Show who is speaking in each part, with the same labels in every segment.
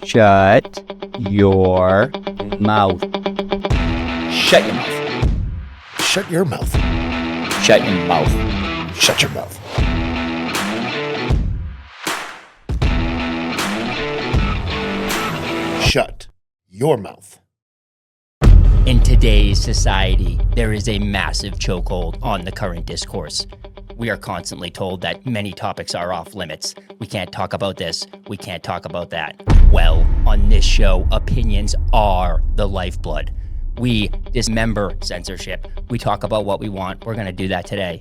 Speaker 1: Shut your mouth.
Speaker 2: Shut your mouth.
Speaker 3: Shut your mouth.
Speaker 2: Shut your mouth.
Speaker 3: Shut your mouth. Shut your mouth.
Speaker 4: In today's society, there is a massive chokehold on the current discourse. We are constantly told that many topics are off limits. We can't talk about this. We can't talk about that. Well, on this show, opinions are the lifeblood. We dismember censorship. We talk about what we want. We're going to do that today.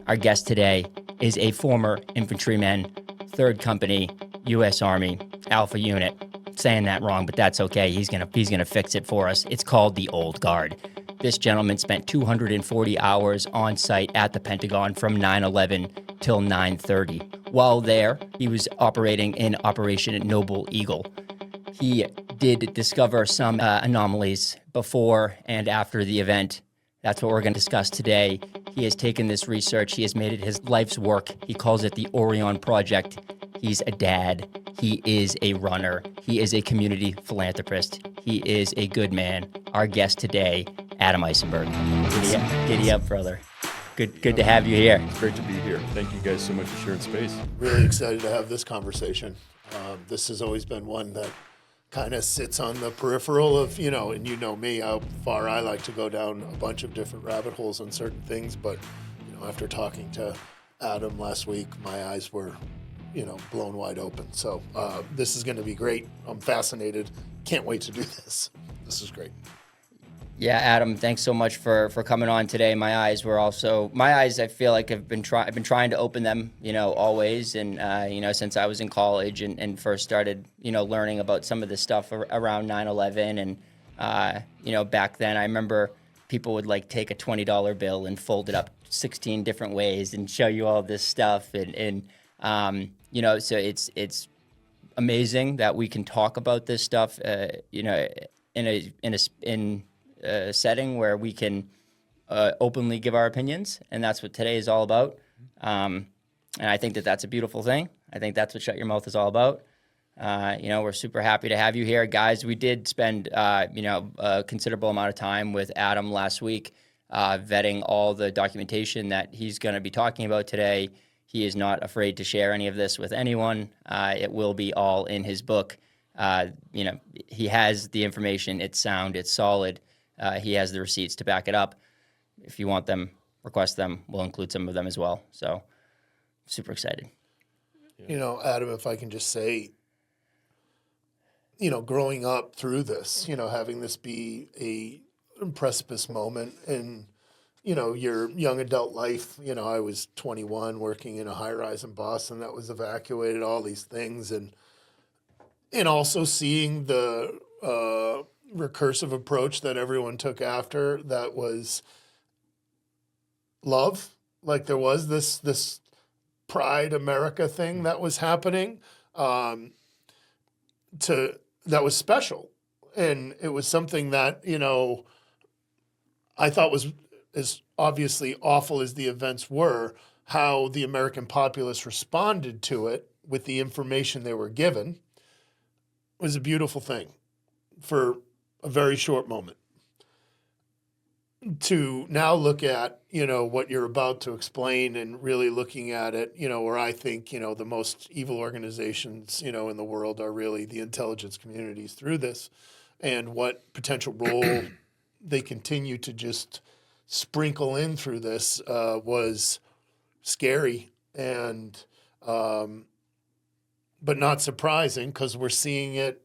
Speaker 4: Our guest today is a former infantryman, 3rd Company, US Army, Alpha Unit. Saying that wrong, but that's okay. He's gonna fix it for us. It's called the Old Guard. This gentleman spent 240 hours on site at the Pentagon from 9/11 till 9/30. While there, he was operating in Operation Noble Eagle. He did discover some anomalies before and after the event. That's what we're going to discuss today. He has taken this research. He has made it his life's work. He calls it the Orion Project. He's a dad. He is a runner. He is a community philanthropist. He is a good man. Our guest today, Adam Eisenberg. Giddy up, brother. Good to have you here.
Speaker 5: It's great to be here. Thank you guys so much for sharing space.
Speaker 3: Really excited to have this conversation. This has always been one that kind of sits on the peripheral of, and you know me, how far I like to go down a bunch of different rabbit holes on certain things. But, after talking to Adam last week, my eyes were blown wide open. So this is going to be great. I'm fascinated. Can't wait to do this. This is great.
Speaker 4: Yeah, Adam, thanks so much for coming on today. My eyes, I feel like I've been trying to open them, always. And, since I was in college and first started, learning about some of the stuff around 9/11. And, back then I remember people would take a $20 bill and fold it up 16 different ways and show you all this stuff. So it's amazing that we can talk about this stuff, in a setting where we can openly give our opinions, and that's what today is all about. And I think that that's a beautiful thing. I think that's what Shut Your Mouth is all about. We're super happy to have you here, guys. We did spend a considerable amount of time with Adam last week, vetting all the documentation that he's going to be talking about today. He is not afraid to share any of this with anyone. It will be all in his book. He has the information. It's sound. It's solid. He has the receipts to back it up. If you want them, request them. We'll include some of them as well. So, super excited.
Speaker 3: Adam, if I can just say, growing up through this, having this be a precipice moment in your young adult life. I was 21 working in a high-rise in Boston that was evacuated, all these things. And also seeing the recursive approach that everyone took after that was love. Like there was this Pride America thing that was happening that was special. And it was something that, I thought was as obviously awful as the events were, how the American populace responded to it with the information they were given was a beautiful thing for a very short moment. To now look at, what you're about to explain and really looking at it, where I think, the most evil organizations, in the world are really the intelligence communities through this, and what potential role they continue to just sprinkle in through this was scary and but not surprising, because we're seeing it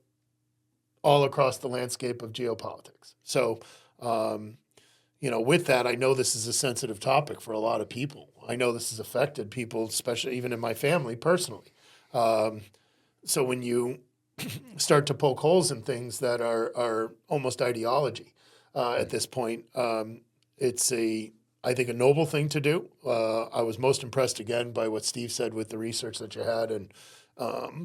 Speaker 3: all across the landscape of geopolitics. So with that, I know this is a sensitive topic for a lot of people. I know this has affected people, especially even in my family personally. So when you start to poke holes in things that are almost ideology at this point, it's I think a noble thing to do. I was most impressed again by what Steve said with the research that you had, and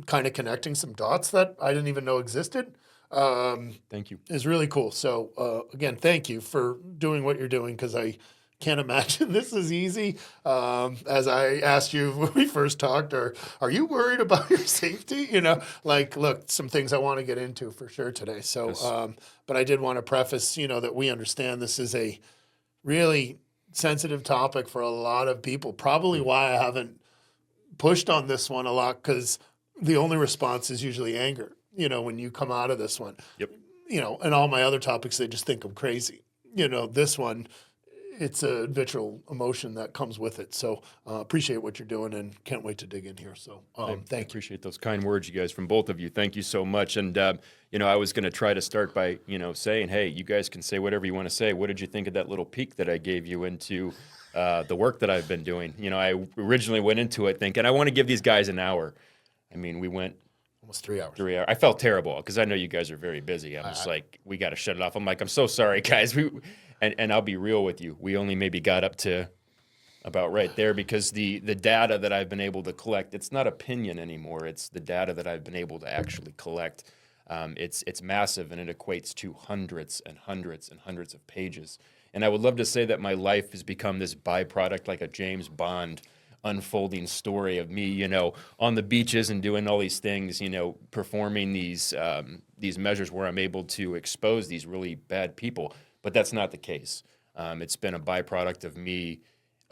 Speaker 3: kind of connecting some dots that I didn't even know existed.
Speaker 5: Thank you.
Speaker 3: Is really cool. So again, thank you for doing what you're doing, because I can't imagine this is easy. As I asked you when we first talked, are you worried about your safety? You know, like, look, some things I want to get into for sure today. So,
Speaker 5: Yes.
Speaker 3: but I did want to preface, you know, that we understand this is a really sensitive topic for a lot of people. Probably why I haven't pushed on this one a lot, because the only response is usually anger, you know, when you come out of this one.
Speaker 5: Yep.
Speaker 3: You know, and all my other topics, they just think I'm crazy. You know, this one, it's a visceral emotion that comes with it. So appreciate what you're doing and can't wait to dig in here. So
Speaker 5: I
Speaker 3: thank you.
Speaker 5: appreciate those kind words, you guys, from both of you. Thank you so much. And, you know, I was going to try to start by, you know, saying, hey, you guys can say whatever you want to say. What did you think of that little peek that I gave you into the work that I've been doing? You know, I originally went into it thinking, I want to give these guys an hour. I mean, we went
Speaker 3: Almost 3 hours.
Speaker 5: 3 hours. I felt terrible because I know you guys are very busy. I'm just like, we got to shut it off. I'm like, I'm so sorry, guys. And I'll be real with you. We only maybe got up to about right there because the data that I've been able to collect, it's not opinion anymore. It's the data that I've been able to actually collect. It's massive, and it equates to hundreds and hundreds and hundreds of pages. And I would love to say that my life has become this byproduct, like a James Bond unfolding story of me, you know, on the beaches and doing all these things, you know, performing these measures where I'm able to expose these really bad people. But that's not the case. It's been a byproduct of me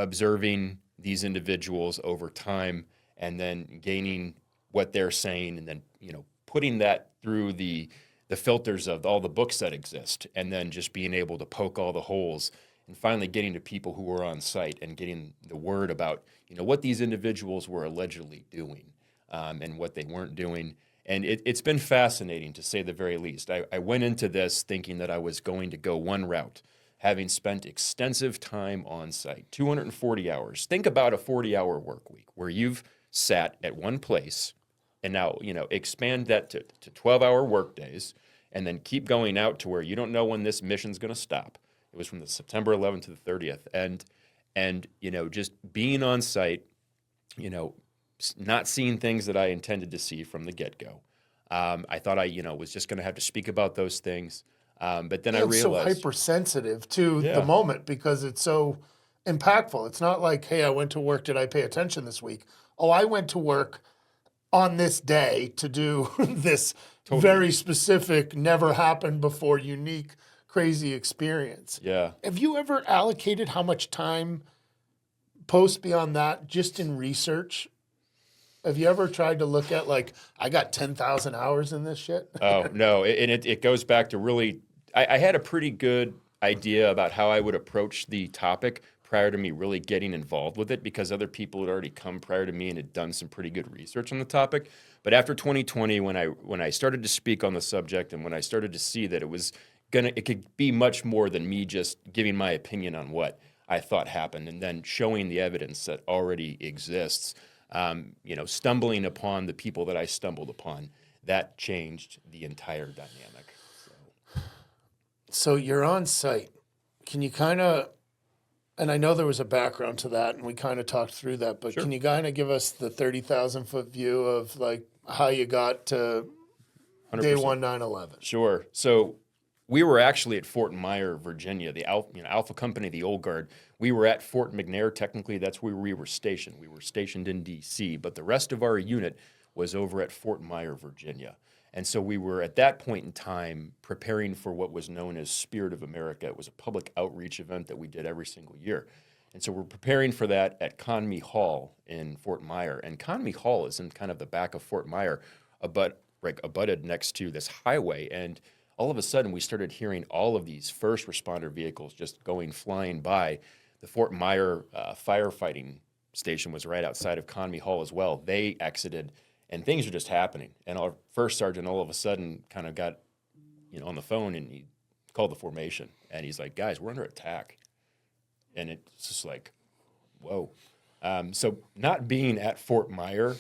Speaker 5: observing these individuals over time and then gaining what they're saying and then, you know, putting that through the filters of all the books that exist and then just being able to poke all the holes and finally getting to people who were on site and getting the word about, you know, what these individuals were allegedly doing and what they weren't doing. And it's been fascinating, to say the very least. I went into this thinking that I was going to go one route, having spent extensive time on site, 240 hours. Think about a 40-hour work week where you've sat at one place and now, you know, expand that to 12-hour work days and then keep going out to where you don't know when this mission's going to stop. It was from the September 11th to the 30th. And, you know, just being on site, you know, not seeing things that I intended to see from the get-go. I thought I, you know, was just going to have to speak about those things. But then I
Speaker 3: It's so
Speaker 5: realized.
Speaker 3: hypersensitive to
Speaker 5: Yeah.
Speaker 3: the moment because it's so impactful. It's not like, hey, I went to work. Did I pay attention this week? Oh, I went to work on this day to do this very specific, never happened before, unique, crazy experience.
Speaker 5: Yeah.
Speaker 3: Have you ever allocated how much time post beyond that just in research? Have you ever tried to look at, like, I got 10,000 hours in this shit?
Speaker 5: Oh, no. It goes back to really, I had a pretty good idea about how I would approach the topic prior to me really getting involved with it because other people had already come prior to me and had done some pretty good research on the topic. But after 2020, when I started to speak on the subject and when I started to see that it could be much more than me just giving my opinion on what I thought happened and then showing the evidence that already exists, you know, stumbling upon the people that I stumbled upon, that changed the entire dynamic.
Speaker 3: So you're on site. Can you kind of, and I know there was a background to that, and we kind of talked through that, but can you kind of give us the 30,000 foot view of like how you got to
Speaker 5: 100%.
Speaker 3: day one, 9/11?
Speaker 5: Sure. So we were actually at Fort Myer, Virginia, the Alpha Company, the Old Guard. We were at Fort McNair. Technically, that's where we were stationed. We were stationed in D.C., but the rest of our unit was over at Fort Myer, Virginia. And so we were, at that point in time, preparing for what was known as Spirit of America. It was a public outreach event that we did every single year. And so we're preparing for that at Conmy Hall in Fort Myer. And Conmy Hall is in kind of the back of Fort Myer, abutted next to this highway. And all of a sudden, we started hearing all of these first responder vehicles just flying by. The Fort Myer firefighting station was right outside of Conmy Hall as well. They exited, and things were just happening. And our first sergeant all of a sudden kind of got, you know, on the phone, and he called the formation. And he's like, guys, we're under attack. And it's just like, whoa. So not being at Fort Myer,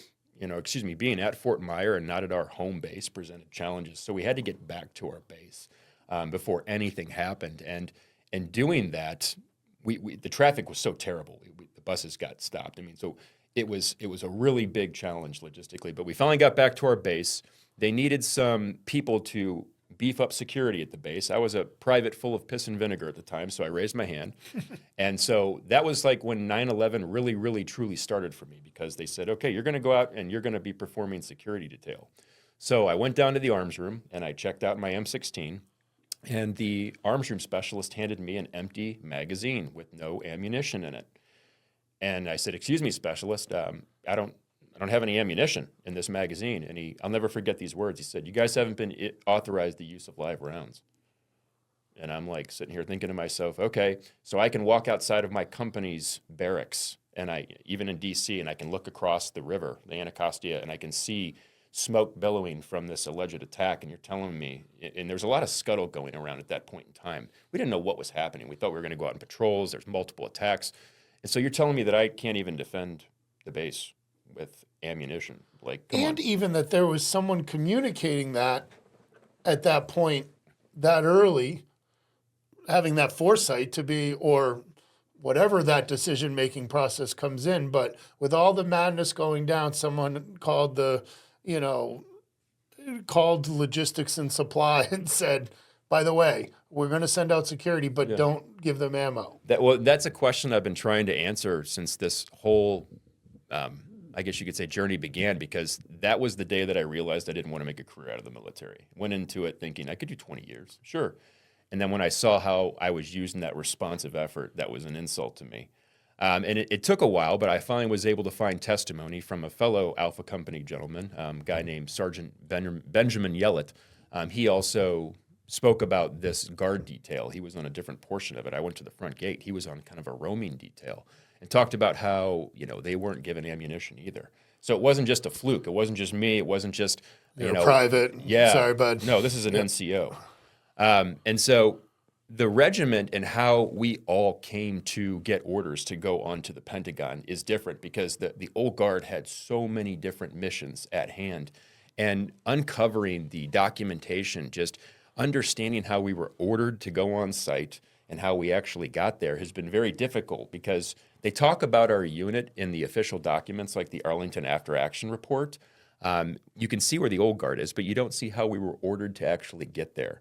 Speaker 5: being at Fort Myer and not at our home base presented challenges. So we had to get back to our base before anything happened. And in doing that, the traffic was so terrible. The buses got stopped. I mean, so it was a really big challenge logistically. But we finally got back to our base. They needed some people to beef up security at the base. I was a private full of piss and vinegar at the time, so I raised my hand. And so that was like when 9/11 really, really, truly started for me, because they said, okay, you're going to go out and you're going to be performing security detail. So I went down to the arms room and I checked out my M16, and the arms room specialist handed me an empty magazine with no ammunition in it. And I said, excuse me, specialist, I don't have any ammunition in this magazine. And I'll never forget these words. He said, you guys haven't been authorized the use of live rounds. And I'm like sitting here thinking to myself, okay, so I can walk outside of my company's barracks, and even in DC, and I can look across the river, the Anacostia, and I can see smoke billowing from this alleged attack. And you're telling me, and there's a lot of scuttle going around at that point in time. We didn't know what was happening. We thought we were going to go out on patrols. There's multiple attacks. And so you're telling me that I can't even defend the base with ammunition? Like, come on.
Speaker 3: Even that there was someone communicating that at that point, that early, having that foresight to be, or whatever that decision-making process comes in. But with all the madness going down, someone called called logistics and supply and said, by the way, we're going to send out security, but don't give them ammo.
Speaker 5: That's a question I've been trying to answer since this whole, I guess you could say, journey began, because that was the day that I realized I didn't want to make a career out of the military. Went into it thinking I could do 20 years, sure. And then when I saw how I was using that responsive effort, that was an insult to me. And it took a while, but I finally was able to find testimony from a fellow Alpha Company gentleman, guy named Sergeant Benjamin Yellett. He also spoke about this guard detail. He was on a different portion of it. I went to the front gate. He was on kind of a roaming detail, and talked about how, they weren't given ammunition either. So it wasn't just a fluke. It wasn't just me. It wasn't just,
Speaker 3: private.
Speaker 5: Yeah.
Speaker 3: Sorry, bud.
Speaker 5: No, this is an NCO. And so the regiment and how we all came to get orders to go onto the Pentagon is different, because the old guard had so many different missions at hand, and uncovering the documentation, just understanding how we were ordered to go on site and how we actually got there has been very difficult, because they talk about our unit in the official documents, like the Arlington After Action Report. You can see where the old guard is, but you don't see how we were ordered to actually get there.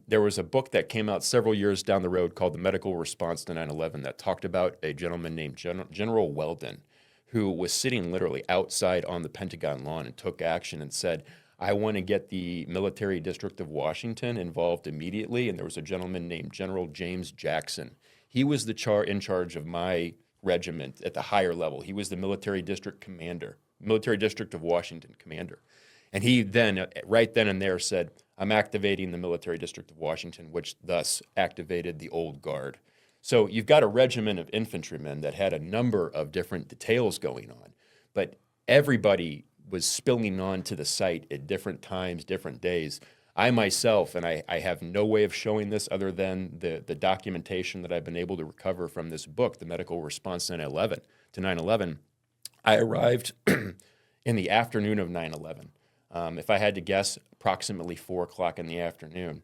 Speaker 5: There was a book that came out several years down the road called The Medical Response to 9/11 that talked about a gentleman named General Weldon, who was sitting literally outside on the Pentagon lawn and took action and said, I want to get the military district of Washington involved immediately. And there was a gentleman named General James Jackson. He was in charge of my regiment at the higher level. He was the military district commander, military district of Washington commander. And he then, right then and there, said, I'm activating the military district of Washington, which thus activated the old guard. So you've got a regiment of infantrymen that had a number of different details going on, but everybody was spilling onto the site at different times, different days. I myself, and I have no way of showing this other than the documentation that I've been able to recover from this book, The Medical Response to 9/11. I arrived in the afternoon of 9/11. If I had to guess, approximately 4 o'clock in the afternoon.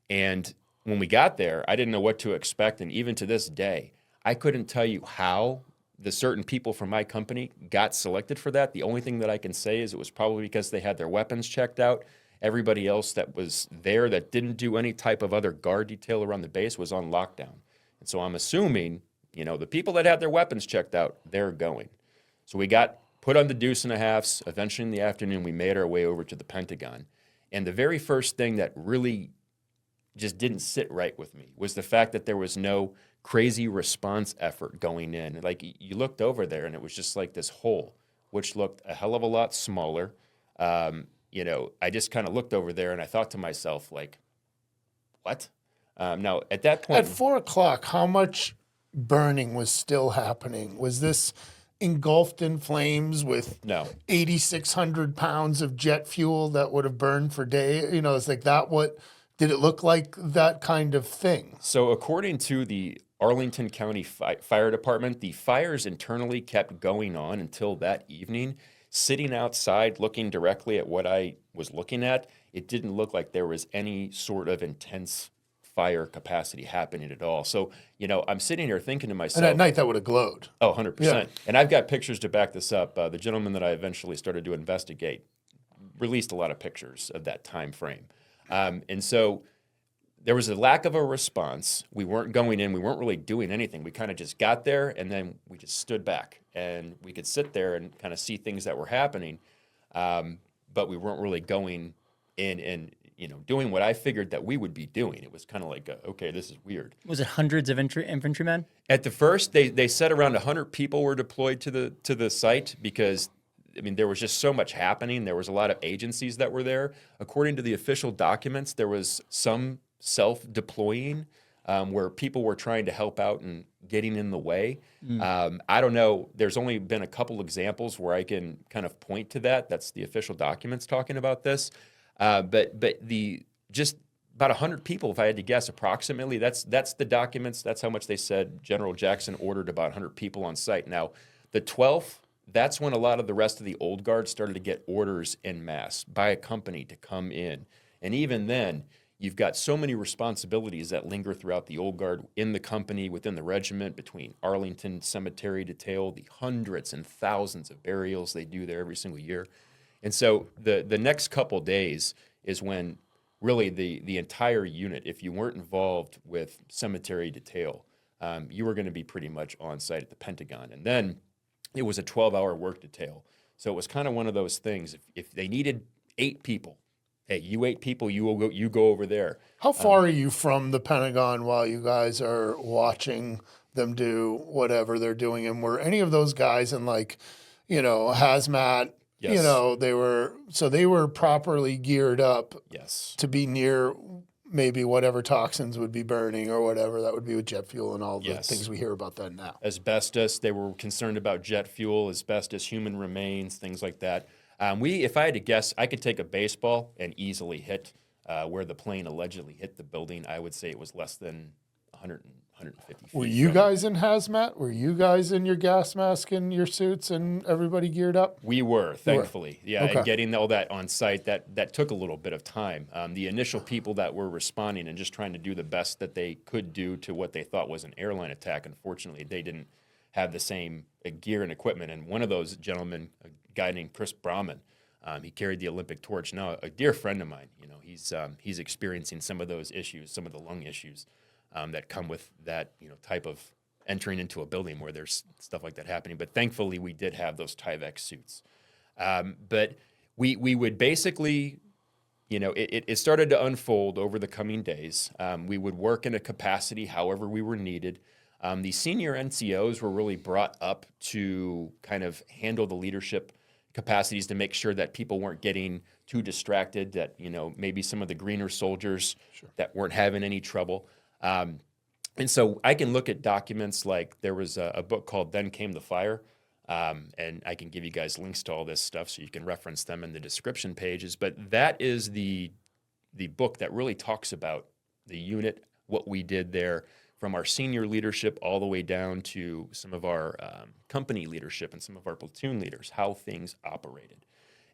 Speaker 5: And when we got there, I didn't know what to expect. And even to this day, I couldn't tell you how the certain people from my company got selected for that. The only thing that I can say is it was probably because they had their weapons checked out. Everybody else that was there that didn't do any type of other guard detail around the base was on lockdown. And so I'm assuming, the people that had their weapons checked out, they're going. So we got put on the deuce and a halves. Eventually in the afternoon, we made our way over to the Pentagon. And the very first thing that really just didn't sit right with me was the fact that there was no crazy response effort going in. Like, you looked over there and it was just like this hole, which looked a hell of a lot smaller. I just kind of looked over there and I thought to myself, like, what? Now, at that point...
Speaker 3: At 4 o'clock, how much burning was still happening? Was this engulfed in flames with 8,600 pounds of jet fuel that would have burned for days? It's like that. What did it look like? That kind of thing.
Speaker 5: So according to the Arlington County Fire Department, the fires internally kept going on until that evening. Sitting outside looking directly at what I was looking at, it didn't look like there was any sort of intense fire capacity happening at all. So, I'm sitting here thinking to myself...
Speaker 3: And at night that would have glowed.
Speaker 5: Oh, 100%.
Speaker 3: Yeah.
Speaker 5: And I've got pictures to back this up. The gentleman that I eventually started to investigate released a lot of pictures of that time frame. And so there was a lack of a response. We weren't going in. We weren't really doing anything. We kind of just got there, and then we just stood back. And we could sit there and kind of see things that were happening, but we weren't really going in and doing what I figured that we would be doing. It was kind of like, okay, this is weird.
Speaker 4: Was it hundreds of infantrymen?
Speaker 5: At the first, they said around 100 people were deployed to the site because, I mean, there was just so much happening. There was a lot of agencies that were there. According to the official documents, there was some self-deploying where people were trying to help out and getting in the way. I don't know. There's only been a couple examples where I can kind of point to that. That's the official documents talking about this. But the just about 100 people, if I had to guess, approximately. That's the documents. That's how much they said General Jackson ordered about 100 people on site. Now, the 12th, that's when a lot of the rest of the old guard started to get orders en masse by a company to come in. And even then, you've got so many responsibilities that linger throughout the old guard in the company, within the regiment, between Arlington Cemetery Detail, the hundreds and thousands of burials they do there every single year. And so the next couple days is when really the entire unit, if you weren't involved with cemetery detail, you were going to be pretty much on site at the Pentagon. And then it was a 12-hour work detail. So it was kind of one of those things. If they needed 8 people, hey, you 8 people, you go over there.
Speaker 3: How far are you from the Pentagon while you guys are watching them do whatever they're doing? And were any of those guys in hazmat?
Speaker 5: Yes.
Speaker 3: They were properly geared up
Speaker 5: Yes.
Speaker 3: to be near maybe whatever toxins would be burning or whatever that would be with jet fuel and all the
Speaker 5: Yes.
Speaker 3: things we hear about that now.
Speaker 5: Asbestos, they were concerned about jet fuel, asbestos, human remains, things like that. If I had to guess, I could take a baseball and easily hit where the plane allegedly hit the building. I would say it was less than 150 feet.
Speaker 3: Were you guys in hazmat? Were you guys in your gas mask and your suits and everybody geared up?
Speaker 5: We were, thankfully. Yeah,
Speaker 3: Okay.
Speaker 5: and getting all that on site, that took a little bit of time. The initial people that were responding and just trying to do the best that they could do to what they thought was an airline attack, unfortunately, they didn't have the same gear and equipment. And one of those gentlemen, a guy named Chris Brahman, he carried the Olympic torch. Now, a dear friend of mine, he's experiencing some of those issues, some of the lung issues that come with that, type of entering into a building where there's stuff like that happening. But thankfully, we did have those Tyvek suits. But we would basically, it started to unfold over the coming days. We would work in a capacity however we were needed. The senior NCOs were really brought up to kind of handle the leadership capacities to make sure that people weren't getting too distracted, that, maybe some of the greener soldiers that weren't having any trouble. And so I can look at documents like there was a book called Then Came the Fire, and I can give you guys links to all this stuff so you can reference them in the description pages. But that is the book that really talks about the unit, what we did there, from our senior leadership all the way down to some of our company leadership and some of our platoon leaders, how things operated.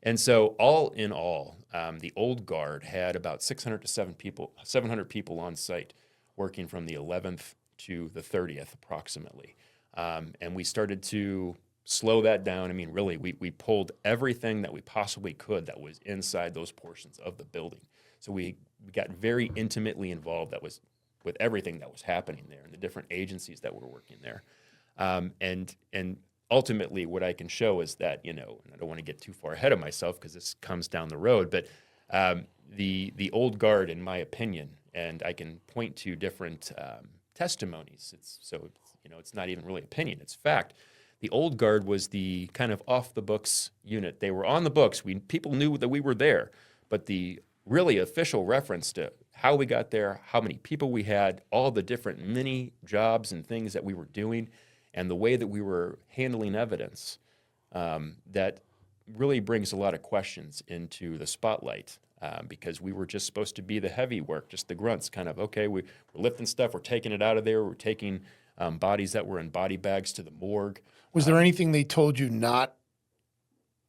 Speaker 5: And so all in all, the old guard had about 600 to 700 people on site, working from the 11th to the 30th approximately. And we started to slow that down. I mean, really, we pulled everything that we possibly could that was inside those portions of the building. So we got very intimately involved with everything that was happening there and the different agencies that were working there. And ultimately, what I can show is that, and I don't want to get too far ahead of myself because this comes down the road, but the old guard, in my opinion, and I can point to different testimonies. It's not even really opinion; it's fact. The old guard was the kind of off the books unit. They were on the books. People knew that we were there, but the really official reference to how we got there, how many people we had, all the different mini jobs and things that we were doing, and the way that we were handling evidence, that really brings a lot of questions into the spotlight. Because we were just supposed to be the heavy work, just the grunts, kind of, okay, we're lifting stuff, we're taking it out of there, we're taking bodies that were in body bags to the morgue.
Speaker 3: Was there anything they told you not,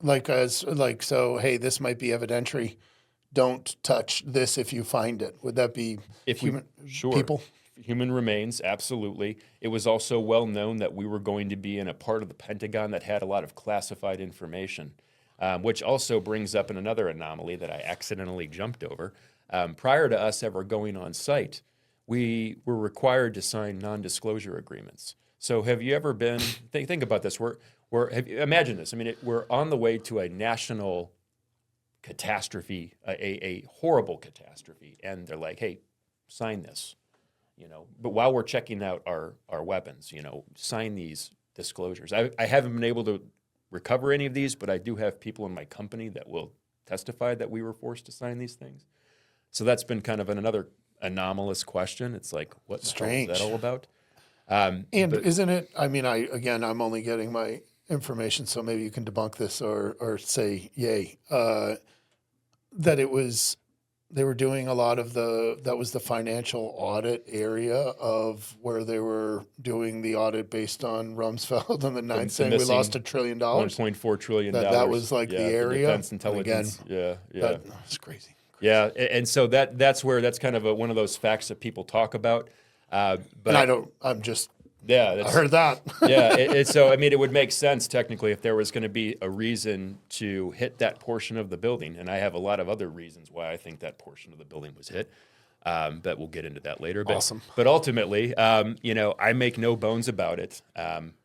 Speaker 3: so, hey, this might be evidentiary, don't touch this if you find it? Would that be people?
Speaker 5: Human remains, absolutely. It was also well known that we were going to be in a part of the Pentagon that had a lot of classified information. Which also brings up another anomaly that I accidentally jumped over. Prior to us ever going on site, we were required to sign non-disclosure agreements. So have you ever been, think about this, imagine this, I mean, we're on the way to a national catastrophe, a horrible catastrophe, and they're like, hey, sign this, but while we're checking out our weapons, sign these disclosures. I haven't been able to recover any of these, but I do have people in my company that will testify that we were forced to sign these things. So that's been kind of another anomalous question. It's like, what the hell is that all about?
Speaker 3: Isn't it, I mean, I'm only getting my information, so maybe you can debunk this or say yay, that they were doing a lot of that was the financial audit area of where they were doing the audit based on Rumsfeld and the ninth saying we lost $1 trillion.
Speaker 5: $1.4 trillion.
Speaker 3: That was like the area.
Speaker 5: Defense intelligence.
Speaker 3: Again, that's crazy.
Speaker 5: Yeah, and so that's kind of one of those facts that people talk about. But
Speaker 3: I heard that.
Speaker 5: Yeah, so I mean, it would make sense technically if there was going to be a reason to hit that portion of the building, and I have a lot of other reasons why I think that portion of the building was hit. But we'll get into that later.
Speaker 3: Awesome.
Speaker 5: But ultimately, I make no bones about it.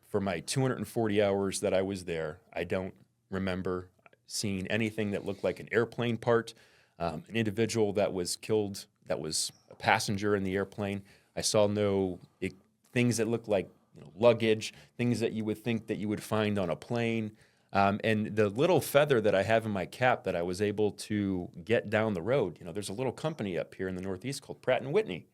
Speaker 5: For my 240 hours that I was there, I don't remember seeing anything that looked like an airplane part, an individual that was killed, that was a passenger in the airplane. I saw no things that looked like luggage, things that you would think that you would find on a plane. And the little feather that I have in my cap that I was able to get down the road, there's a little company up here in the Northeast called Pratt & Whitney.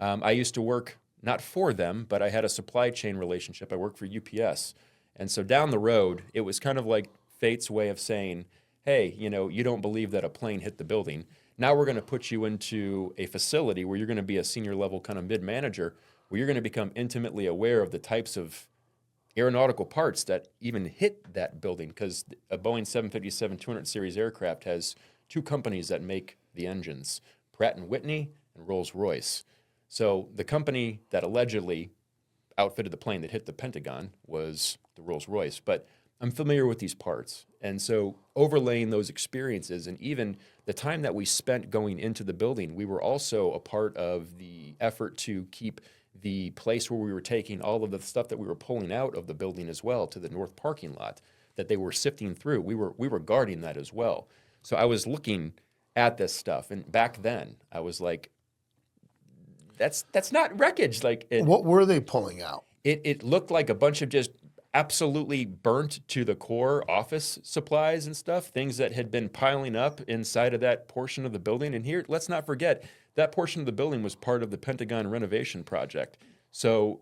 Speaker 5: I used to work not for them, but I had a supply chain relationship. I worked for UPS. And so down the road, it was kind of like fate's way of saying, hey, you don't believe that a plane hit the building. Now we're going to put you into a facility where you're going to be a senior level kind of mid-manager, where you're going to become intimately aware of the types of aeronautical parts that even hit that building, because a Boeing 757-200 series aircraft has two companies that make the engines, Pratt & Whitney and Rolls-Royce. So the company that allegedly outfitted the plane that hit the Pentagon was the Rolls-Royce. But I'm familiar with these parts. And so overlaying those experiences and even the time that we spent going into the building, we were also a part of the effort to keep the place where we were taking all of the stuff that we were pulling out of the building as well to the north parking lot that they were sifting through. We were guarding that as well. So I was looking at this stuff, and back then I was like, that's not wreckage.
Speaker 3: What were they pulling out?
Speaker 5: It looked like a bunch of just absolutely burnt to the core office supplies and stuff, things that had been piling up inside of that portion of the building. And here, let's not forget, that portion of the building was part of the Pentagon renovation project. So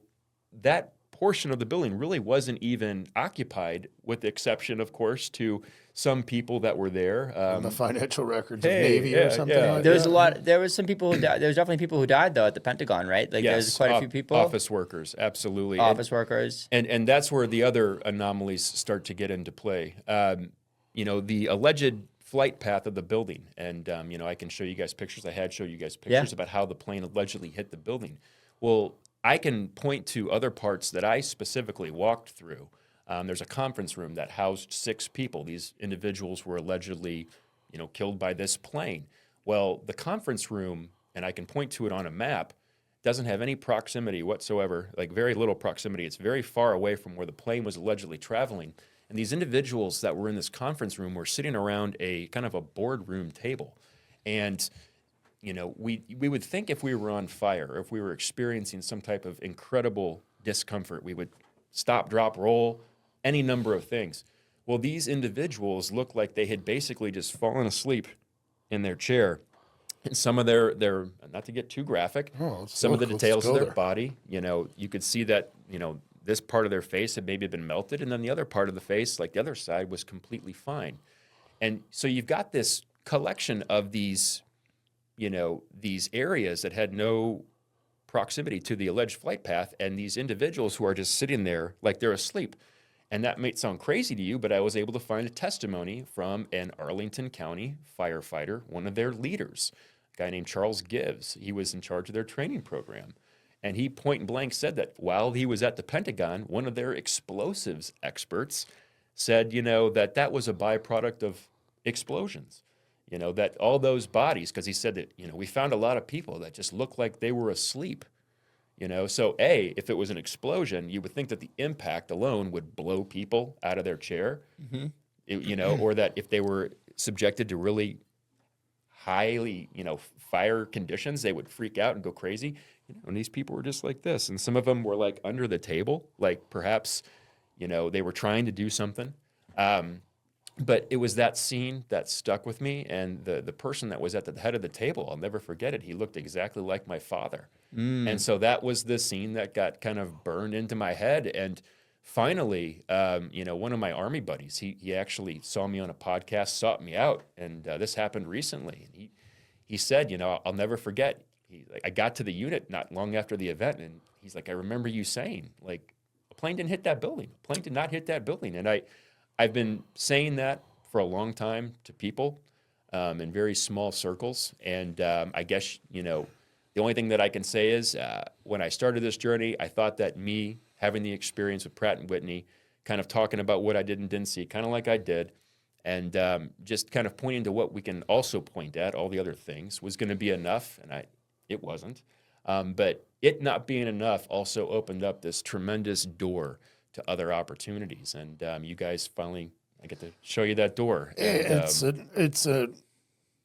Speaker 5: that portion of the building really wasn't even occupied, with the exception, of course, to some people that were there.
Speaker 3: The financial records of Navy or something like
Speaker 4: There was
Speaker 3: that.
Speaker 4: a lot. There was some people who died. There was definitely people who died though at the Pentagon, right? Like there's quite a few people.
Speaker 5: Office workers, absolutely.
Speaker 4: Office workers.
Speaker 5: And that's where the other anomalies start to get into play. The alleged flight path of the building, and I can show you guys pictures. I had showed you guys pictures about how the plane allegedly hit the building. Well, I can point to other parts that I specifically walked through. There's a conference room that housed 6 people. These individuals were allegedly, killed by this plane. Well, the conference room, and I can point to it on a map, doesn't have any proximity whatsoever, like very little proximity. It's very far away from where the plane was allegedly traveling. And these individuals that were in this conference room were sitting around a kind of a boardroom table. And we would think if we were on fire, or if we were experiencing some type of incredible discomfort, we would stop, drop, roll, any number of things. Well, these individuals looked like they had basically just fallen asleep in their chair. And some of their not to get too graphic, some of the details of their body, you could see that, this part of their face had maybe been melted, and then the other part of the face, like the other side, was completely fine. And so you've got this collection of these areas that had no proximity to the alleged flight path, and these individuals who are just sitting there like they're asleep. And that might sound crazy to you, but I was able to find a testimony from an Arlington County firefighter, one of their leaders, a guy named Charles Gibbs. He was in charge of their training program. And he point blank said that while he was at the Pentagon, one of their explosives experts said, that was a byproduct of explosions. You know, that all those bodies, because he said that, you know, we found a lot of people that just looked like they were asleep. You know, so if it was an explosion, you would think that the impact alone would blow people out of their chair, you know, or that if they were subjected to really highly, you know, fire conditions, they would freak out and go crazy. You know, and these people were just like this. And some of them were like under the table, like perhaps, you know, they were trying to do something. But it was that scene that stuck with me. And the person that was at the head of the table, I'll never forget it. He looked exactly like my father. And so that was the scene that got kind of burned into my head. And finally, you know, one of my Army buddies, he actually saw me on a podcast, sought me out. And this happened recently. And he said, you know, I'll never forget. I got to the unit not long after the event. And he's like, I remember you saying, like, a plane didn't hit that building. A plane did not hit that building. And I've been saying that for a long time to people in very small circles. And I guess, you know, the only thing that I can say is when I started this journey, I thought that me having the experience with Pratt & Whitney, kind of talking about what I did and didn't see, kind of like I did, and just kind of pointing to what we can also point at, all the other things, was going to be enough, and it wasn't. But it not being enough also opened up this tremendous door to other opportunities. And you guys finally, I get to show you that door. And,
Speaker 3: it's a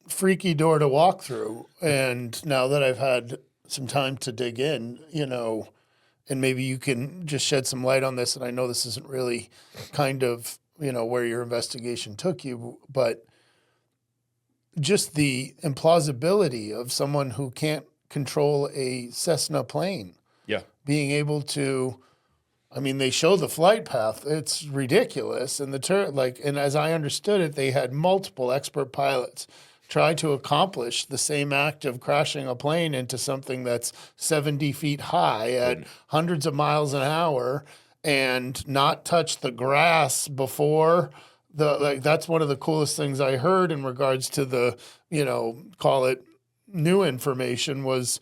Speaker 3: freaky door to walk through. And now that I've had some time to dig in, you know, and maybe you can just shed some light on this. And I know this isn't really kind of, you know, where your investigation took you, but just the implausibility of someone who can't control a Cessna plane being able to, I mean, they show the flight path. It's ridiculous. And and as I understood it, they had multiple expert pilots try to accomplish the same act of crashing a plane into something that's 70 feet high at hundreds of miles an hour and not touch the grass before that's one of the coolest things I heard in regards to the, you know, call it new information, was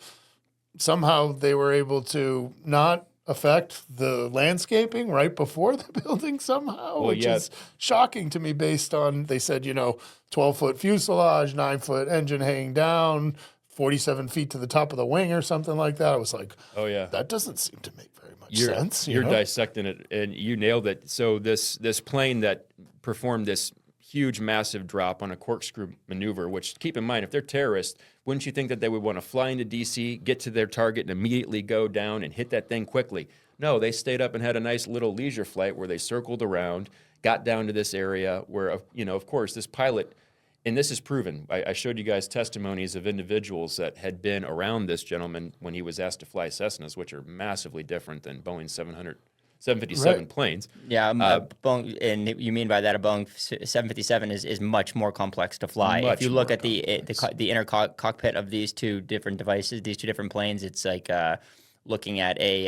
Speaker 3: somehow they were able to not affect the landscaping right before the building somehow, which is shocking to me based on, they said, you know, 12-foot fuselage, 9-foot engine hanging down, 47 feet to the top of the wing or something like that. I was like, oh yeah, that doesn't seem to make very much sense.
Speaker 5: You're dissecting it, and you nailed it. So this plane that performed this huge, massive drop on a corkscrew maneuver, which, keep in mind, if they're terrorists, wouldn't you think that they would want to fly into D.C., get to their target, and immediately go down and hit that thing quickly? No, they stayed up and had a nice little leisure flight where they circled around, got down to this area where, you know, of course, this pilot, and this is proven. I showed you guys testimonies of individuals that had been around this gentleman when he was asked to fly Cessnas, which are massively different than Boeing 757 planes.
Speaker 4: Yeah, Boeing, and you mean by that a Boeing 757 is much more complex to fly. If you look at the inner cockpit of these two different devices, these two different planes, it's like looking at a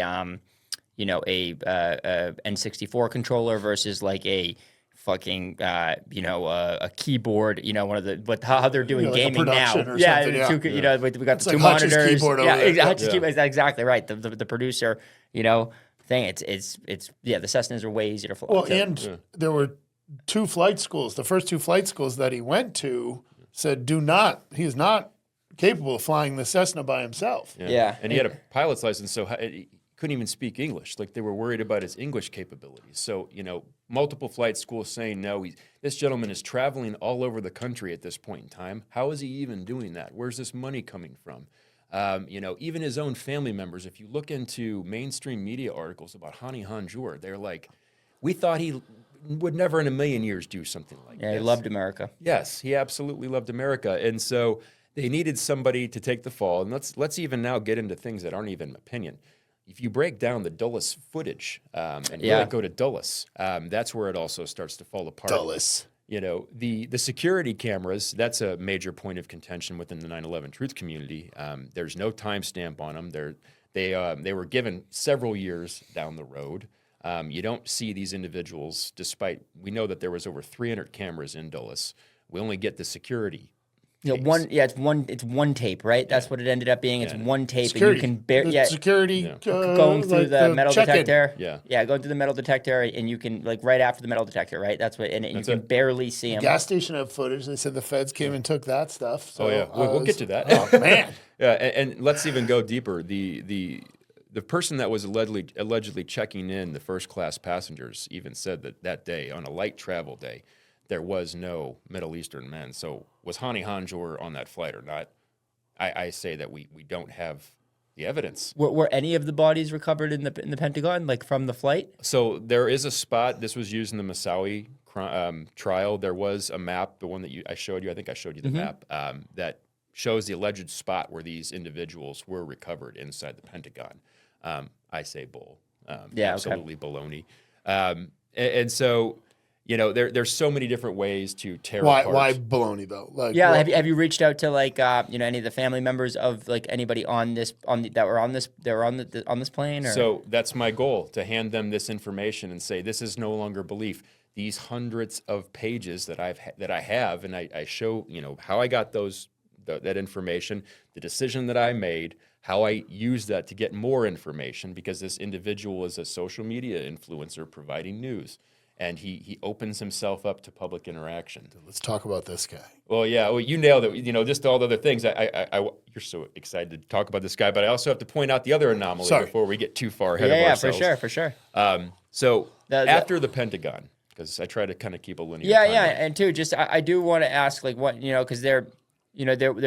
Speaker 4: N64 controller versus like a fucking a keyboard, you know, one of the how they're doing gaming now. You know, we got the two monitors.
Speaker 3: Keyboard
Speaker 4: keyboard, exactly right. The producer, you know, thing. It's the Cessnas are way easier to fly.
Speaker 3: Well, there were two flight schools. The first two flight schools that he went to said, he is not capable of flying the Cessna by himself.
Speaker 5: Yeah. And he had a pilot's license, so he couldn't even speak English. Like, they were worried about his English capabilities. So, you know, multiple flight schools saying, no, this gentleman is traveling all over the country at this point in time. How is he even doing that? Where's this money coming from? You know, even his own family members, if you look into mainstream media articles about Hani Hanjour, they're like, we thought he would never in a million years do something like this.
Speaker 4: Yeah, he loved America.
Speaker 5: Yes, he absolutely loved America. And so they needed somebody to take the fall. And let's even now get into things that aren't even opinion. If you break down the Dulles footage and really go to Dulles, that's where it also starts to fall apart.
Speaker 3: Dulles.
Speaker 5: You know, the security cameras, that's a major point of contention within the 9/11 truth community. There's no timestamp on them. They were given several years down the road. You don't see these individuals, despite we know that there was over 300 cameras in Dulles. We only get the security
Speaker 4: You know, it's one tape, right? That's what it ended up being. It's one tape,
Speaker 3: Security.
Speaker 4: and you can
Speaker 3: security
Speaker 4: going through
Speaker 3: like
Speaker 4: the metal
Speaker 3: check-in.
Speaker 4: detector.
Speaker 5: Yeah.
Speaker 4: Going through the metal detector, and you can right after the metal detector, right? That's what, and you can barely see them.
Speaker 3: Gas station have footage. They said the feds came and took that stuff. So,
Speaker 5: Oh yeah, we'll get to that.
Speaker 3: Oh man.
Speaker 5: Yeah, and let's even go deeper. The person that was allegedly checking in the first class passengers even said that day, on a light travel day, there was no Middle Eastern men. So was Hani Hanjour on that flight or not? I say that we don't have the evidence.
Speaker 4: Were any of the bodies recovered in the Pentagon, like from the flight?
Speaker 5: So there is a spot. This was used in the Moussaoui trial. There was a map, the one that I showed you. I think I showed you the map that shows the alleged spot where these individuals were recovered inside the Pentagon. I say bull. Absolutely baloney. And so, you know, there's so many different ways to tear apart.
Speaker 3: Why baloney though? Like,
Speaker 4: Have you reached out to any of the family members of anybody on this on this plane? Or?
Speaker 5: So that's my goal, to hand them this information and say, this is no longer belief. These hundreds of pages that I have, and I show, you know, how I got that information, the decision that I made, how I used that to get more information, because this individual is a social media influencer providing news, and he opens himself up to public interaction.
Speaker 3: Let's talk about this guy.
Speaker 5: Well, yeah, you nailed it. You know, just all the other things. You're so excited to talk about this guy, but I also have to point out the other anomaly before we get too far ahead of ourselves.
Speaker 4: For sure.
Speaker 5: So after the Pentagon, because I try to kind of keep a linear timeline.
Speaker 4: And too, just I do want to ask, what, you know, because there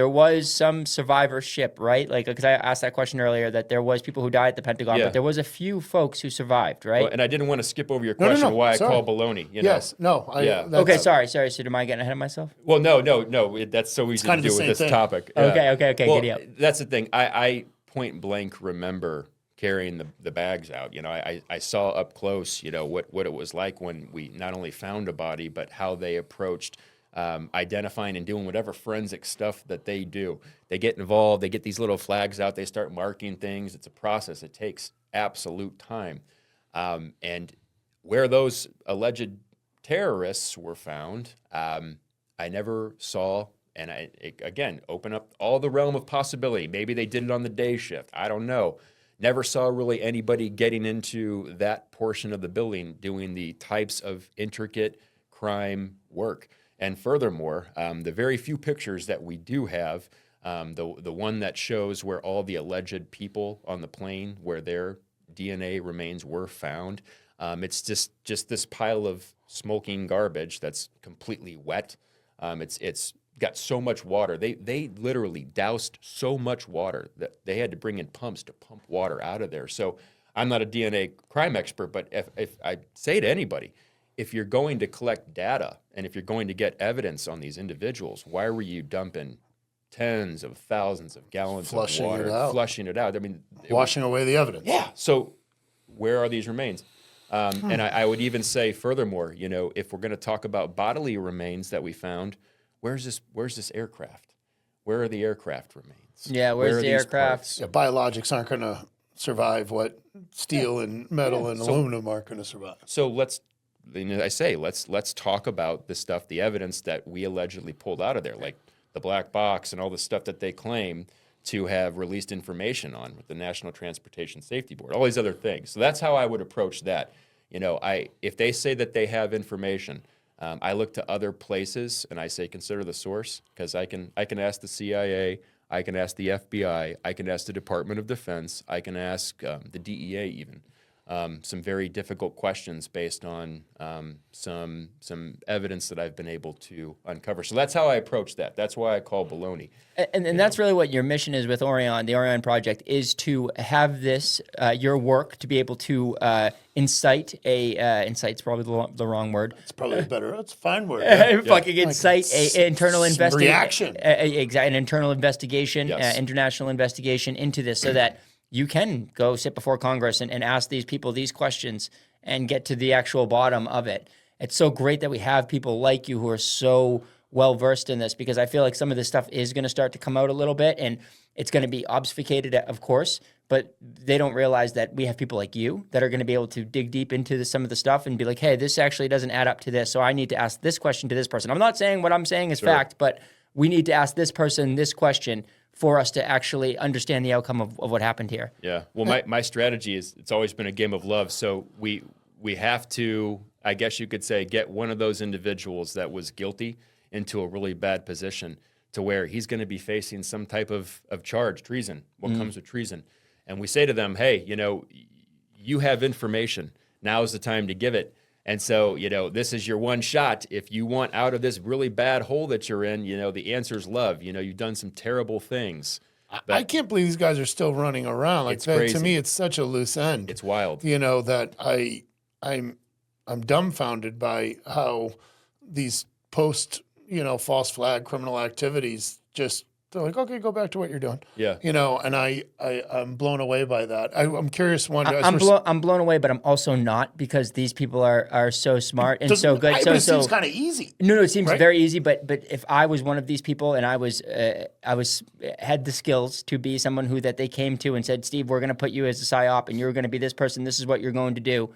Speaker 4: was some survivorship, right? Because I asked that question earlier, that there was people who died at the Pentagon, but there was a few folks who survived, right?
Speaker 5: Well, and I didn't want to skip over your question why
Speaker 3: sorry.
Speaker 5: I call baloney.
Speaker 3: Yes. No.
Speaker 4: Okay. Sorry. So am I getting ahead of myself?
Speaker 5: Well, no. That's so easy to do with this topic.
Speaker 4: Okay.
Speaker 5: Well,
Speaker 4: giddy up.
Speaker 5: That's the thing. I point blank remember carrying the bags out. You know, I saw up close, you know, what it was like when we not only found a body, but how they approached identifying and doing whatever forensic stuff that they do. They get involved, they get these little flags out, they start marking things. It's a process. It takes absolute time. And where those alleged terrorists were found, I never saw, and again, open up all the realm of possibility. Maybe they did it on the day shift. I don't know. Never saw really anybody getting into that portion of the building doing the types of intricate crime work. And furthermore, the very few pictures that we do have, the one that shows where all the alleged people on the plane, where their DNA remains were found, it's just this pile of smoking garbage that's completely wet. It's got so much water. They literally doused so much water that they had to bring in pumps to pump water out of there. So I'm not a DNA crime expert, but if I say to anybody, if you're going to collect data and if you're going to get evidence on these individuals, why were you dumping tens of thousands of gallons of water, flushing it out? I mean,
Speaker 3: washing away the evidence.
Speaker 5: Yeah. So where are these remains? And I would even say, furthermore, you know, if we're going to talk about bodily remains that we found, where's this aircraft? Where are the aircraft remains?
Speaker 4: Yeah, where's the aircraft?
Speaker 3: Yeah, biologics aren't going to survive what steel and metal and aluminum aren't going to survive.
Speaker 5: So let's talk about the stuff, the evidence that we allegedly pulled out of there, like the black box and all the stuff that they claim to have released information on with the National Transportation Safety Board, all these other things. So that's how I would approach that. You know, if they say that they have information, I look to other places and I say consider the source, because I can ask the CIA, I can ask the FBI, I can ask the Department of Defense, I can ask the DEA even. Some very difficult questions based on some evidence that I've been able to uncover. So that's how I approach that. That's why I call baloney.
Speaker 4: And that's really what your mission is with Orion, the Orion Project, is to have this, your work, to be able to incite insight's probably the wrong word.
Speaker 3: It's probably better. It's a fine word.
Speaker 4: Fucking incite an internal investigation.
Speaker 3: Reaction.
Speaker 4: An internal investigation,
Speaker 5: Yes.
Speaker 4: International investigation into this, so that you can go sit before Congress and ask these people these questions and get to the actual bottom of it. It's so great that we have people like you who are so well-versed in this, because I feel like some of this stuff is going to start to come out a little bit, and it's going to be obfuscated, of course, but they don't realize that we have people like you that are going to be able to dig deep into some of the stuff and be like, hey, this actually doesn't add up to this, so I need to ask this question to this person. I'm not saying what I'm saying is fact, but we need to ask this person this question for us to actually understand the outcome of what happened here.
Speaker 5: Yeah. Well, my strategy is it's always been a game of love. So we have to, I guess you could say, get one of those individuals that was guilty into a really bad position to where he's going to be facing some type of charge, treason, what comes with treason. And we say to them, hey, you have information. Now is the time to give it. And so, this is your one shot. If you want out of this really bad hole that you're in, the answer is love. You've done some terrible things.
Speaker 3: I can't believe these guys are still running around. Like
Speaker 5: It's
Speaker 3: that,
Speaker 5: crazy.
Speaker 3: to me, it's such a loose end.
Speaker 5: It's wild.
Speaker 3: That I'm dumbfounded by how these post, false flag criminal activities just, they're like, okay, go back to what you're doing.
Speaker 5: Yeah.
Speaker 3: And I'm blown away by that. I'm curious.
Speaker 4: I'm blown away, but I'm also not, because these people are so smart and so good.
Speaker 3: It seems kind of easy.
Speaker 4: No, it seems
Speaker 3: right?
Speaker 4: very easy. But if I was one of these people and I had the skills to be someone that they came to and said, Steve, we're going to put you as a psyop and you're going to be this person. This is what you're going to do.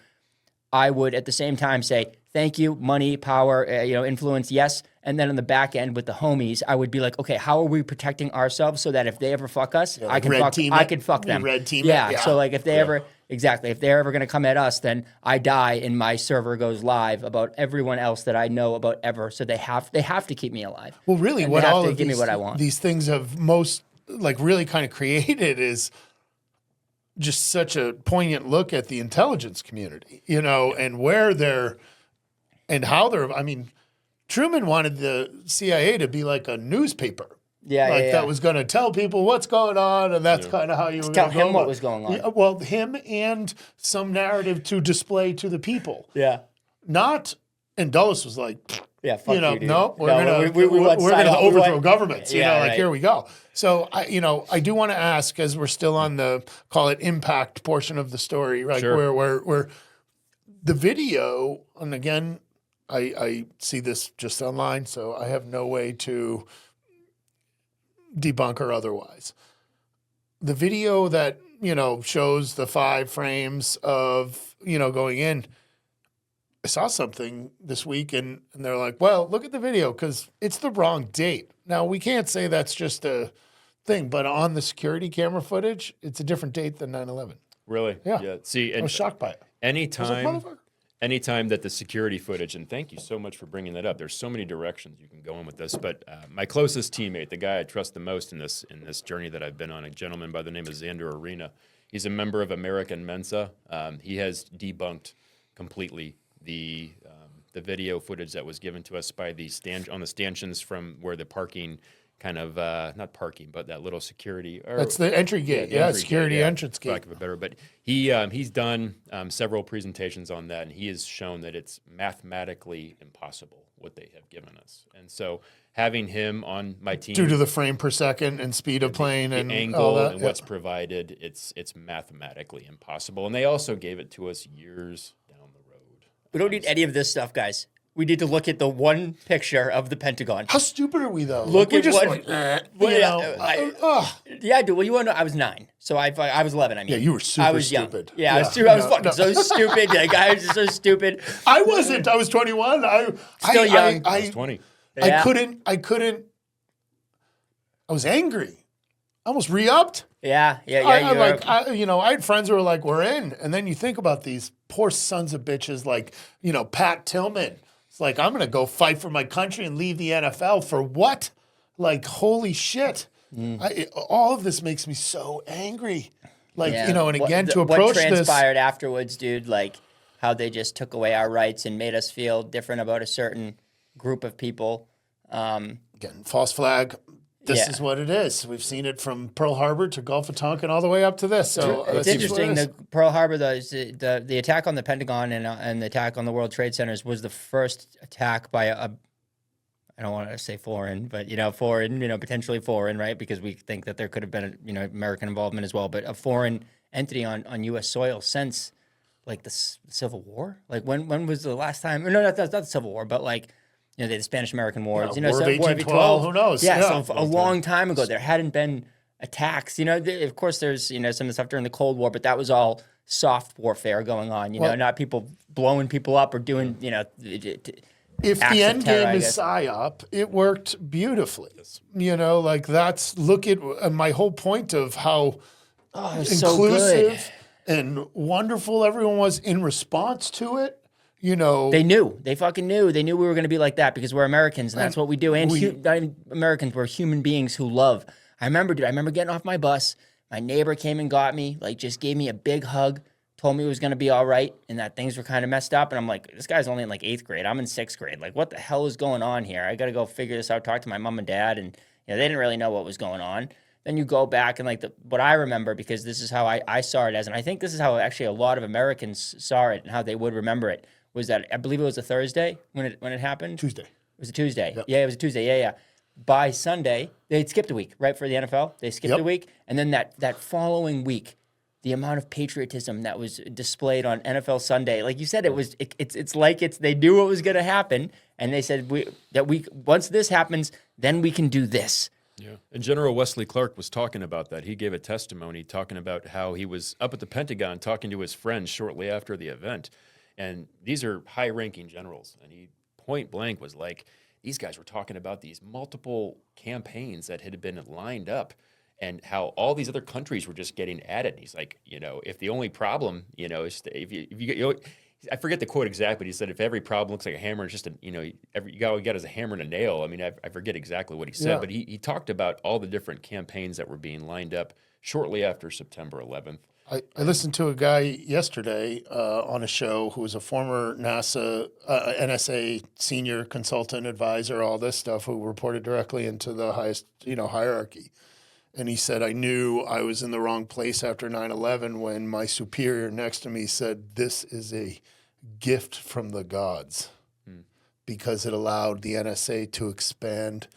Speaker 4: I would at the same time say, thank you, money, power, influence, yes. And then on the back end with the homies, I would be like, okay, how are we protecting ourselves so that if they ever fuck us, I can fuck them.
Speaker 3: Red team.
Speaker 4: Yeah. So like if they're ever going to come at us, then I die and my server goes live about everyone else that I know about ever. So they have to keep me alive.
Speaker 3: Well, really,
Speaker 4: and
Speaker 3: what
Speaker 4: they have
Speaker 3: all
Speaker 4: to
Speaker 3: of
Speaker 4: give me what I want.
Speaker 3: These things have most really kind of created is just such a poignant look at the intelligence community, and where they're and how they're. I mean, Truman wanted the CIA to be like a newspaper. That was going to tell people what's going on, and that's kind of how you were
Speaker 4: tell
Speaker 3: going to
Speaker 4: him what was going on.
Speaker 3: Yeah, well, him and some narrative to display to the people.
Speaker 4: Yeah.
Speaker 3: Not, and Dulles was like,
Speaker 4: fuck you, dude.
Speaker 3: no, we're going to overthrow governments. Here we go. So I do want to ask, as we're still on the call it impact portion of the story, right?
Speaker 5: Sure.
Speaker 3: Where the video, and again, I see this just online, so I have no way to debunk or otherwise. The video that, shows the 5 frames of, going in, I saw something this week and they're like, well, look at the video because it's the wrong date. Now, we can't say that's just a thing, but on the security camera footage, it's a different date than 9/11.
Speaker 5: Really?
Speaker 3: Yeah.
Speaker 5: See,
Speaker 3: I was shocked by it.
Speaker 5: Anytime that the security footage, and thank you so much for bringing that up. There's so many directions you can go in with this, but my closest teammate, the guy I trust the most in this journey that I've been on, a gentleman by the name of Xander Arena. He's a member of American Mensa. He has debunked completely the video footage that was given to us by the stanchions from where the parking kind of not parking, but that little security.
Speaker 3: That's the entry gate. Security entrance gate.
Speaker 5: Lack of a better, but he's done several presentations on that, and he has shown that it's mathematically impossible what they have given us. And so having him on my team,
Speaker 3: due to the frame per second and speed of plane and
Speaker 5: the angle
Speaker 3: all that,
Speaker 5: and what's provided, it's mathematically impossible. And they also gave it to us years down the road.
Speaker 4: We don't need any of this stuff, guys. We need to look at the one picture of the Pentagon.
Speaker 3: How stupid are we, though?
Speaker 4: Look at
Speaker 3: just
Speaker 4: what.
Speaker 3: yeah,
Speaker 4: dude. Well, you want to know? I was 9, so I was 11. I mean,
Speaker 3: yeah, you were super
Speaker 4: I was young.
Speaker 3: stupid.
Speaker 4: Yeah, I was fucking so stupid. Like, I was just so stupid.
Speaker 3: I wasn't. I was 21.
Speaker 4: Still young.
Speaker 5: I was 20.
Speaker 3: I couldn't. I was angry. I almost re-upped.
Speaker 4: Yeah.
Speaker 3: I had friends who were like, "We're in," and then you think about these poor sons of bitches, like Pat Tillman. It's like, I'm going to go fight for my country and leave the NFL for what? Like, holy shit. All of this makes me so angry. Like, and again, to approach
Speaker 4: what transpired afterwards, dude, like how they just took away our rights and made us feel different about a certain group of people.
Speaker 3: Again, false flag. This is what it is. We've seen it from Pearl Harbor to Gulf of Tonkin all the way up to this. So
Speaker 4: it's interesting. The Pearl Harbor, the attack on the Pentagon and the attack on the World Trade Centers was the first attack by I don't want to say foreign, but foreign, potentially foreign, right? Because we think that there could have been American involvement as well, but a foreign entity on U.S. soil since like the Civil War. Like when was the last time? No, not the Civil War, but like. The Spanish-American Wars.
Speaker 3: War of 1812, who knows?
Speaker 4: Yeah, so a long time ago, there hadn't been attacks. Of course, there's, some of the stuff during the Cold War, but that was all soft warfare going on, not people blowing people up or doing,
Speaker 3: if
Speaker 4: acts
Speaker 3: the
Speaker 4: of
Speaker 3: end
Speaker 4: terror,
Speaker 3: game
Speaker 4: I
Speaker 3: is
Speaker 4: guess.
Speaker 3: PSYOP, it worked beautifully. You know, like look at my whole point of how
Speaker 4: Oh, it's so good.
Speaker 3: inclusive and wonderful everyone was in response to it. You know,
Speaker 4: They knew. They fucking knew. They knew we were going to be like that because we're Americans and that's what we do. And not even Americans, we're human beings who love. I remember getting off my bus. My neighbor came and got me, like just gave me a big hug, told me it was going to be all right and that things were kind of messed up. And I'm like, this guy's only in like 8th grade. I'm in 6th grade. Like, what the hell is going on here? I got to go figure this out, talk to my mom and dad. And they didn't really know what was going on. Then you go back and like what I remember, because this is how I saw it as, and I think this is how actually a lot of Americans saw it and how they would remember it, was that I believe it was a Thursday when it happened.
Speaker 3: Tuesday.
Speaker 4: It was a Tuesday.
Speaker 3: Yep.
Speaker 4: Yeah, it was a Tuesday. Yeah. By Sunday, they'd skipped a week, right, for the NFL. They skipped a week. And then that following week, the amount of patriotism that was displayed on NFL Sunday, like you said, it's like they knew what was going to happen. And they said, once this happens, then we can do this.
Speaker 5: Yeah. And General Wesley Clark was talking about that. He gave a testimony talking about how he was up at the Pentagon talking to his friends shortly after the event. And these are high-ranking generals. And he point blank was like, these guys were talking about these multiple campaigns that had been lined up and how all these other countries were just getting at it. And he's like, if the only problem, is if you I forget the quote exactly, but he said, if every problem looks like a hammer, it's just you got is a hammer and a nail. I mean, I forget exactly what he said, but he talked about all the different campaigns that were being lined up shortly after September 11th.
Speaker 3: I listened to a guy yesterday on a show who was a former NASA, NSA senior consultant advisor, all this stuff, who reported directly into the highest, hierarchy. And he said, I knew I was in the wrong place after 9/11 when my superior next to me said, this is a gift from the gods, because it allowed the NSA to expand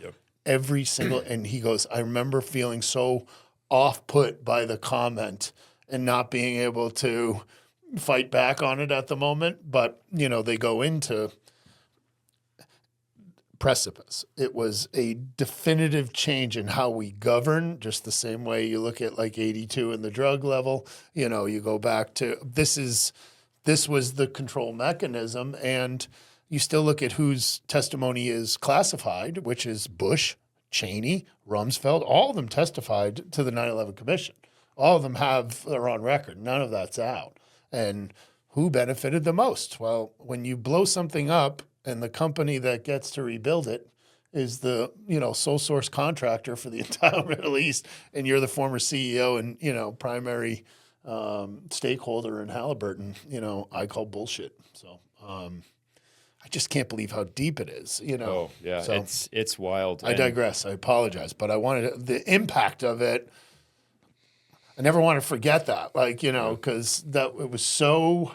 Speaker 3: every single, and he goes, I remember feeling so off-put by the comment and not being able to fight back on it at the moment. But, they go into precipice. It was a definitive change in how we govern, just the same way you look at like 82 and the drug level. You go back to this was the control mechanism, and you still look at whose testimony is classified, which is Bush, Cheney, Rumsfeld. All of them testified to the 9/11 Commission. All of them are on record. None of that's out. And who benefited the most? Well, when you blow something up and the company that gets to rebuild it is the, sole source contractor for the entire Middle East, and you're the former CEO and, primary stakeholder in Halliburton, I call bullshit. So I just can't believe how deep it is,
Speaker 5: Oh, yeah,
Speaker 3: So
Speaker 5: it's wild.
Speaker 3: I digress. I apologize. But I wanted the impact of it. I never want to forget that, because it was so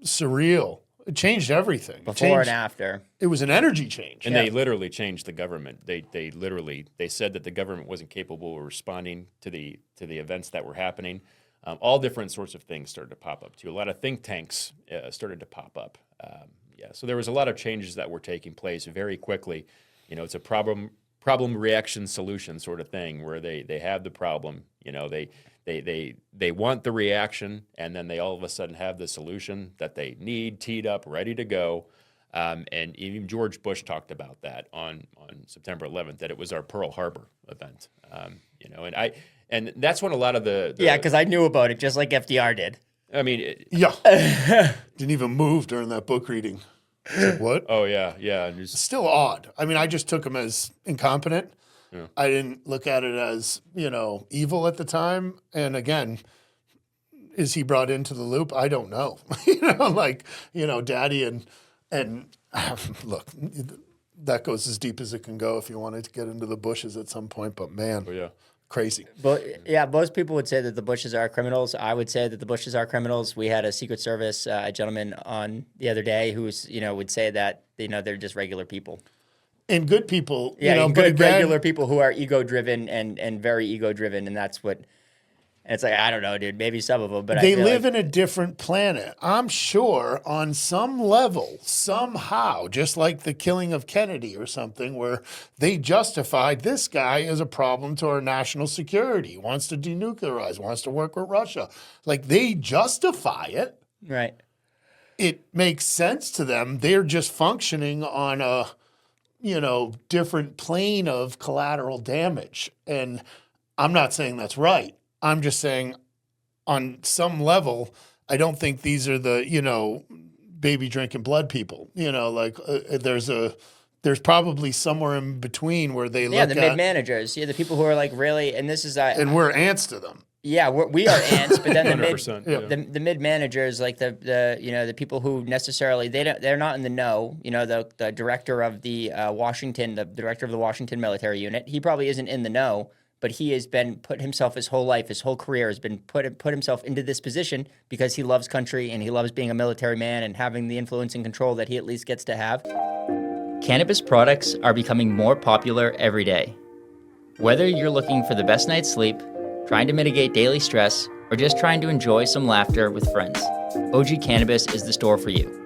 Speaker 3: surreal. It changed everything.
Speaker 4: Before and after.
Speaker 3: It was an energy change.
Speaker 5: And they literally changed the government. They said that the government wasn't capable of responding to the events that were happening. All different sorts of things started to pop up too. A lot of think tanks started to pop up. So there was a lot of changes that were taking place very quickly. It's a problem reaction solution sort of thing where they have the problem. They want the reaction, and then they all of a sudden have the solution that they need teed up, ready to go. And even George Bush talked about that on September 11th, that it was our Pearl Harbor event. And that's when a lot of the
Speaker 4: because I knew about it just like FDR did.
Speaker 5: I mean,
Speaker 3: didn't even move during that book reading. Like, what?
Speaker 5: Oh yeah.
Speaker 3: It's still odd. I mean, I just took him as incompetent. Yeah. I didn't look at it as, evil at the time. And again, is he brought into the loop? I don't know. Daddy and look, that goes as deep as it can go if you wanted to get into the bushes at some point. But man, crazy.
Speaker 4: But yeah, most people would say that the Bushes are criminals. I would say that the Bushes are criminals. We had a Secret Service gentleman on the other day who was, would say that they're just regular people.
Speaker 3: And good people,
Speaker 4: regular people who are ego-driven and very ego-driven, and that's what. And it's like, I don't know, dude. Maybe some of them, but
Speaker 3: they live in a different planet. I'm sure on some level, somehow, just like the killing of Kennedy or something, where they justified this guy as a problem to our national security, wants to denuclearize, wants to work with Russia. Like, they justify it.
Speaker 4: Right.
Speaker 3: it makes sense to them. They're just functioning on a, different plane of collateral damage. And I'm not saying that's right. I'm just saying on some level, I don't think these are the, baby drinking blood people. There's probably somewhere in between where they look
Speaker 4: the mid managers, the people who are like really, and this is
Speaker 3: and we're ants to them.
Speaker 4: Yeah, we are ants, but then the
Speaker 5: 100%,
Speaker 4: the mid managers, like the people who necessarily they're not in the know. The director of the director of the Washington military unit, he probably isn't in the know, but he has been put himself his whole life, his whole career has been put himself into this position because he loves country and he loves being a military man and having the influence and control that he at least gets to have. Cannabis products are becoming more popular every day. Whether you're looking for the best night's sleep, trying to mitigate daily stress, or just trying to enjoy some laughter with friends, OG Cannabis is the store for you.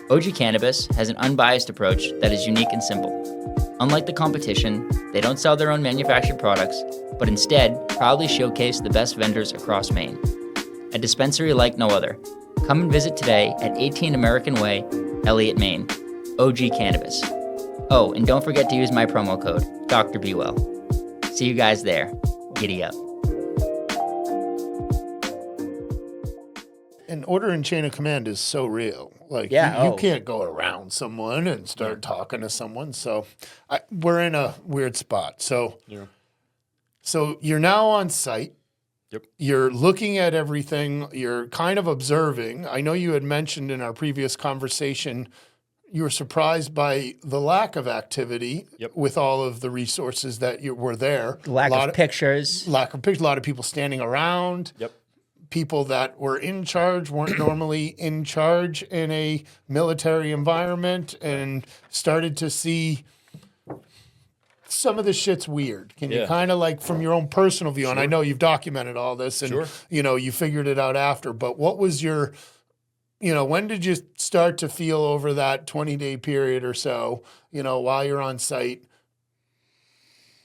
Speaker 4: OG Cannabis has an unbiased approach that is unique and simple. Unlike the competition, they don't sell their own manufactured products, but instead proudly showcase the best vendors across Maine. A dispensary like no other. Come and visit today at 18 American Way, Elliott, Maine. OG Cannabis. Oh, and don't forget to use my promo code, Dr. BeeWell. See you guys there. Giddy up.
Speaker 3: And order and chain of command is so real. Like, you can't go around someone and start talking to someone. So we're in a weird spot. So, so you're now on site.
Speaker 5: Yep.
Speaker 3: You're looking at everything. You're kind of observing. I know you had mentioned in our previous conversation you were surprised by the lack of activity with all of the resources that were there.
Speaker 4: Lack of pictures.
Speaker 3: A lot of people standing around.
Speaker 5: Yep.
Speaker 3: People that were in charge weren't normally in charge in a military environment, and started to see some of the shit's weird. Can you kind of, like, from your own personal view, and I know you've documented all this and, you figured it out after, but what was your, when did you start to feel over that 20-day period or so, while you're on site,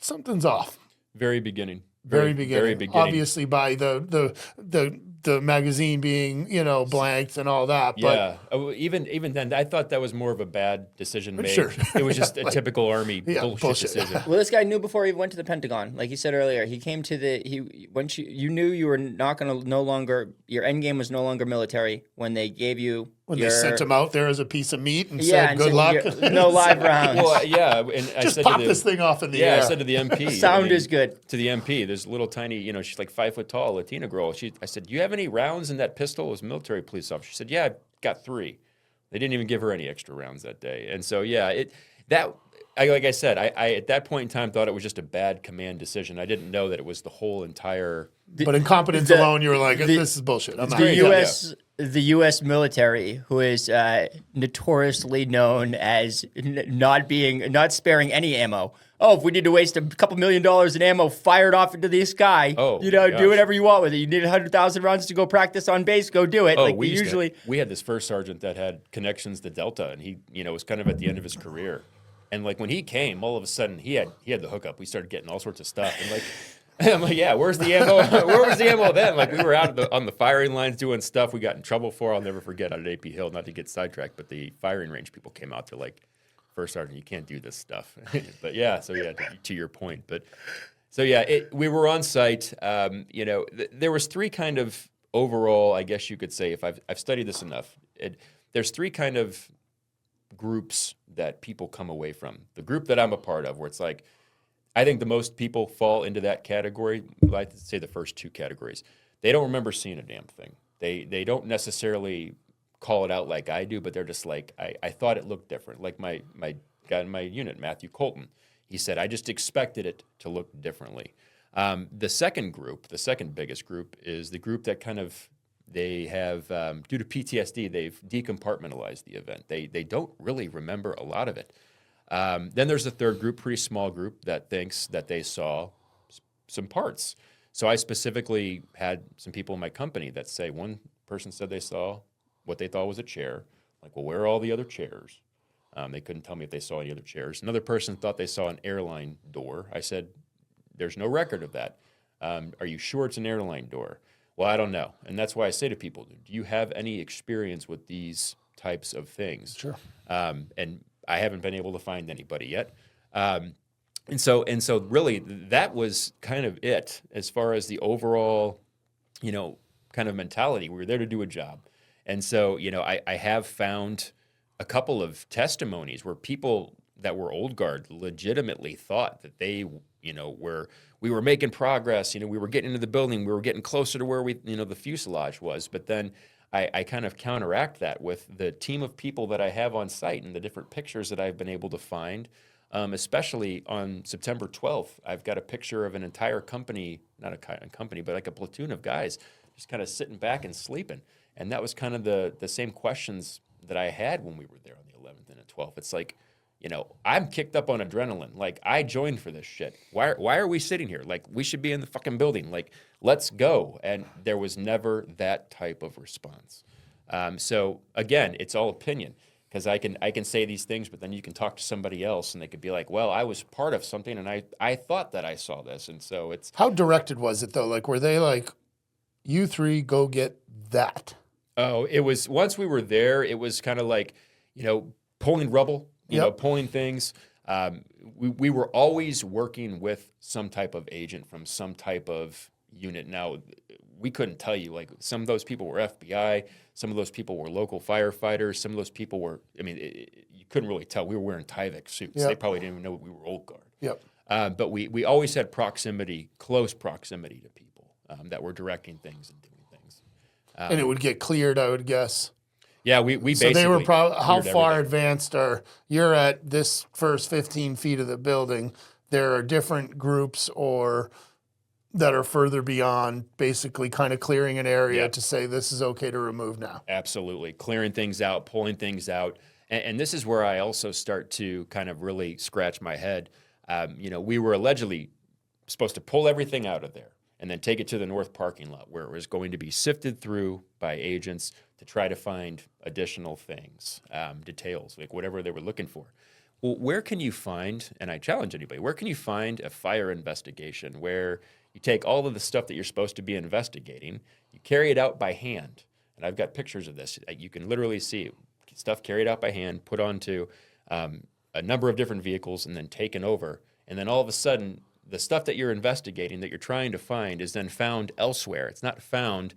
Speaker 3: something's off?
Speaker 5: Very beginning.
Speaker 3: Very beginning. Obviously, by the magazine being blanked and all that. But
Speaker 5: even then, I thought that was more of a bad decision made.
Speaker 3: Sure.
Speaker 5: It was just a typical Army bullshit decision.
Speaker 4: Well, this guy knew before he went to the Pentagon. Like you said earlier, he came to you knew you were not going to your end game was no longer military when they gave you.
Speaker 3: When they sent him out there as a piece of meat and said, "Good luck,
Speaker 4: no live rounds."
Speaker 5: Well, and I
Speaker 3: just
Speaker 5: said
Speaker 3: pop this thing off in the air.
Speaker 5: I said to the MP,
Speaker 4: sound is good.
Speaker 5: To the MP, there's a little tiny, she's like 5 foot tall, Latina girl. I said, "Do you have any rounds in that pistol?" It was a military police officer. She said, "Yeah, I've got 3." They didn't even give her any extra rounds that day, and so like I said, I at that point in time thought it was just a bad command decision. I didn't know that it was the whole entire.
Speaker 3: But incompetence alone, you were like, "This is bullshit."
Speaker 4: The U.S. military, who is notoriously known as not sparing any ammo. Oh, if we need to waste a couple $1 million in ammo, fire it off into the sky.
Speaker 5: Oh,
Speaker 4: do whatever you want with it. You need 100,000 rounds to go practice on base. Go do it.
Speaker 5: Oh, we had this first sergeant that had connections to Delta, and he was kind of at the end of his career. And like when he came, all of a sudden he had the hookup. We started getting all sorts of stuff, and I'm like, yeah, where's the ammo? Where was the ammo then? Like we were out on the firing lines doing stuff we got in trouble for. I'll never forget out at AP Hill, not to get sidetracked, but the firing range people came out. They're like, "First sergeant, you can't do this stuff." But to your point. But we were on site. There was 3 kind of overall, I guess you could say, if I've studied this enough, there's 3 kind of groups that people come away from. The group that I'm a part of, where it's like, I think the most people fall into that category. I like to say the first 2 categories. They don't remember seeing a damn thing. They don't necessarily call it out like I do, but they're just like, I thought it looked different. Like my guy in my unit, Matthew Colton, he said, I just expected it to look differently. The second biggest group, is the group that kind of, they have, due to PTSD, they've decompartmentalized the event. They don't really remember a lot of it. Then there's a third group, pretty small group, that thinks that they saw some parts. So I specifically had some people in my company that say, one person said they saw what they thought was a chair. Like, well, where are all the other chairs? They couldn't tell me if they saw any other chairs. Another person thought they saw an airline door. I said, there's no record of that. Are you sure it's an airline door? Well, I don't know. And that's why I say to people, do you have any experience with these types of things.
Speaker 3: Sure.
Speaker 5: And I haven't been able to find anybody yet. And so really that was kind of it as far as the overall, kind of mentality. We were there to do a job. And so, I have found a couple of testimonies where people that were old guard legitimately thought that they, we were making progress, we were getting into the building, we were getting closer to where the fuselage was. But then I kind of counteract that with the team of people that I have on site and the different pictures that I've been able to find. Especially on September 12th, I've got a picture of an entire company, not a company, but like a platoon of guys just kind of sitting back and sleeping. And that was kind of the same questions that I had when we were there on the 11th and the 12th. It's like, I'm kicked up on adrenaline. Like, I joined for this shit. Why are we sitting here? Like, we should be in the fucking building. Like, let's go. And there was never that type of response. So, again, it's all opinion. Because I can say these things, but then you can talk to somebody else, and they could be like, well, I was part of something, and I thought that I saw this. And so it's...
Speaker 3: How directed was it, though? Like, were they like, you three go get that?
Speaker 5: Oh, it was... Once we were there, it was kind of like, pulling rubble, pulling things. We were always working with some type of agent from some type of unit. Now, we couldn't tell you, like, some of those people were FBI, some of those people were local firefighters, some of those people were, you couldn't really tell. We were wearing Tyvek suits.
Speaker 3: Yep.
Speaker 5: They probably didn't even know we were old guard.
Speaker 3: Yep.
Speaker 5: But we always had close proximity to people that were directing things and doing things.
Speaker 3: And it would get cleared, I would guess.
Speaker 5: Yeah, we
Speaker 3: So
Speaker 5: basically...
Speaker 3: they were probably, how
Speaker 5: cleared
Speaker 3: far
Speaker 5: everything.
Speaker 3: advanced you're at this first 15 feet of the building. There are different groups that are further beyond, basically kind of clearing an area to say this is okay to remove now.
Speaker 5: Absolutely. Clearing things out, pulling things out. And this is where I also start to kind of really scratch my head. We were allegedly supposed to pull everything out of there and then take it to the north parking lot where it was going to be sifted through by agents to try to find additional things, details, like whatever they were looking for. Well, where can you find, and I challenge anybody, where can you find a fire investigation where you take all of the stuff that you're supposed to be investigating, you carry it out by hand, and I've got pictures of this. You can literally see stuff carried out by hand, put onto a number of different vehicles, and then taken over. And then all of a sudden, the stuff that you're investigating, that you're trying to find, is then found elsewhere. It's not found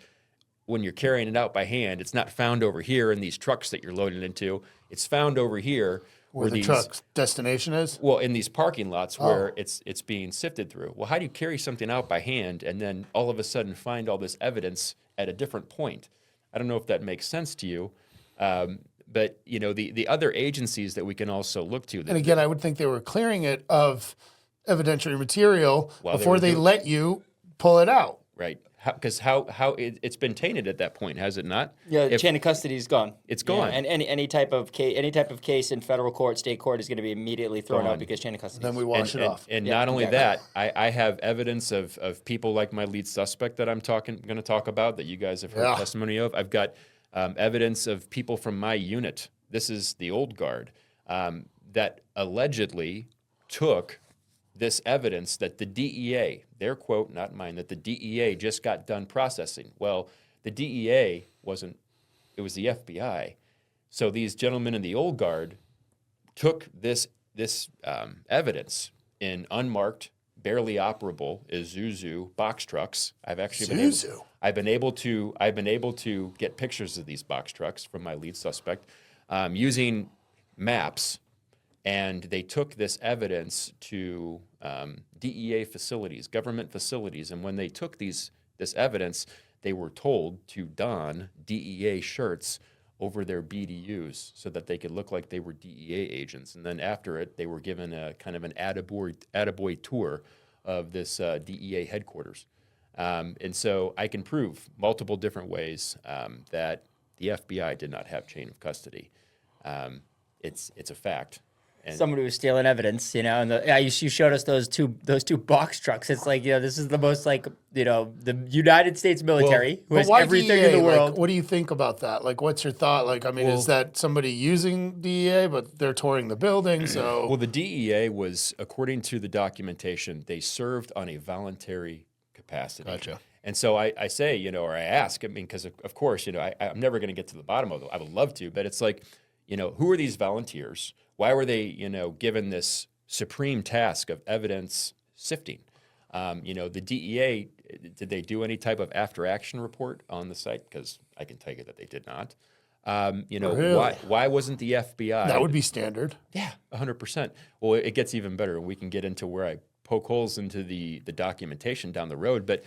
Speaker 5: when you're carrying it out by hand. It's not found over here in these trucks that you're loaded into. It's found over here.
Speaker 3: Where the truck's destination is?
Speaker 5: Well, in these parking lots where it's being sifted through. Well, how do you carry something out by hand and then all of a sudden find all this evidence at a different point? I don't know if that makes sense to you, but the other agencies that we can also look to.
Speaker 3: And again, I would think they were clearing it of evidentiary material before they let you pull it out.
Speaker 5: Right. Because it's been tainted at that point, has it not?
Speaker 6: Yeah, the chain of custody is gone.
Speaker 5: It's gone.
Speaker 6: Yeah, and any type of case in federal court, state court is going to be immediately thrown out because chain of custody.
Speaker 3: Then we wash it off.
Speaker 5: And not only that, I have evidence of people like my lead suspect that I'm going to talk about that you guys have heard testimony of. I've got evidence of people from my unit. This is the old guard that allegedly took this evidence that the DEA, their quote, not mine, that the DEA just got done processing. Well, the DEA wasn't, it was the FBI. So these gentlemen in the old guard took this evidence in unmarked, barely operable Isuzu box trucks. I've been able to get pictures of these box trucks from my lead suspect using maps. And they took this evidence to DEA facilities, government facilities. And when they took this evidence, they were told to don DEA shirts over their BDUs so that they could look like they were DEA agents. And then after it, they were given a kind of an attaboy tour of this DEA headquarters. And so I can prove multiple different ways that the FBI did not have chain of custody. It's a fact. And
Speaker 6: somebody was stealing evidence, and you showed us those two box trucks. It's like, this is the most the United States military who has everything in the world.
Speaker 3: Like, what do you think about that? Like, what's your thought? Like, I mean, is that somebody using DEA, but they're touring the building? So,
Speaker 5: well, the DEA was, according to the documentation, they served on a voluntary capacity.
Speaker 3: Gotcha.
Speaker 5: And so I say, you know, or I ask, I mean, because of course, you know, I'm never going to get to the bottom of it. I would love to, but it's like, you know, who are these volunteers? Why were they, you know, given this supreme task of evidence sifting? You know, the DEA, did they do any type of after action report on the site? Because I can tell you that they did not. You know,
Speaker 3: Really?
Speaker 5: why wasn't the FBI?
Speaker 3: That would be standard.
Speaker 5: Yeah, 100%. Well, it gets even better, and we can get into where I poke holes into the documentation down the road. But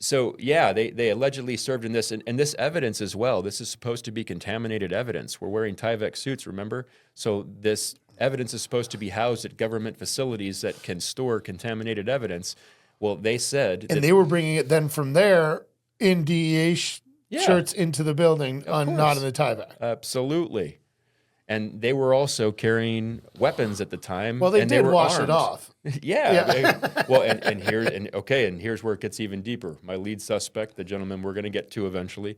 Speaker 5: so, yeah, they allegedly served in this, and this evidence as well. This is supposed to be contaminated evidence. We're wearing Tyvek suits, remember? So this evidence is supposed to be housed at government facilities that can store contaminated evidence. Well, they said...
Speaker 3: And they were bringing it then from there in DEA shirts into the building, not in the Tyvek.
Speaker 5: Absolutely. And they were also carrying weapons at the time.
Speaker 3: Well, they
Speaker 5: and
Speaker 3: did
Speaker 5: were
Speaker 3: wash
Speaker 5: armed.
Speaker 3: it off.
Speaker 5: Well, and here's where it gets even deeper. My lead suspect, the gentleman we're going to get to eventually,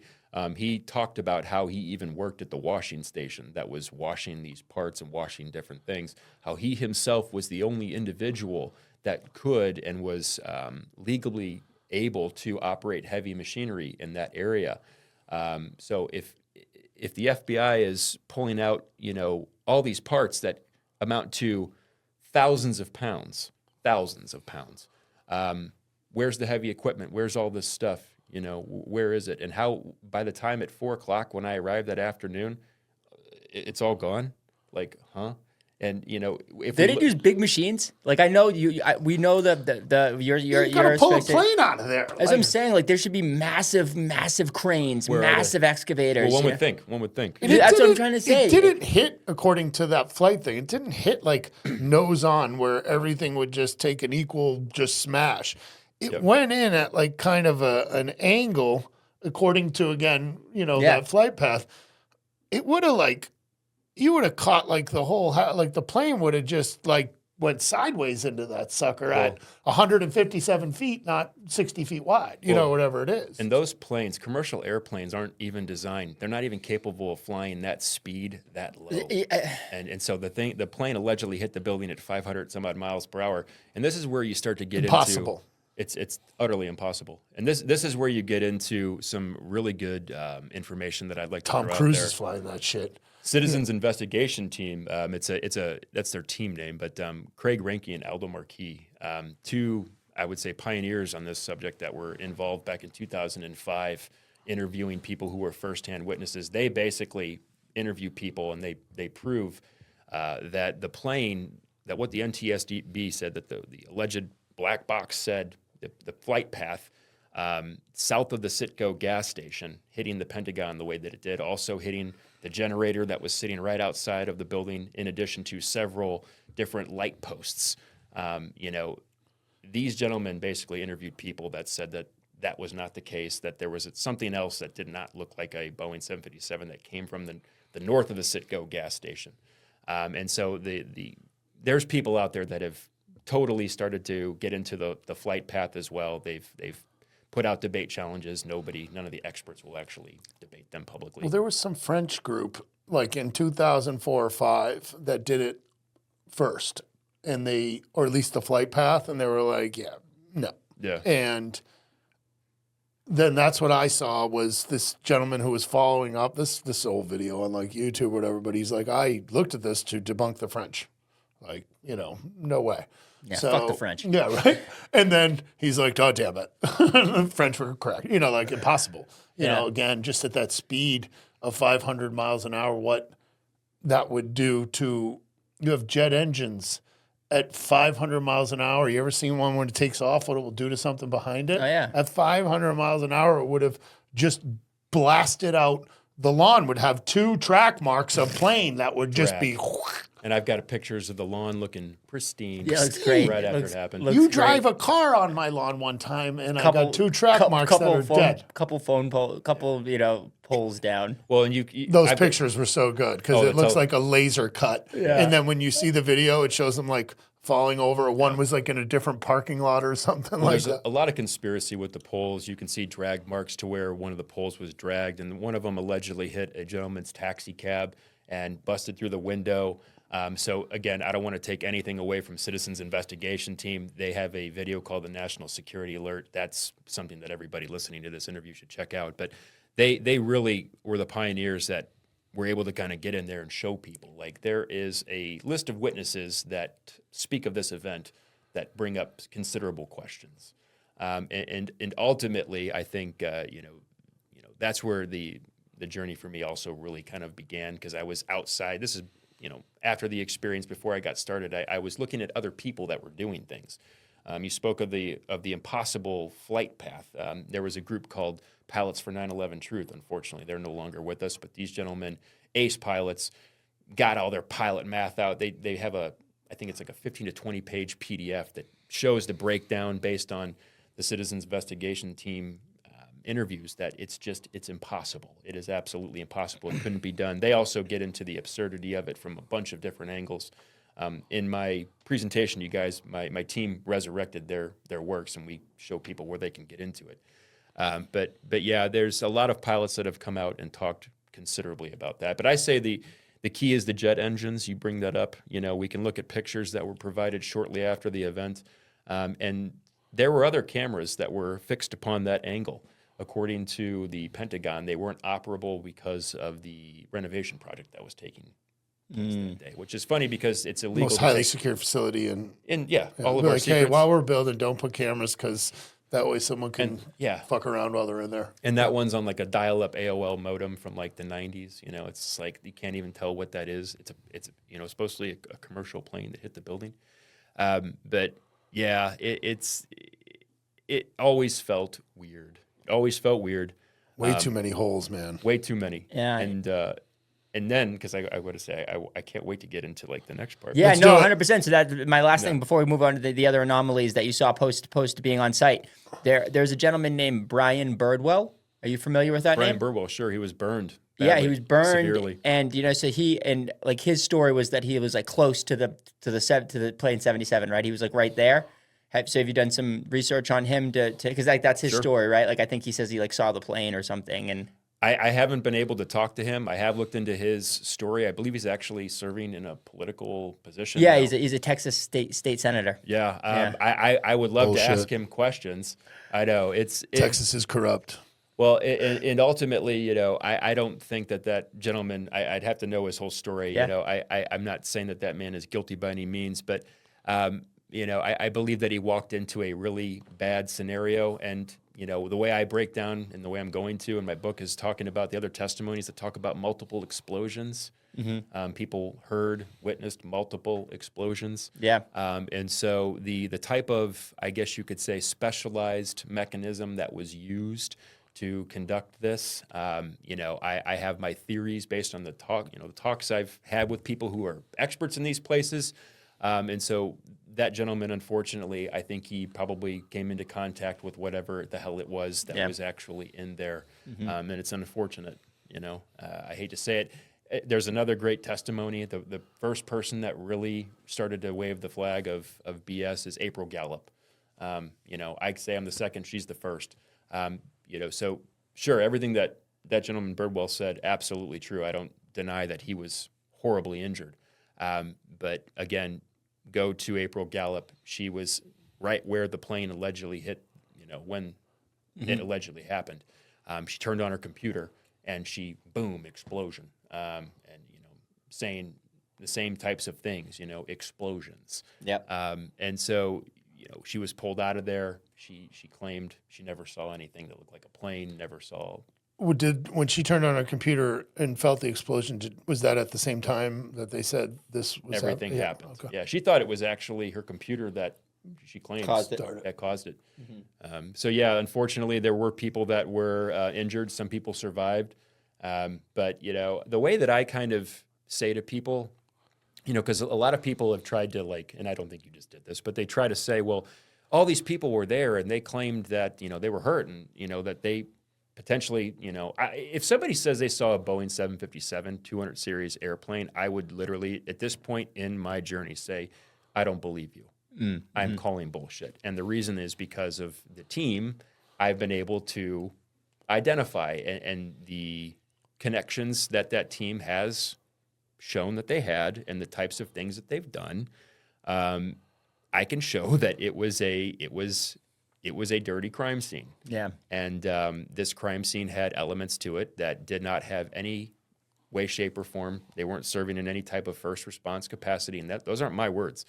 Speaker 5: he talked about how he even worked at the washing station that was washing these parts and washing different things, how he himself was the only individual that could and was legally able to operate heavy machinery in that area. So if the FBI is pulling out, you know, all these parts that amount to thousands of pounds, where's the heavy equipment? Where's all this stuff? You know, where is it? And how, by the time at 4 o'clock when I arrived that afternoon, it's all gone? Like, huh? And you know, if
Speaker 6: they didn't use big machines. Like I know we know you're
Speaker 3: You gotta pull a plane out of there.
Speaker 6: As I'm saying, like there should be massive cranes, massive excavators.
Speaker 5: Well, one would think.
Speaker 6: That's what I'm trying to say.
Speaker 3: It didn't hit, according to that flight thing, it didn't hit like nose on where everything would just take an equal just smash. It went in at like kind of an angle, according to, again, you know, that flight path. It would have you would have caught like the whole, like the plane would have just like went sideways into that sucker at 157 feet, not 60 feet wide, you know, whatever it is.
Speaker 5: And those planes, commercial airplanes, aren't even designed. They're not even capable of flying that speed that low. And so the plane allegedly hit the building at 500 some odd miles per hour. And this is where you start to get
Speaker 3: Impossible.
Speaker 5: It's utterly impossible. And this is where you get into some really good information that I'd like to
Speaker 3: Tom
Speaker 5: throw
Speaker 3: Cruise
Speaker 5: out there.
Speaker 3: is flying that shit.
Speaker 5: Citizens Investigation Team. That's their team name, but Craig Ranke and Aldo Marquis, two, I would say, pioneers on this subject that were involved back in 2005, interviewing people who were firsthand witnesses. They basically interview people and they prove that the plane, that what the NTSB said, that the alleged black box said, the flight path south of the Citgo gas station, hitting the Pentagon the way that it did, also hitting the generator that was sitting right outside of the building, in addition to several different light posts. You know, these gentlemen basically interviewed people that said that that was not the case, that there was something else that did not look like a Boeing 757 that came from the north of the Citgo gas station. And so there's people out there that have totally started to get into the flight path as well. They've put out debate challenges. None of the experts will actually debate them publicly.
Speaker 3: Well, there was some French group like in 2004 or 5 that did it first, and or at least the flight path, and they were like, no.
Speaker 5: Yeah.
Speaker 3: And then that's what I saw was this gentleman who was following up this old video on like YouTube or whatever, but he's like, I looked at this to debunk the French. Like, you know, no way.
Speaker 6: Yeah, fuck the French.
Speaker 3: Yeah, right. And then he's like, "Oh, damn it, the French were correct." You know, like impossible. You know, again, just at that speed of 500 miles an hour, what that would do to you have jet engines at 500 miles an hour. You ever seen one when it takes off? What it will do to something behind it?
Speaker 6: Oh yeah.
Speaker 3: At 500 miles an hour, it would have just blasted out. The lawn would have 2 track marks of plane that would just be.
Speaker 5: And I've got pictures of the lawn looking pristine.
Speaker 6: Yeah, it's great.
Speaker 5: Right after
Speaker 6: Looks-
Speaker 5: it happened.
Speaker 6: looks
Speaker 3: You
Speaker 6: great.
Speaker 3: drive a car on my lawn one time, and I got 2 track marks that are dead.
Speaker 6: Couple poles down.
Speaker 5: Well, and
Speaker 3: Those pictures were so good because it looks like a laser cut.
Speaker 6: Yeah.
Speaker 3: And then when you see the video, it shows them like falling over. One was like in a different parking lot or something like
Speaker 5: there's
Speaker 3: that.
Speaker 5: a lot of conspiracy with the poles. You can see drag marks to where one of the poles was dragged, and one of them allegedly hit a gentleman's taxi cab and busted through the window. So again, I don't want to take anything away from Citizens Investigation Team. They have a video called the National Security Alert. That's something that everybody listening to this interview should check out. But they really were the pioneers that were able to kind of get in there and show people. Like, there is a list of witnesses that speak of this event that bring up considerable questions. And ultimately, I think that's where the journey for me also really kind of began, because I was outside. This is after the experience, before I got started, I was looking at other people that were doing things. You spoke of the impossible flight path. There was a group called Pilots for 9/11 Truth. Unfortunately, they're no longer with us, but these gentlemen, ace pilots, got all their pilot math out. They have I think it's like a 15 to 20 page PDF that shows the breakdown based on the Citizens Investigation Team interviews, that it's impossible. It is absolutely impossible. It couldn't be done. They also get into the absurdity of it from a bunch of different angles. In my presentation, you guys, my team resurrected their works, and we show people where they can get into it. But yeah, there's a lot of pilots that have come out and talked considerably about that. But I say the key is the jet engines. You bring that up. We can look at pictures that were provided shortly after the event, and there were other cameras that were fixed upon that angle. According to the Pentagon, they weren't operable because of the renovation project that was taking place that day, which is funny because it's illegal.
Speaker 3: Most highly secure facility all
Speaker 5: of our
Speaker 3: like, hey,
Speaker 5: secrets.
Speaker 3: while we're building, don't put cameras, because that way someone can fuck around while they're in there.
Speaker 5: And that one's on like a dial-up AOL modem from like the 90s. It's like you can't even tell what that is. It's supposedly a commercial plane that hit the building. But yeah, it always felt weird.
Speaker 3: Way too many holes, man.
Speaker 5: Way too many.
Speaker 6: Yeah.
Speaker 5: And then, because I would say I can't wait to get into like the next part.
Speaker 6: Yeah,
Speaker 3: Let's
Speaker 6: no,
Speaker 3: do it.
Speaker 6: 100%. So that my last thing before we move on to the other anomalies that you saw post being on site. There's a gentleman named Brian Birdwell. Are you familiar with that
Speaker 5: Brian
Speaker 6: name?
Speaker 5: Birdwell, sure, he was burned.
Speaker 6: Yeah,
Speaker 5: badly,
Speaker 6: he was burned,
Speaker 5: severely.
Speaker 6: and so like his story was that he was like close to the plane 77, right? He was like right there. So have you done some research on him because like that's his story, right? Like I think he says he like saw the plane or something, and
Speaker 5: I haven't been able to talk to him. I have looked into his story. I believe he's actually serving in a political position.
Speaker 6: yeah,
Speaker 5: now.
Speaker 6: he's a Texas state senator.
Speaker 5: Yeah,
Speaker 6: Yeah.
Speaker 5: I would love
Speaker 3: Bullshit.
Speaker 5: to ask him questions. I know
Speaker 3: Texas is corrupt.
Speaker 5: Well, and ultimately, I don't think that gentleman. I'd have to know his whole story.
Speaker 6: Yeah.
Speaker 5: I'm not saying that man is guilty by any means, but I believe that he walked into a really bad scenario, and the way I break down and the way I'm going to in my book is talking about the other testimonies that talk about multiple explosions. Mm-hmm. People witnessed multiple explosions.
Speaker 6: Yeah.
Speaker 5: And so the type of, I guess you could say, specialized mechanism that was used to conduct this, I have my theories based on the talks I've had with people who are experts in these places. And so that gentleman, unfortunately, I think he probably came into contact with whatever the hell it was that was actually in there. Mm-hmm. And it's unfortunate, I hate to say it. There's another great testimony. The first person that really started to wave the flag of BS is April Gallup. I say I'm the second, she's the first. So sure, everything that gentleman Birdwell said, absolutely true. I don't deny that he was horribly injured. But again, go to April Gallup. She was right where the plane allegedly hit, when it allegedly happened. She turned on her computer and boom, explosion. And, saying the same types of things, explosions.
Speaker 6: Yep.
Speaker 5: And so, she was pulled out of there. She claimed she never saw anything that looked like a plane, never saw.
Speaker 3: When she turned on her computer and felt the explosion, was that at the same time that they said this was
Speaker 5: Everything happened.
Speaker 3: Okay.
Speaker 5: Yeah, she thought it was actually her computer that she claims
Speaker 6: Caused it.
Speaker 5: that caused it. Mm-hmm. So yeah, unfortunately, there were people that were injured. Some people survived. But the way that I kind of say to people, because a lot of people have tried to and I don't think you just did this, but they try to say, well, all these people were there and they claimed that they were hurt and that they potentially, if somebody says they saw a Boeing 757 200 series airplane, I would literally, at this point in my journey, say, I don't believe you. Mm-hmm. I'm calling bullshit. And the reason is because of the team I've been able to identify and the connections that team has shown that they had and the types of things that they've done, I can show that it was a dirty crime scene.
Speaker 6: Yeah.
Speaker 5: And this crime scene had elements to it that did not have any way, shape, or form. They weren't serving in any type of first response capacity. And those aren't my words.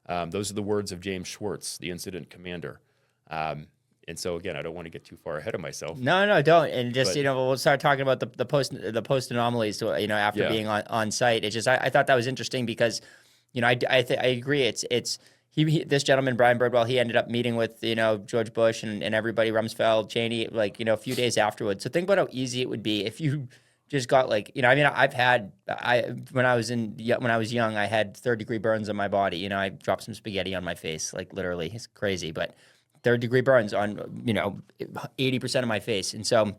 Speaker 5: Those are the words of James Schwartz, the incident commander. And so again, I don't want to get too far ahead of myself.
Speaker 6: No, don't. And just,
Speaker 5: But-
Speaker 6: we'll start talking about the post anomalies, after
Speaker 5: Yeah.
Speaker 6: being on site. It's just, I thought that was interesting because, I agree. It's this gentleman, Brian Birdwell, he ended up meeting with, George Bush and everybody, Rumsfeld, Cheney, a few days afterwards. So think about how easy it would be if you just got when I was young, I had 3rd-degree burns on my body. I dropped some spaghetti on my face, literally. It's crazy, but 3rd-degree burns on, 80% of my face. And so,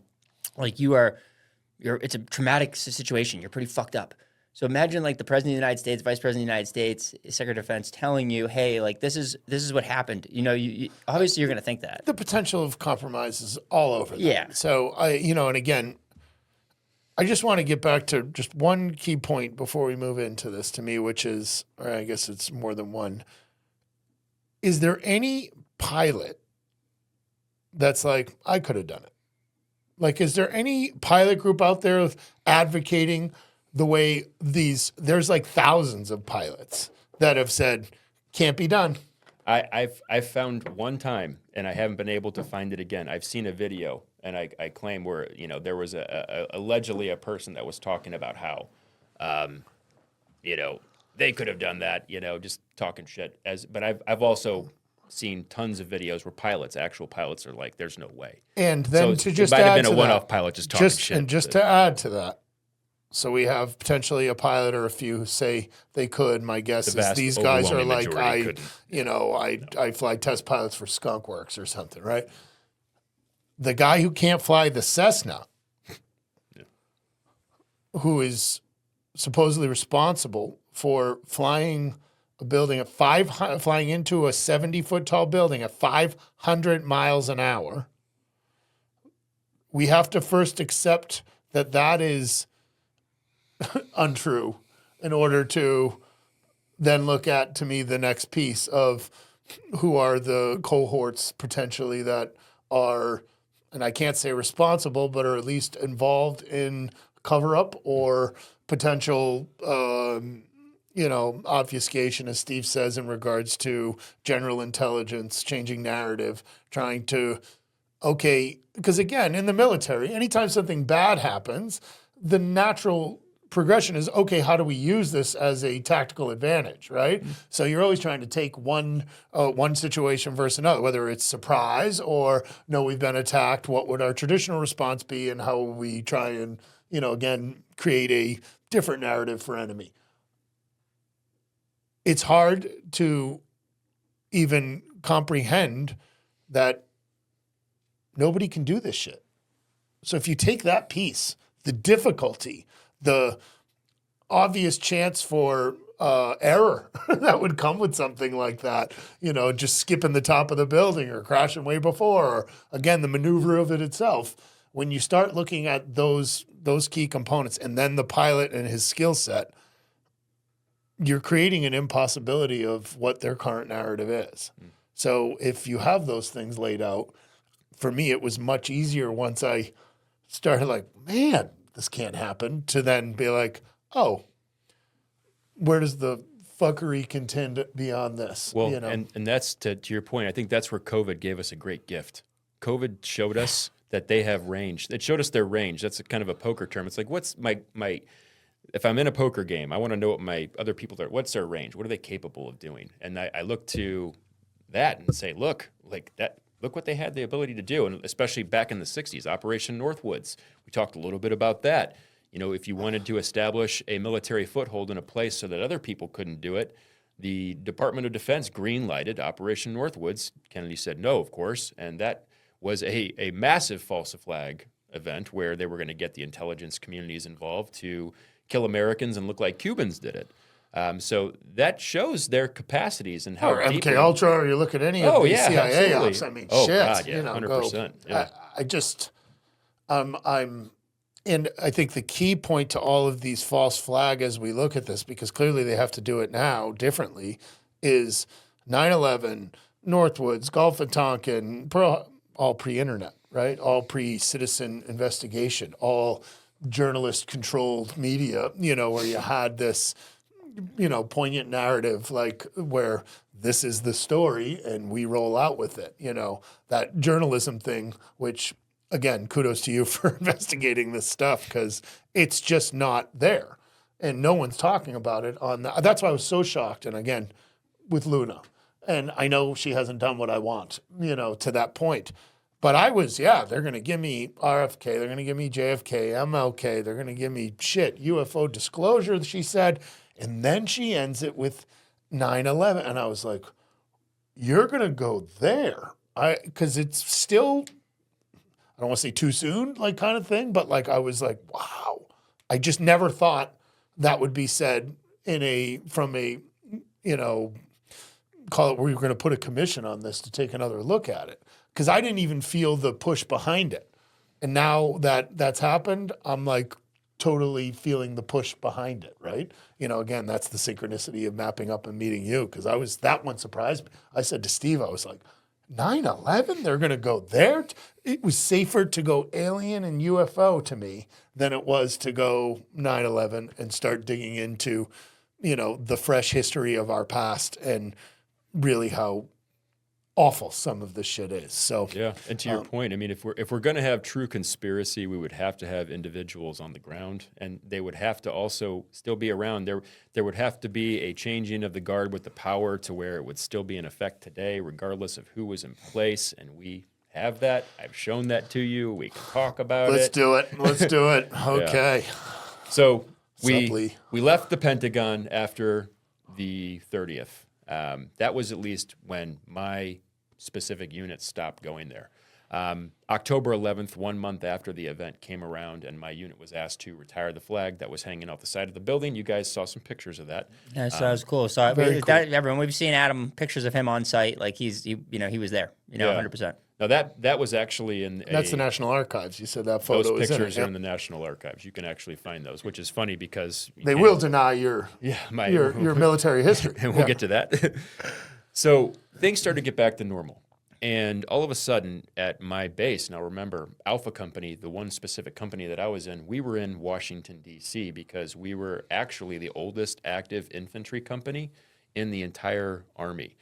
Speaker 6: it's a traumatic situation. You're pretty fucked up. So imagine the President of the United States, Vice President of the United States, Secretary of Defense telling you, hey, this is what happened. You obviously you're going to think that.
Speaker 3: The potential of compromise is all over that.
Speaker 6: Yeah.
Speaker 3: So and again, I just want to get back to just one key point before we move into this to me, which is, or I guess it's more than one. Is there any pilot that's I could have done it? Is there any pilot group out there advocating the way there's thousands of pilots that have said, can't be done?
Speaker 5: I've found one time, and I haven't been able to find it again. I've seen a video, and I claim where there was allegedly a person that was talking about how, they could have done that, just talking shit. But I've also seen tons of videos where actual pilots are like, there's no way.
Speaker 3: And then
Speaker 5: So
Speaker 3: to just
Speaker 5: it might have
Speaker 3: add
Speaker 5: been
Speaker 3: to
Speaker 5: a one-off
Speaker 3: that,
Speaker 5: pilot just talking shit.
Speaker 3: And just to add to that, so we have potentially a pilot or a few who say they could. My guess is
Speaker 5: vast
Speaker 3: these guys are
Speaker 5: overwhelming majority
Speaker 3: I fly test pilots for Skunk Works or something, right? The guy who can't fly the Cessna, who is supposedly responsible for flying a building flying into a 70-foot tall building at 500 miles an hour. We have to first accept that is untrue in order to then look at, to me, the next piece of who are the cohorts potentially that are, and I can't say responsible, but are at least involved in cover-up or potential, obfuscation, as Steve says, in regards to general intelligence, changing narrative, trying to, because again, in the military, anytime something bad happens, the natural progression is, how do we use this as a tactical advantage, right? Mm-hmm. So you're always trying to take one situation versus another, whether it's surprise or, no, we've been attacked, what would our traditional response be, and how will we try and, again, create a different narrative for enemy. It's hard to even comprehend that nobody can do this shit. So if you take that piece, the difficulty, the obvious chance for error that would come with something like that, just skipping the top of the building or crashing way before, or again, the maneuver of it itself. When you start looking at those key components and then the pilot and his skill set, you're creating an impossibility of what their current narrative is. Mm. So if you have those things laid out, for me, it was much easier once I started man, this can't happen, to then be where does the fuckery contend beyond this?
Speaker 5: Well, and that's to your point. I think that's where COVID gave us a great gift. COVID showed us that they have range. It showed us their range. That's kind of a poker term. It's what's my if I'm in a poker game, I want to know what my other people are. What's their range? What are they capable of doing? And I look to that and say, look what they had the ability to do, and especially back in the 60s, Operation Northwoods. We talked a little bit about that. If you wanted to establish a military foothold in a place so that other people couldn't do it, the Department of Defense green-lighted Operation Northwoods. Kennedy said no, of course, and that was a massive false flag event where they were going to get the intelligence communities involved to kill Americans and look like Cubans did it. So that shows their capacities and how
Speaker 3: or
Speaker 5: deep
Speaker 3: MK Ultra, or you look at any of the CIA
Speaker 5: absolutely.
Speaker 3: ops. I mean,
Speaker 5: oh,
Speaker 3: shit.
Speaker 5: God, yeah, 100%. Yeah.
Speaker 3: I just, I'm And I think the key point to all of these false flag as we look at this, because clearly they have to do it now differently, is 9/11, Northwoods, Gulf of Tonkin, all pre-internet, right? All pre-citizen investigation, all journalist-controlled media, where you had this, poignant narrative, like where this is the story and we roll out with it, that journalism thing, which again, kudos to you for investigating this stuff because it's just not there. And no one's talking about it on that. That's why I was so shocked. And again, with Luna. And I know she hasn't done what I want, to that point. But I was, they're going to give me RFK. They're going to give me JFK, MLK. They're going to give me UFO disclosure, she said. And then she ends it with 9/11. And I was like, you're going to go there. Because it's still, I don't want to say too soon, like kind of thing. But like, I was like, wow. I just never thought that would be said from a, call it where you're going to put a commission on this to take another look at it. Because I didn't even feel the push behind it. And now that that's happened, I'm like totally feeling the push behind it, right? Again, that's the synchronicity of mapping up and meeting you. Because that one surprised me. I said to Steve, I was like, 9/11, they're going to go there? It was safer to go alien and UFO to me than it was to go 9/11 and start digging into, the fresh history of our past and really how awful some of this shit is. So
Speaker 5: yeah, and to your point, I mean, if we're going to have true conspiracy, we would have to have individuals on the ground, and they would have to also still be around. There would have to be a changing of the guard with the power to where it would still be in effect today, regardless of who was in place. And we have that. I've shown that to you. We can talk about it.
Speaker 3: Let's do it. Okay.
Speaker 5: So
Speaker 3: Supply.
Speaker 5: we left the Pentagon after the 30th. That was at least when my specific unit stopped going there. October 11th, 1 month after the event came around, and my unit was asked to retire the flag that was hanging out the side of the building. You guys saw some pictures of that.
Speaker 6: Yeah, so that was cool. So everyone, we've seen Adam, pictures of him on site. Like he was there, 100%.
Speaker 5: Now that was actually in
Speaker 3: That's the National Archives. You said that photo
Speaker 5: those
Speaker 3: is in
Speaker 5: pictures
Speaker 3: it.
Speaker 5: are in the National Archives. You can actually find those, which is funny because
Speaker 3: They will deny your military history.
Speaker 5: And we'll get to that. So things started to get back to normal. And all of a sudden at my base, now remember, Alpha Company, the one specific company that I was in, we were in Washington, D.C. because we were actually the oldest active infantry company in the entire Army.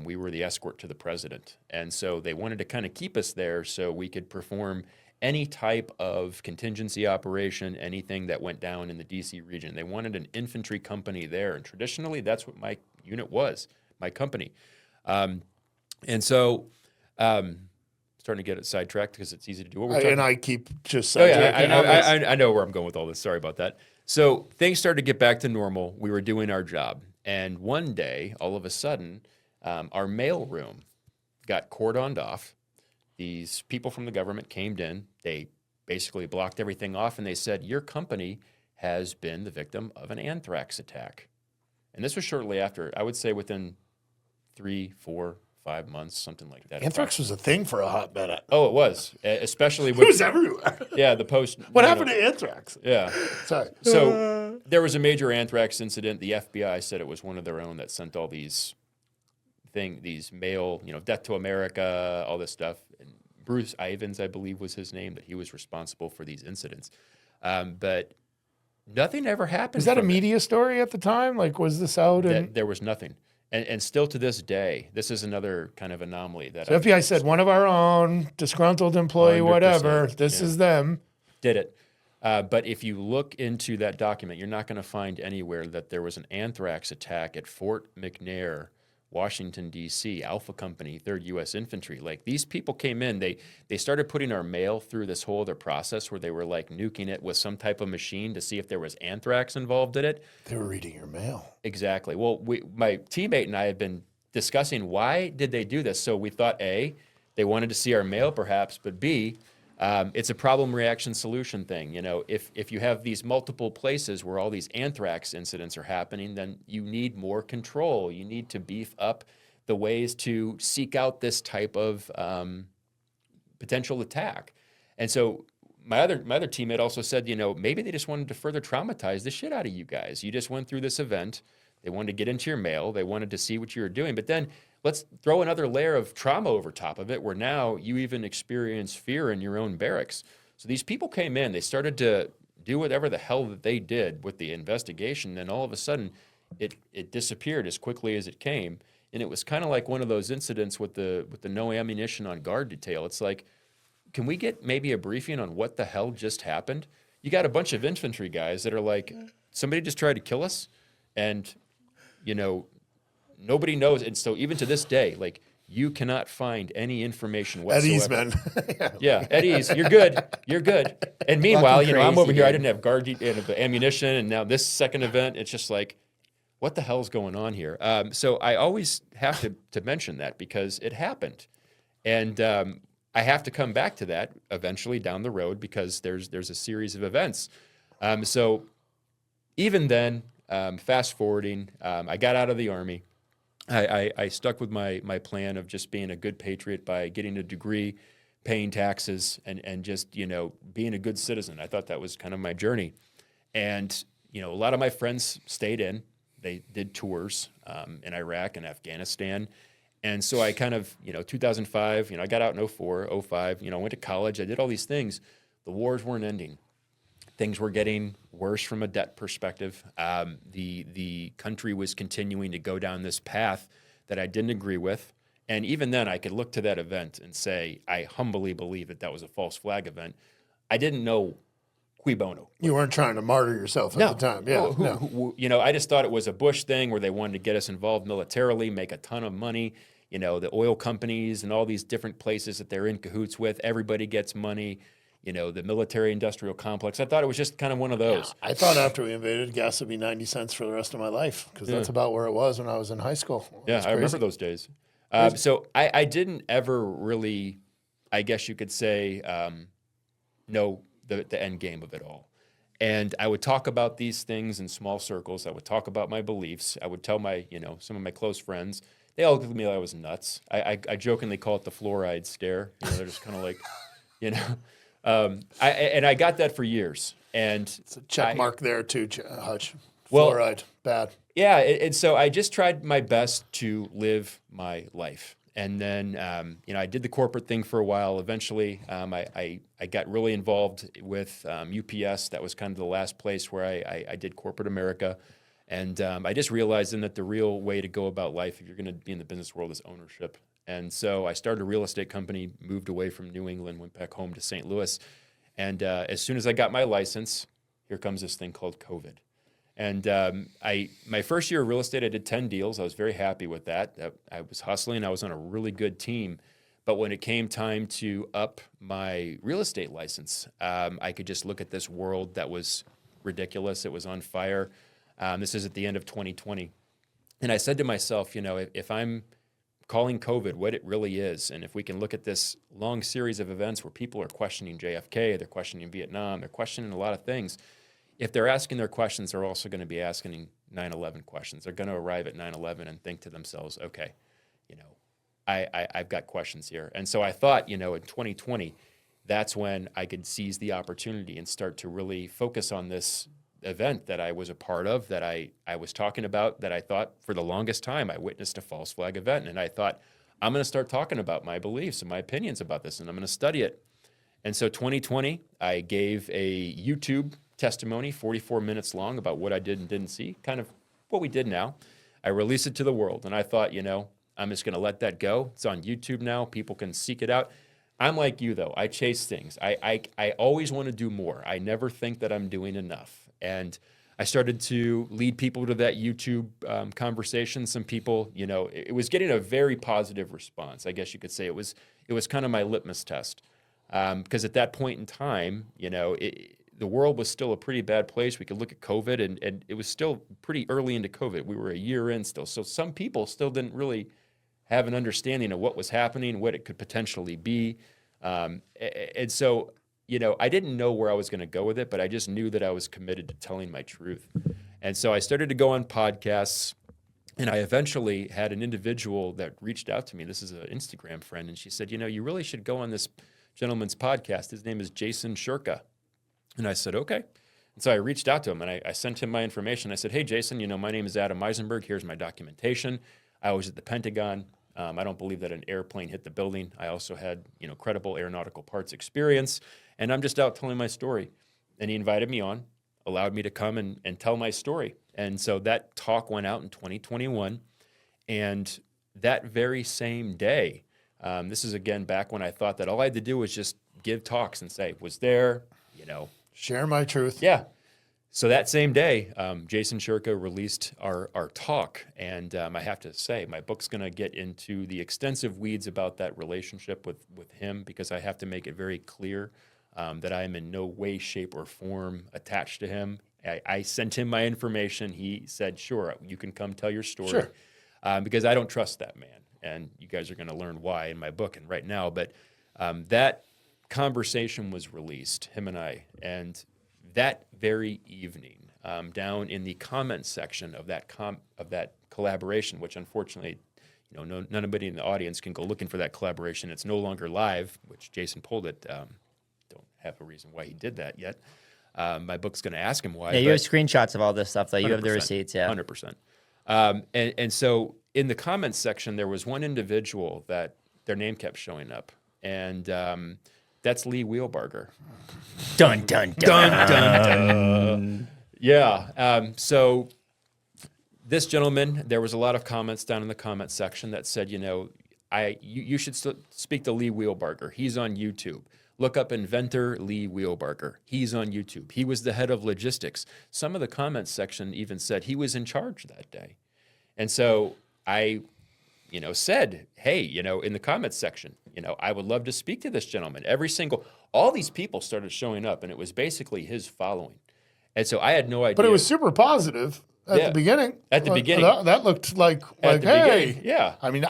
Speaker 5: We were the escort to the president. And so they wanted to kind of keep us there so we could perform any type of contingency operation, anything that went down in the D.C. region. They wanted an infantry company there. And traditionally, that's what my unit was, my company. And so, starting to get it sidetracked because it's easy to do what we're talking about.
Speaker 3: And I keep just
Speaker 5: I know where I'm going with all this. Sorry about that. So things started to get back to normal. We were doing our job. And one day, all of a sudden, our mail room got cordoned off. These people from the government came in. They basically blocked everything off, and they said, your company has been the victim of an anthrax attack. And this was shortly after, I would say within 3, 4, 5 months, something like that.
Speaker 3: Anthrax was a thing for a hot minute.
Speaker 5: Oh, it was, especially with...
Speaker 3: It was everywhere.
Speaker 5: Yeah, the post...
Speaker 3: What happened to anthrax?
Speaker 5: Yeah.
Speaker 3: Sorry.
Speaker 5: So there was a major anthrax incident. The FBI said it was one of their own that sent all these mail, Death to America, all this stuff. And Bruce Ivins, I believe was his name, that he was responsible for these incidents. But nothing ever happened.
Speaker 3: Was that a media story at the time? Like, was this out?
Speaker 5: There was nothing. And still to this day, this is another kind of anomaly that
Speaker 3: FBI said one of our own, disgruntled employee,
Speaker 5: 100%,
Speaker 3: whatever. This is them.
Speaker 5: did it. But if you look into that document, you're not going to find anywhere that there was an anthrax attack at Fort McNair, Washington, D.C., Alpha Company, 3rd U.S. Infantry. Like, these people came in, they started putting our mail through this whole other process where they were, like, nuking it with some type of machine to see if there was anthrax involved in it.
Speaker 3: They were reading your mail.
Speaker 5: Exactly. Well, my teammate and I have been discussing why did they do this. So we thought, A, they wanted to see our mail perhaps, but B, it's a problem reaction solution thing. If you have these multiple places where all these anthrax incidents are happening, then you need more control. You need to beef up the ways to seek out this type of potential attack. And so my other teammate also said, maybe they just wanted to further traumatize the shit out of you guys. You just went through this event. They wanted to get into your mail. They wanted to see what you were doing. But then let's throw another layer of trauma over top of it, where now you even experience fear in your own barracks. So these people came in. They started to do whatever the hell that they did with the investigation. And all of a sudden, it disappeared as quickly as it came. And it was kind of like one of those incidents with the no ammunition on guard detail. It's like, can we get maybe a briefing on what the hell just happened? You got a bunch of infantry guys that are like, somebody just tried to kill us, and nobody knows. And so even to this day, like, you cannot find any information whatsoever.
Speaker 3: At ease, man.
Speaker 5: Yeah, at ease. You're good. You're good. And meanwhile,
Speaker 6: Fucking
Speaker 5: I'm over
Speaker 6: crazy,
Speaker 5: here. I
Speaker 6: dude.
Speaker 5: didn't have guard ammunition, and now this second event, it's just like, what the hell's going on here? So I always have to mention that, because it happened, and I have to come back to that eventually down the road, because there's a series of events. So even then, fast forwarding, I got out of the Army. I stuck with my plan of just being a good patriot by getting a degree, paying taxes, and just being a good citizen. I thought that was kind of my journey. And a lot of my friends stayed in. They did tours in Iraq and Afghanistan. And so I kind of, 2005, I got out in 04, 05, I went to college. I did all these things. The wars weren't ending. Things were getting worse from a debt perspective. The country was continuing to go down this path that I didn't agree with. And even then, I could look to that event and say, I humbly believe that was a false flag event. I didn't know cui bono.
Speaker 3: You weren't trying to martyr yourself at the time. Yeah.
Speaker 5: I just thought it was a Bush thing where they wanted to get us involved militarily, make a ton of money. The oil companies and all these different places that they're in cahoots with, everybody gets money. The military-industrial complex. I thought it was just kind of one of those.
Speaker 3: I thought after we invaded, gas would be 90 cents for the rest of my life, because that's about where it was when I was in high school.
Speaker 5: Yeah, I remember those days. So I didn't ever really, I guess you could say, know the end game of it all. And I would talk about these things in small circles. I would talk about my beliefs. I would tell my, some of my close friends. They all looked at me like I was nuts. I jokingly call it the fluoride stare. They're just kind of like, I got that for years. And
Speaker 3: it's a check mark there too, Hutch.
Speaker 5: Well,
Speaker 3: Fluoride, bad.
Speaker 5: Yeah, and so I just tried my best to live my life. And then, I did the corporate thing for a while. Eventually, I got really involved with UPS. That was kind of the last place where I did corporate America. And I just realized then that the real way to go about life, if you're going to be in the business world, is ownership. And so I started a real estate company, moved away from New England, went back home to St. Louis. And as soon as I got my license, here comes this thing called COVID. And my first year of real estate, I did 10 deals. I was very happy with that. I was hustling. I was on a really good team. But when it came time to up my real estate license, I could just look at this world that was ridiculous. It was on fire. This is at the end of 2020. And I said to myself, if I'm calling COVID what it really is, and if we can look at this long series of events where people are questioning JFK, they're questioning Vietnam, they're questioning a lot of things, if they're asking their questions, they're also going to be asking 9/11 questions. They're going to arrive at 9/11 and think to themselves, okay, I've got questions here. And so I thought, in 2020, that's when I could seize the opportunity and start to really focus on this event that I was a part of, that I was talking about, that I thought for the longest time I witnessed a false flag event. And I thought, I'm going to start talking about my beliefs and my opinions about this, and I'm going to study it. And so 2020, I gave a YouTube testimony, 44 minutes long, about what I did and didn't see, kind of what we did now. I released it to the world, and I thought, I'm just going to let that go. It's on YouTube now. People can seek it out. I'm like you, though. I chase things. I always want to do more. I never think that I'm doing enough. And I started to lead people to that YouTube conversation. Some people, it was getting a very positive response. I guess you could say it was kind of my litmus test. Because at that point in time, the world was still a pretty bad place. We could look at COVID, and it was still pretty early into COVID. We were a year in still. So some people still didn't really have an understanding of what was happening, what it could potentially be. And so, I didn't know where I was going to go with it, but I just knew that I was committed to telling my truth. And so I started to go on podcasts, and I eventually had an individual that reached out to me. This is an Instagram friend, and she said, you really should go on this gentleman's podcast. His name is Jason Shurka. And I said, okay. And so I reached out to him and I sent him my information. I said, hey, Jason, my name is Adam Eisenberg. Here's my documentation. I was at the Pentagon. I don't believe that an airplane hit the building. I also had, credible aeronautical parts experience. And I'm just out telling my story. And he invited me on, allowed me to come and tell my story. And so that talk went out in 2021. And that very same day, this is again back when I thought that all I had to do was just give talks and say, was there,
Speaker 3: Share my truth.
Speaker 5: Yeah. So that same day, Jason Shurka released our talk. And I have to say, my book's going to get into the extensive weeds about that relationship with him, because I have to make it very clear that I am in no way, shape, or form attached to him. I sent him my information. He said, sure, you can come tell your story.
Speaker 3: Sure.
Speaker 5: Because I don't trust that man. And you guys are going to learn why in my book and right now. But that conversation was released, him and I. And that very evening, down in the comments section of that collaboration, which unfortunately, nobody in the audience can go looking for that collaboration. It's no longer live, which Jason pulled it. Don't have a reason why he did that yet. My book's going to ask him why.
Speaker 6: Yeah, you have screenshots of all this stuff, though. You have the receipts, yeah.
Speaker 5: 100%. And so in the comments section, there was one individual that their name kept showing up, and that's Lee Wheelbarger.
Speaker 6: Dun, dun, dun.
Speaker 5: Dun, dun, dun. Yeah. So this gentleman, there was a lot of comments down in the comments section that said, you should speak to Lee Wheelbarger. He's on YouTube. Look up inventor Lee Wheelbarger. He's on YouTube. He was the head of logistics. Some of the comments section even said he was in charge that day. And so I, said, hey, in the comments section, I would love to speak to this gentleman. All these people started showing up, and it was basically his following. And so I had no idea.
Speaker 3: But it was super positive at the beginning.
Speaker 5: At the beginning.
Speaker 3: That looked like hey.
Speaker 5: Beginning, yeah.
Speaker 3: I mean,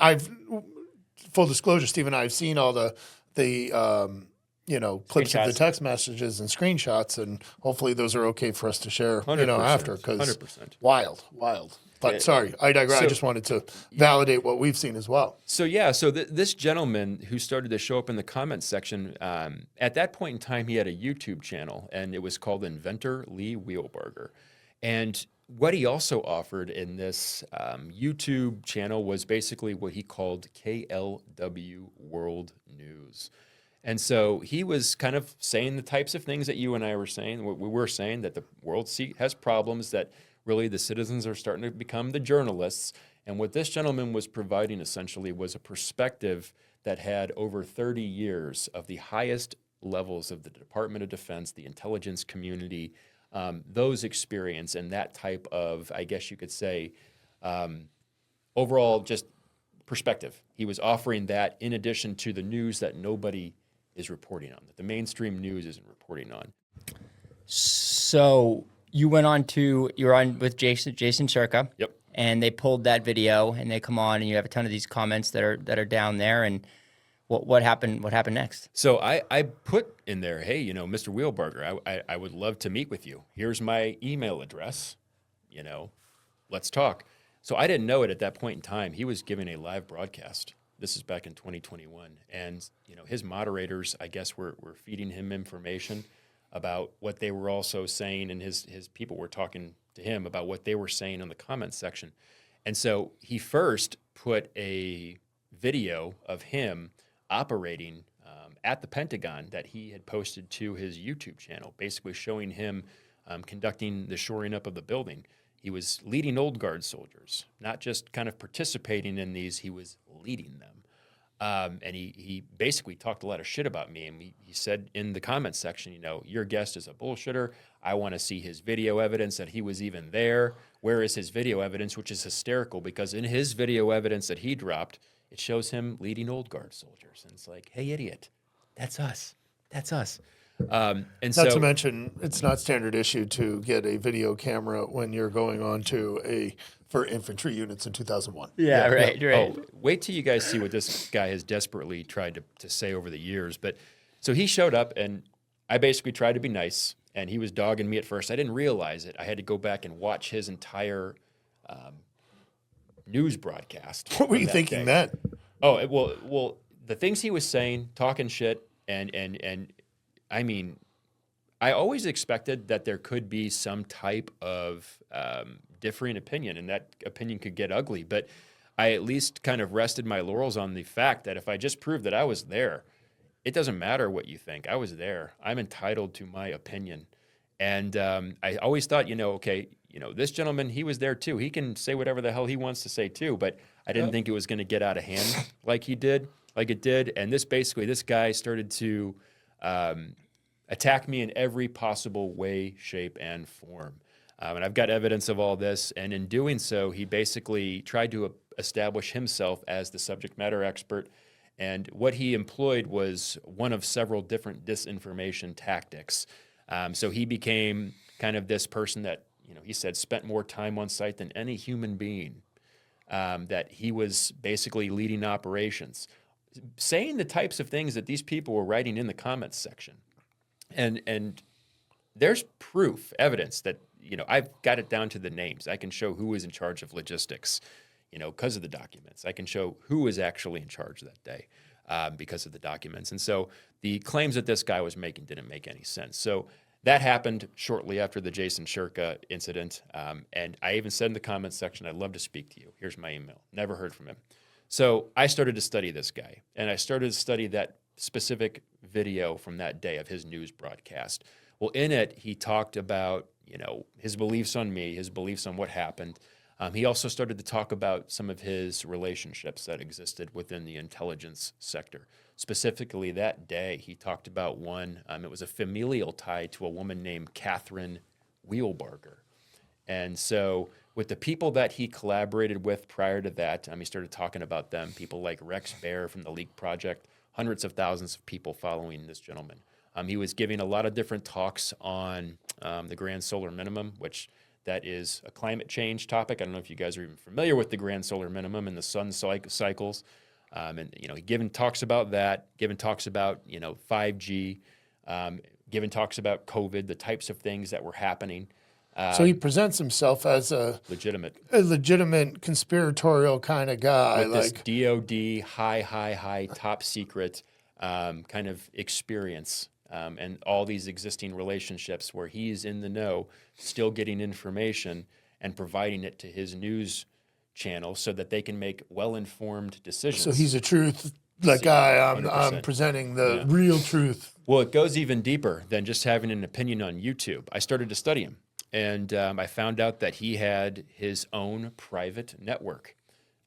Speaker 3: full disclosure, Steve and I have seen all the clips of the text messages and screenshots, and hopefully those are okay for us to share,
Speaker 5: 100%,
Speaker 3: after, because
Speaker 5: 100%.
Speaker 3: Wild. But sorry, I digress. I just wanted to validate what we've seen as well.
Speaker 5: So this gentleman who started to show up in the comments section, at that point in time, he had a YouTube channel, and it was called Inventor Lee Wheelbarger. And what he also offered in this YouTube channel was basically what he called KLW World News. And so he was kind of saying the types of things that you and I were saying. We were saying that the world has problems, that really the citizens are starting to become the journalists. And what this gentleman was providing essentially was a perspective that had over 30 years of the highest levels of the Department of Defense, the intelligence community, those experience and that type of, I guess you could say, overall just perspective. He was offering that in addition to the news that nobody is reporting on, that the mainstream news isn't reporting on.
Speaker 6: So you were on with Jason Shurka.
Speaker 5: Yep.
Speaker 6: And they pulled that video, and they come on, and you have a ton of these comments that are down there. And what happened? What happened next?
Speaker 5: So I put in there, hey, Mr. Wheelbarger, I would love to meet with you. Here's my email address. Let's talk. So I didn't know it at that point in time. He was giving a live broadcast. This is back in 2021. And, his moderators, I guess, were feeding him information about what they were also saying, and his people were talking to him about what they were saying in the comments section. And so he first put a video of him operating at the Pentagon that he had posted to his YouTube channel, basically showing him conducting the shoring up of the building. He was leading Old Guard soldiers, not just kind of participating in these, he was leading them. And he basically talked a lot of shit about me. And he said in the comments section, your guest is a bullshitter. I want to see his video evidence that he was even there. Where is his video evidence? Which is hysterical, because in his video evidence that he dropped, it shows him leading Old Guard soldiers. And it's like, hey, idiot, that's us. That's us. And
Speaker 3: not to mention, it's not standard issue to get a video camera when you're going on to for infantry units in 2001.
Speaker 6: Yeah, right.
Speaker 5: Oh, wait till you guys see what this guy has desperately tried to say over the years. But so he showed up, and I basically tried to be nice, and he was dogging me at first. I didn't realize it. I had to go back and watch his entire news broadcast.
Speaker 3: What were you thinking then?
Speaker 5: Oh, well, the things he was saying, talking shit, And I mean, I always expected that there could be some type of differing opinion, and that opinion could get ugly. But I at least kind of rested my laurels on the fact that if I just proved that I was there, it doesn't matter what you think. I was there. I'm entitled to my opinion. And I always thought, okay, this gentleman, he was there too. He can say whatever the hell he wants to say too. But I didn't think it was going to get out of hand like it did. And this guy started to attack me in every possible way, shape, and form. And I've got evidence of all this. And in doing so, he basically tried to establish himself as the subject matter expert. And what he employed was one of several different disinformation tactics. So he became kind of this person that, he said spent more time on site than any human being, that he was basically leading operations, saying the types of things that these people were writing in the comments section. And there's proof, evidence that, I've got it down to the names. I can show who was in charge of logistics, because of the documents. I can show who was actually in charge that day because of the documents. And so the claims that this guy was making didn't make any sense. So that happened shortly after the Jason Shurka incident. And I even said in the comments section, I'd love to speak to you. Here's my email. Never heard from him. So I started to study this guy, and I started to study that specific video from that day of his news broadcast. Well, in it, he talked about, his beliefs on me, his beliefs on what happened. He also started to talk about some of his relationships that existed within the intelligence sector. Specifically that day, he talked about one, it was a familial tie to a woman named Catherine Wheelbarger. And so with the people that he collaborated with prior to that, he started talking about them, people like Rex Bear from the Leak Project, hundreds of thousands of people following this gentleman. He was giving a lot of different talks on the grand solar minimum, which that is a climate change topic. I don't know if you guys are even familiar with the grand solar minimum and the sun cycles. And, he given talks about that, given talks about, 5G, given talks about COVID, the types of things that were happening.
Speaker 3: So he presents himself as a legitimate conspiratorial kind of guy.
Speaker 5: With this DOD, high, top secret kind of experience. And all these existing relationships where he's in the know, still getting information and providing it to his news channel so that they can make well-informed decisions.
Speaker 3: So he's a truth guy. I'm presenting the real truth.
Speaker 5: Well, it goes even deeper than just having an opinion on YouTube. I started to study him, and I found out that he had his own private network.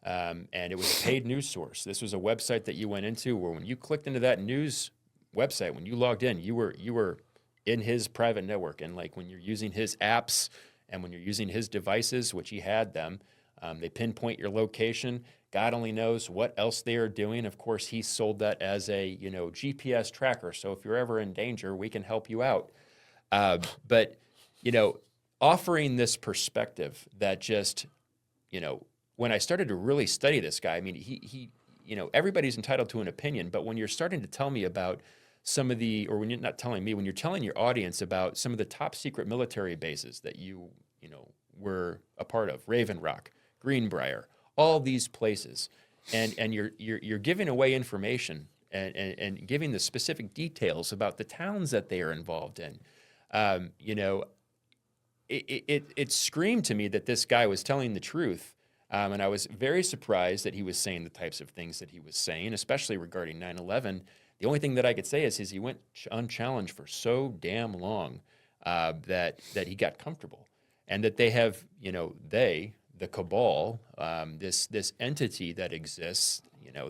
Speaker 5: And it was a paid news source. This was a website that you went into where when you clicked into that news website, when you logged in, you were in his private network. And like when you're using his apps and when you're using his devices, which he had them, they pinpoint your location. God only knows what else they are doing. Of course, he sold that as a GPS tracker. So if you're ever in danger, we can help you out. But offering this perspective that just when I started to really study this guy, he everybody's entitled to an opinion, but when you're starting to tell me about some of the, or when you're not telling me, when you're telling your audience about some of the top secret military bases that you were a part of, Raven Rock, Greenbrier, all these places, and you're giving away information and giving the specific details about the towns that they are involved in, it screamed to me that this guy was telling the truth. And I was very surprised that he was saying the types of things that he was saying, especially regarding 9/11. The only thing that I could say is he went unchallenged for so damn long that he got comfortable, and that they have, the cabal, this entity that exists,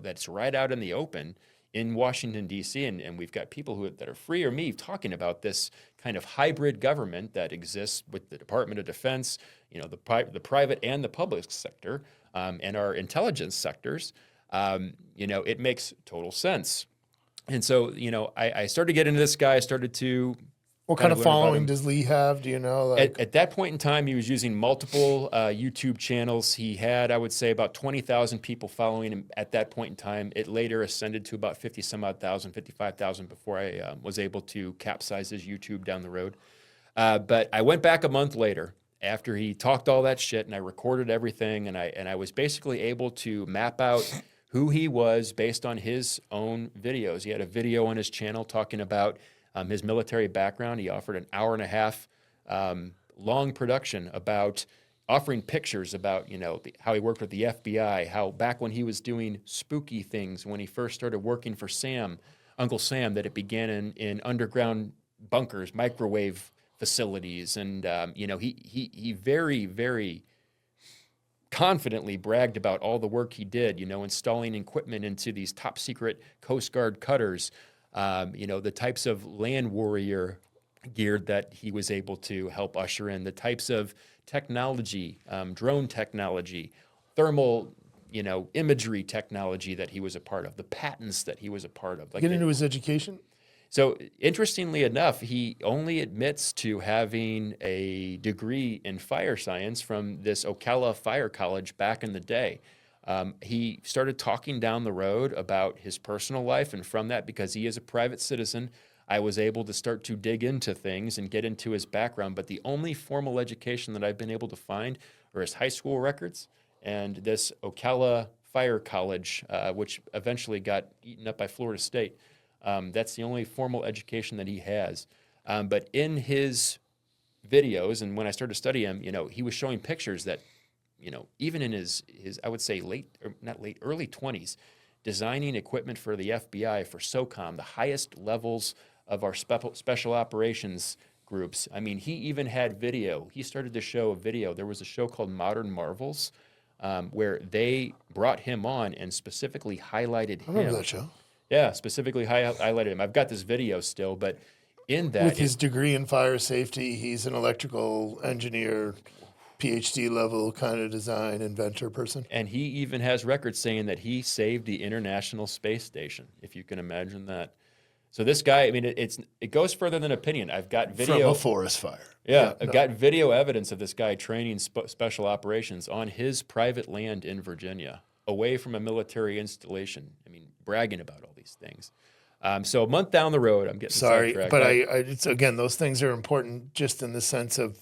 Speaker 5: that's right out in the open in Washington, D.C., and we've got people that are free or me talking about this kind of hybrid government that exists with the Department of Defense, the private and the public sector, and our intelligence sectors. It makes total sense. And so, I started to get into this guy. I started to
Speaker 3: What kind of following does Lee have? Do you know?
Speaker 5: At that point in time, he was using multiple YouTube channels. He had, I would say, about 20,000 people following him at that point in time. It later ascended to about 55,000 before I was able to capsize his YouTube down the road. But I went back a month later after he talked all that shit, and I recorded everything, and I was basically able to map out who he was based on his own videos. He had a video on his channel talking about his military background. He offered an hour and a half long production about offering pictures about, how he worked with the FBI, how back when he was doing spooky things, when he first started working for Uncle Sam, that it began in underground bunkers, microwave facilities. And, he very, very confidently bragged about all the work he did, installing equipment into these top secret Coast Guard cutters, the types of land warrior gear that he was able to help usher in, the types of technology, drone technology, thermal, imagery technology that he was a part of, the patents that he was a part of.
Speaker 3: Get into his education?
Speaker 5: So interestingly enough, he only admits to having a degree in fire science from this Ocala Fire College back in the day. He started talking down the road about his personal life, and from that, because he is a private citizen, I was able to start to dig into things and get into his background. But the only formal education that I've been able to find are his high school records and this Ocala Fire College, which eventually got eaten up by Florida State. That's the only formal education that he has. But in his videos, and when I started to study him, he was showing pictures that, even in his I would say early 20s, designing equipment for the FBI, for SOCOM, the highest levels of our special operations groups. I mean, he even had video. He started to show a video. There was a show called Modern Marvels, where they brought him on and specifically highlighted him.
Speaker 3: I remember that show.
Speaker 5: Yeah, specifically highlighted him. I've got this video still, but in that...
Speaker 3: With his degree in fire safety, he's an electrical engineer, PhD level kind of design inventor person.
Speaker 5: And he even has records saying that he saved the International Space Station, if you can imagine that. So this guy, I mean, it goes further than opinion. I've got video...
Speaker 3: From a forest fire.
Speaker 5: Yeah, I've got video evidence of this guy training special operations on his private land in Virginia, away from a military installation. I mean, bragging about all these things. So a month down the road, I'm getting sidetracked.
Speaker 3: But it's, again, those things are important just in the sense of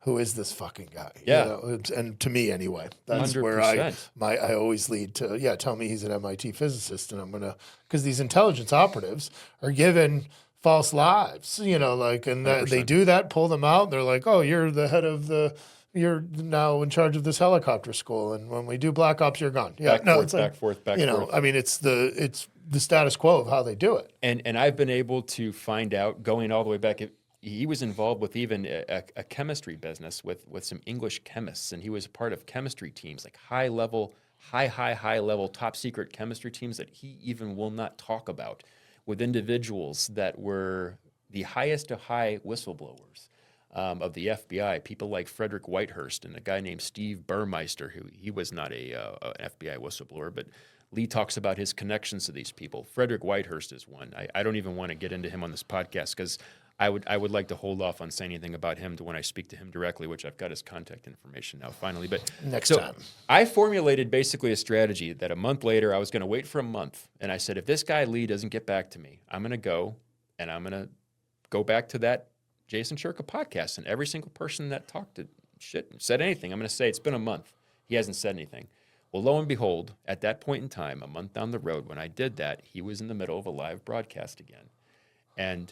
Speaker 3: who is this fucking guy?
Speaker 5: Yeah.
Speaker 3: And to me anyway, that's 100%. Where I always lead to, tell me he's an MIT physicist, and I'm going to, because these intelligence operatives are given false lives, and they do that, pull them out, and they're like, oh, you're the head of you're now in charge of this helicopter school, and when we do Black Ops, you're gone. Yeah,
Speaker 5: back forth.
Speaker 3: I mean, it's the status quo of how they do it.
Speaker 5: And I've been able to find out, going all the way back, he was involved with even a chemistry business with some English chemists, and he was part of chemistry teams, like high level, top secret chemistry teams that he even will not talk about, with individuals that were the highest of high whistleblowers of the FBI, people like Frederick Whitehurst and a guy named Steve Burmeister, who he was not an FBI whistleblower, but Lee talks about his connections to these people. Frederick Whitehurst is one. I don't even want to get into him on this podcast because I would like to hold off on saying anything about him to when I speak to him directly, which I've got his contact information now finally. But
Speaker 3: next time.
Speaker 5: I formulated basically a strategy that a month later I was going to wait for a month. And I said, if this guy Lee doesn't get back to me, I'm going to go and I'm going to go back to that Jason Shurka podcast. And every single person that talked to said anything, I'm going to say it's been a month. He hasn't said anything. Well, lo and behold, at that point in time, a month down the road, when I did that, he was in the middle of a live broadcast again. And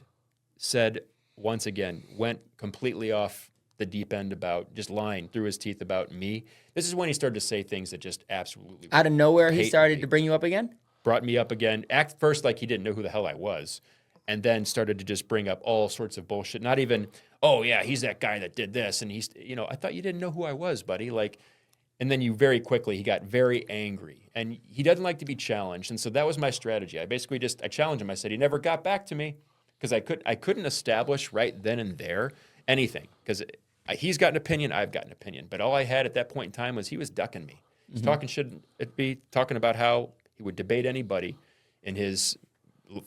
Speaker 5: said, once again, went completely off the deep end about just lying through his teeth about me. This is when he started to say things that just absolutely...
Speaker 6: Out of nowhere, he started to bring you up again?
Speaker 5: Brought me up again. Act first like he didn't know who the hell I was, and then started to just bring up all sorts of bullshit. Not even, oh, yeah, he's that guy that did this, and he's, I thought you didn't know who I was, buddy. And then he got very angry, and he doesn't like to be challenged, and so that was my strategy. I challenged him. I said, he never got back to me, because I couldn't establish right then and there anything, because he's got an opinion, I've got an opinion. But all I had at that point in time was he was ducking me. He's talking about how he would debate anybody in his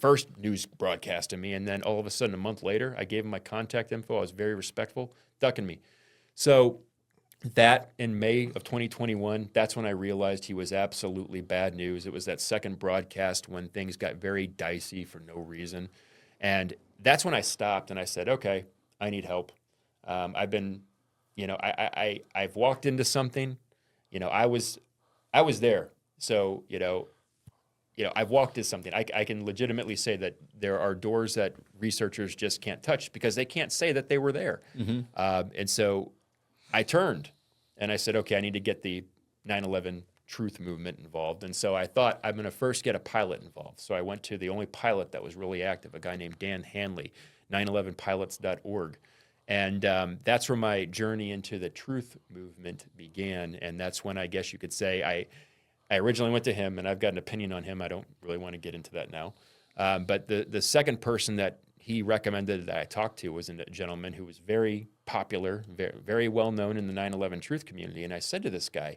Speaker 5: first news broadcast to me, and then all of a sudden, a month later, I gave him my contact info. I was very respectful, ducking me. So that in May of 2021, that's when I realized he was absolutely bad news. It was that second broadcast when things got very dicey for no reason. And that's when I stopped and I said, okay, I need help. I've been, I've walked into something, I was there. So, I've walked into something. I can legitimately say that there are doors that researchers just can't touch because they can't say that they were there. And so I turned and I said, okay, I need to get the 9/11 truth movement involved. And so I thought I'm going to first get a pilot involved. So I went to the only pilot that was really active, a guy named Dan Hanley, 911pilots.org. And that's where my journey into the truth movement began. And that's when I guess you could say I originally went to him, and I've got an opinion on him. I don't really want to get into that now. But the second person that he recommended that I talked to was a gentleman who was very popular, very, very well known in the 9/11 truth community. And I said to this guy,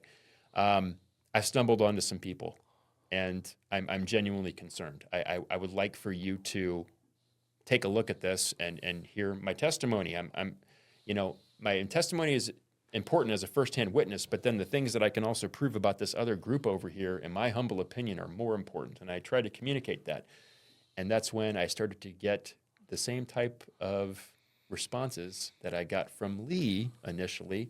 Speaker 5: I stumbled onto some people, and I'm genuinely concerned. I would like for you to take a look at this and hear my testimony. My testimony is important as a firsthand witness, but then the things that I can also prove about this other group over here, in my humble opinion, are more important. And I try to communicate that. And that's when I started to get the same type of responses that I got from Lee initially,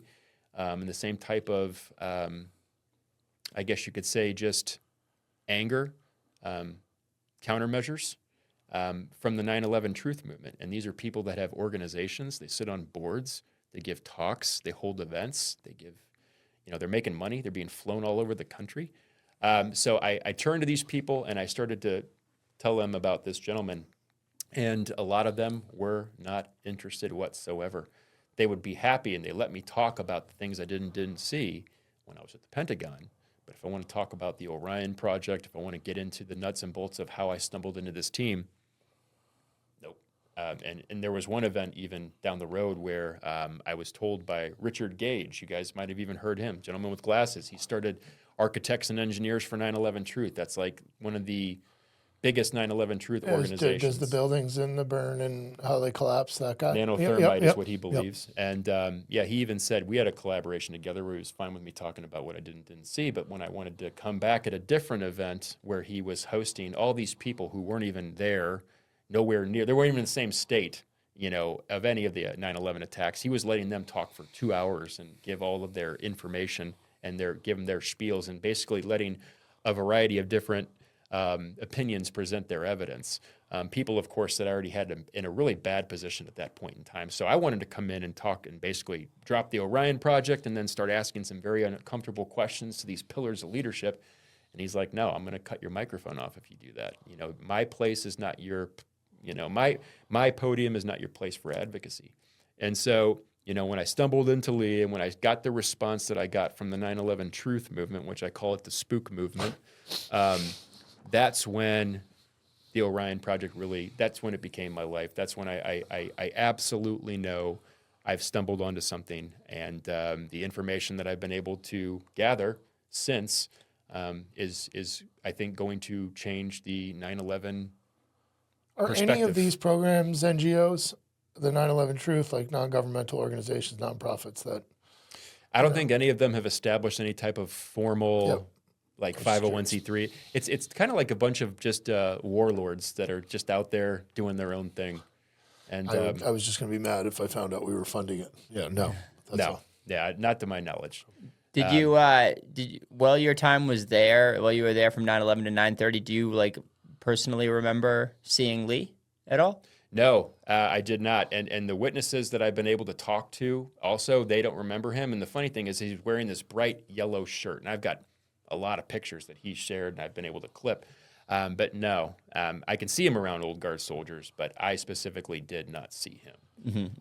Speaker 5: and the same type of, I guess you could say, just anger, countermeasures from the 9/11 truth movement. And these are people that have organizations. They sit on boards. They give talks. They hold events. They give, they're making money. They're being flown all over the country. So I turned to these people and I started to tell them about this gentleman. And a lot of them were not interested whatsoever. They would be happy and they let me talk about the things I didn't see when I was at the Pentagon. But if I want to talk about the Orion Project, if I want to get into the nuts and bolts of how I stumbled into this team, nope. And there was one event even down the road where I was told by Richard Gage, you guys might have even heard him, gentleman with glasses. He started Architects and Engineers for 9/11 Truth. That's like one of the biggest 9/11 Truth organizations.
Speaker 3: Does the buildings in the burn and how they collapse, that guy?
Speaker 5: Nanothermite is what he believes. And he even said we had a collaboration together where he was fine with me talking about what I didn't see. But when I wanted to come back at a different event where he was hosting all these people who weren't even there, nowhere near, they weren't even in the same state, of any of the 9/11 attacks, he was letting them talk for 2 hours and give all of their information and give them their spiels and basically letting a variety of different opinions present their evidence. People, of course, that I already had in a really bad position at that point in time. So I wanted to come in and talk and basically drop the Orion Project and then start asking some very uncomfortable questions to these pillars of leadership. And he's like, no, I'm going to cut your microphone off if you do that. My place is not your, my podium is not your place for advocacy. And so, when I stumbled into Lee and when I got the response that I got from the 9/11 Truth movement, which I call it the spook movement, that's when the Orion Project that's when it became my life. That's when I absolutely know I've stumbled onto something. And the information that I've been able to gather since is I think, going to change the 9/11 perspective.
Speaker 3: Are any of these programs NGOs, the 9/11 Truth, like non-governmental organizations, nonprofits that?
Speaker 5: I don't think any of them have established any type of formal... like 501c3. It's kind of like a bunch of just warlords that are just out there doing their own thing. And
Speaker 3: I was just going to be mad if I found out we were funding it. Yeah, no. All.
Speaker 5: Yeah, not to my knowledge.
Speaker 6: Did you while your time was there, while you were there from 9/11 to 9/30, do you personally remember seeing Lee at all?
Speaker 5: No, I did not. And the witnesses that I've been able to talk to also, they don't remember him. And the funny thing is he's wearing this bright yellow shirt. And I've got a lot of pictures that he shared and I've been able to clip. But no, I can see him around Old Guard soldiers, but I specifically did not see him.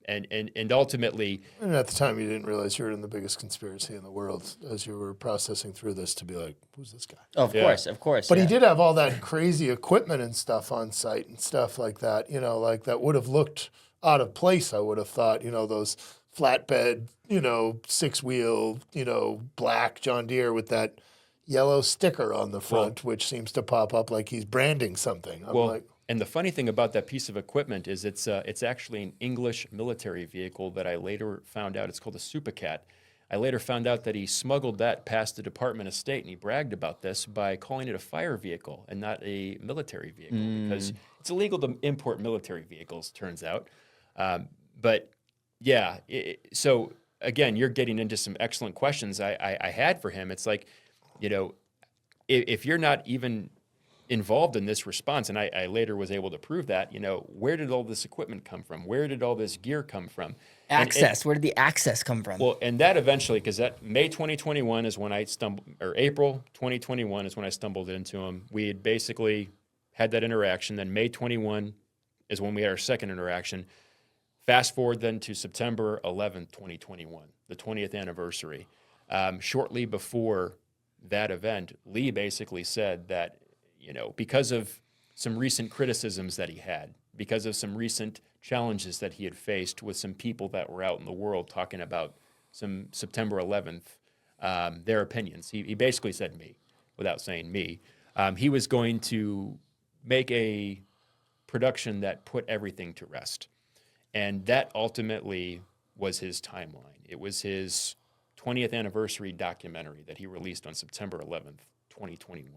Speaker 5: And ultimately...
Speaker 3: And at the time, you didn't realize you were in the biggest conspiracy in the world as you were processing through this to be like, who's this guy?
Speaker 6: Oh, of course.
Speaker 3: But he did have all that crazy equipment and stuff on site and stuff like that, that would have looked out of place, I would have thought, those flatbed, 6-wheel, black John Deere with that yellow sticker on the front, which seems to pop up like he's branding something.
Speaker 5: And the funny thing about that piece of equipment is it's actually an English military vehicle that I later found out. It's called a Supercat. I later found out that he smuggled that past the Department of State, and he bragged about this by calling it a fire vehicle and not a military vehicle because it's illegal to import military vehicles, turns out. But yeah, so again, you're getting into some excellent questions I had for him. It's like, if you're not even involved in this response, and I later was able to prove that, where did all this equipment come from? Where did all this gear come from?
Speaker 6: Access. Where did the access come from?
Speaker 5: Well, and that eventually, because that May 2021 is when I stumbled, or April 2021 is when I stumbled into him. We had basically had that interaction. Then May 21 is when we had our second interaction. Fast forward then to September 11th, 2021, the 20th anniversary. Shortly before that event, Lee basically said that, because of some recent criticisms that he had, because of some recent challenges that he had faced with some people that were out in the world talking about some September 11th, their opinions. He basically said me, without saying me. He was going to make a production that put everything to rest. And that ultimately was his timeline. It was his 20th anniversary documentary that he released on September 11th, 2021.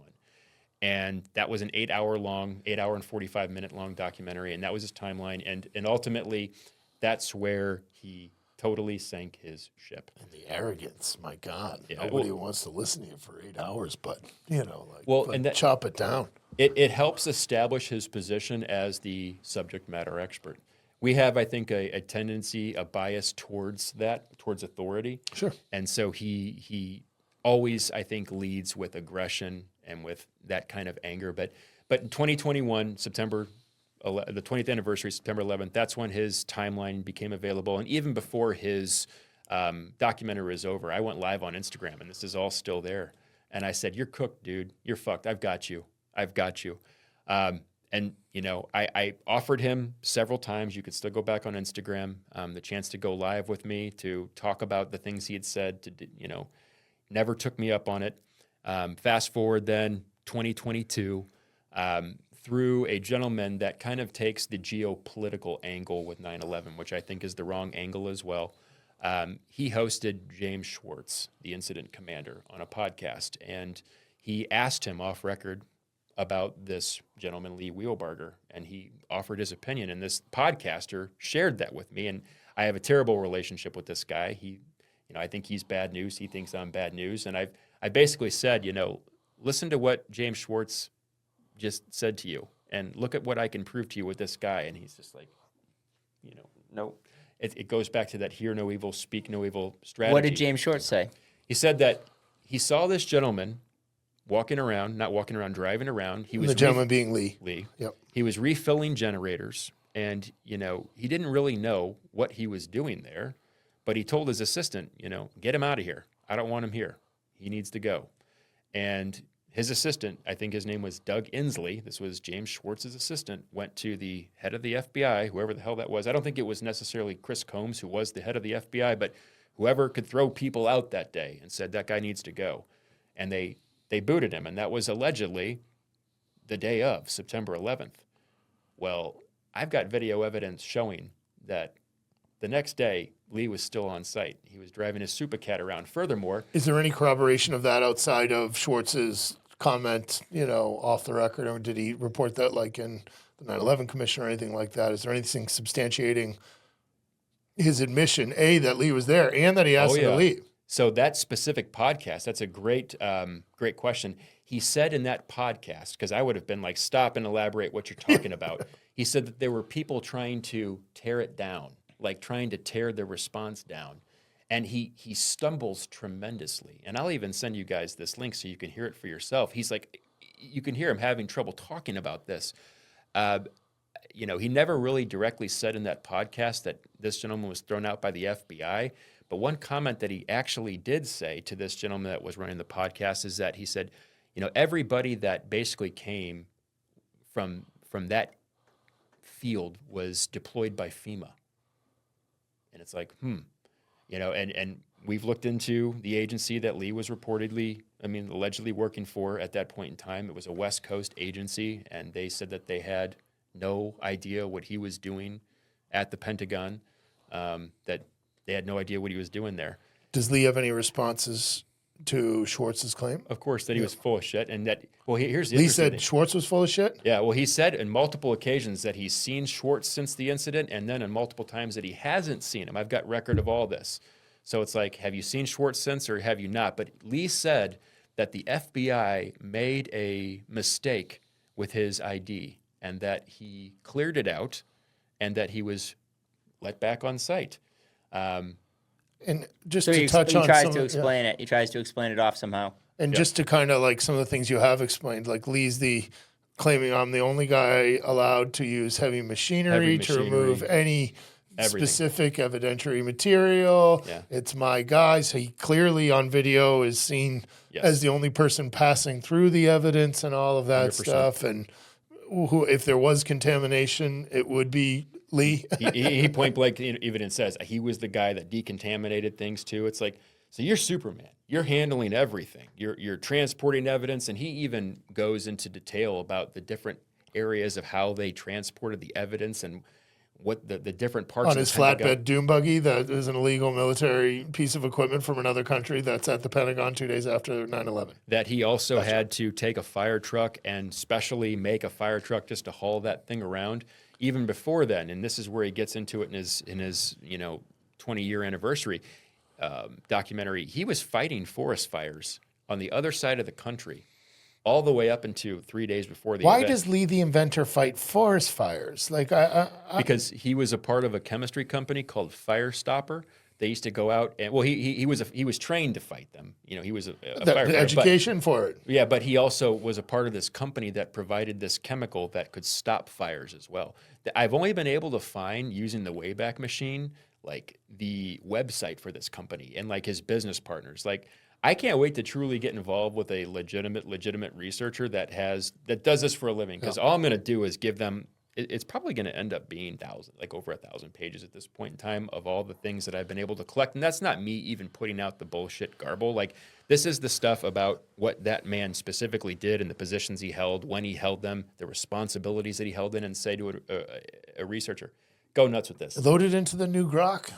Speaker 5: And that was an 8 hour and 45-minute long documentary, and that was his timeline. And ultimately, that's where he totally sank his ship.
Speaker 3: And the arrogance, my God.
Speaker 5: Yeah,
Speaker 3: Nobody wants to listen to you for 8 hours, but,
Speaker 5: and that,
Speaker 3: chop it down.
Speaker 5: It helps establish his position as the subject matter expert. We have, I think, a tendency, a bias towards authority.
Speaker 3: Sure.
Speaker 5: And so he always, I think, leads with aggression and with that kind of anger. But in 2021, the 20th anniversary, September 11th, that's when his timeline became available. And even before his documentary was over, I went live on Instagram, and this is all still there. And I said, "You're cooked, dude. You're fucked. I've got you. And, I offered him several times, you could still go back on Instagram, the chance to go live with me, to talk about the things he had said, never took me up on it. Fast forward then, 2022, through a gentleman that kind of takes the geopolitical angle with 9/11, which I think is the wrong angle as well. He hosted James Schwartz, the incident commander, on a podcast, and he asked him off record about this gentleman, Lee Wheelbarger, and he offered his opinion, and this podcaster shared that with me, and I have a terrible relationship with this guy. I think he's bad news. He thinks I'm bad news, and I basically said, listen to what James Schwartz just said to you, and look at what I can prove to you with this guy, and he's just like, no. It goes back to that hear no evil, speak no evil strategy.
Speaker 6: What did James Schwartz say?
Speaker 5: He said that he saw this gentleman driving around. He was
Speaker 3: the gentleman being Lee.
Speaker 5: Yep. He was refilling generators, and he didn't really know what he was doing there, but he told his assistant, get him out of here. I don't want him here. He needs to go. And his assistant, I think his name was Doug Inslee, this was James Schwartz's assistant, went to the head of the FBI, whoever the hell that was. I don't think it was necessarily Chris Combs, who was the head of the FBI, but whoever could throw people out that day, and said that guy needs to go. And they booted him, and that was allegedly the day of September 11th. Well, I've got video evidence showing that the next day, Lee was still on site. He was driving his Supercat around. Furthermore,
Speaker 3: is there any corroboration of that outside of Schwartz's comment, off the record, or did he report that like in the 9/11 Commission or anything like that? Is there anything substantiating his admission, that Lee was there and that he asked him to leave?
Speaker 5: So that specific podcast, that's a great question. He said in that podcast, because I would have been like, stop and elaborate what you're talking about. He said that there were people trying to tear it down, like trying to tear the response down. And he stumbles tremendously. And I'll even send you guys this link so you can hear it for yourself. He's like, you can hear him having trouble talking about this. He never really directly said in that podcast that this gentleman was thrown out by the FBI. But one comment that he actually did say to this gentleman that was running the podcast is that he said, everybody that basically came from that field was deployed by FEMA. And it's like, and we've looked into the agency that Lee was allegedly working for at that point in time. It was a West Coast agency, and they said that they had no idea what he was doing at the Pentagon, that they had no idea what he was doing there.
Speaker 3: Does Lee have any responses to Schwartz's claim?
Speaker 5: Of course, that he was full of shit, and that, here's the
Speaker 3: Lee
Speaker 5: interesting
Speaker 3: said
Speaker 5: thing.
Speaker 3: Schwartz was full of shit?
Speaker 5: Yeah, well, he said on multiple occasions that he's seen Schwartz since the incident, and then on multiple times that he hasn't seen him. I've got record of all this. So it's like, have you seen Schwartz since or have you not? But Lee said that the FBI made a mistake with his ID, and that he cleared it out, and that he was let back on site.
Speaker 3: And just
Speaker 6: So
Speaker 3: to
Speaker 6: he
Speaker 3: touch on
Speaker 6: tries
Speaker 3: some
Speaker 6: to
Speaker 3: of-
Speaker 6: explain it. He tries to explain it off somehow.
Speaker 3: And just to kind of like some of the things you have explained, like Lee's claiming I'm the only guy allowed to use heavy machinery, to remove any
Speaker 5: everything.
Speaker 3: specific evidentiary material.
Speaker 5: Yeah.
Speaker 3: It's my guy. So he clearly on video is seen
Speaker 5: Yes.
Speaker 3: as the only person passing through the evidence and all of that
Speaker 5: 100%.
Speaker 3: stuff. And if there was contamination, it would be Lee.
Speaker 5: He point blank even says he was the guy that decontaminated things too. It's like, so you're Superman. You're handling everything. You're transporting evidence, and he even goes into detail about the different areas of how they transported the evidence and what the different parts
Speaker 3: On
Speaker 5: of
Speaker 3: his
Speaker 5: the Pentagon.
Speaker 3: flatbed doom buggy that is an illegal military piece of equipment from another country that's at the Pentagon 2 days after 9/11.
Speaker 5: That he also had to take a fire truck and specially make a fire truck just to haul that thing around. Even before then, and this is where he gets into it in his 20-year anniversary documentary. He was fighting forest fires on the other side of the country, all the way up into 3 days before the
Speaker 3: Why
Speaker 5: event.
Speaker 3: does Lee the inventor fight forest fires? Like
Speaker 5: Because he was a part of a chemistry company called Firestopper. They used to go out and he was trained to fight them. He was a
Speaker 3: the
Speaker 5: firefighter. but-
Speaker 3: education for it.
Speaker 5: Yeah, but he also was a part of this company that provided this chemical that could stop fires as well. I've only been able to find, using the Wayback Machine, like the website for this company and like his business partners. Like, I can't wait to truly get involved with a legitimate researcher that does this for a living. Because all I'm going to do is give them. It's probably going to end up being over 1,000 pages at this point in time of all the things that I've been able to collect. And that's not me even putting out the bullshit garble. Like, this is the stuff about what that man specifically did and the positions he held, when he held them, the responsibilities that he held in, and say to a researcher, go nuts with this.
Speaker 3: Load it into the new Grok.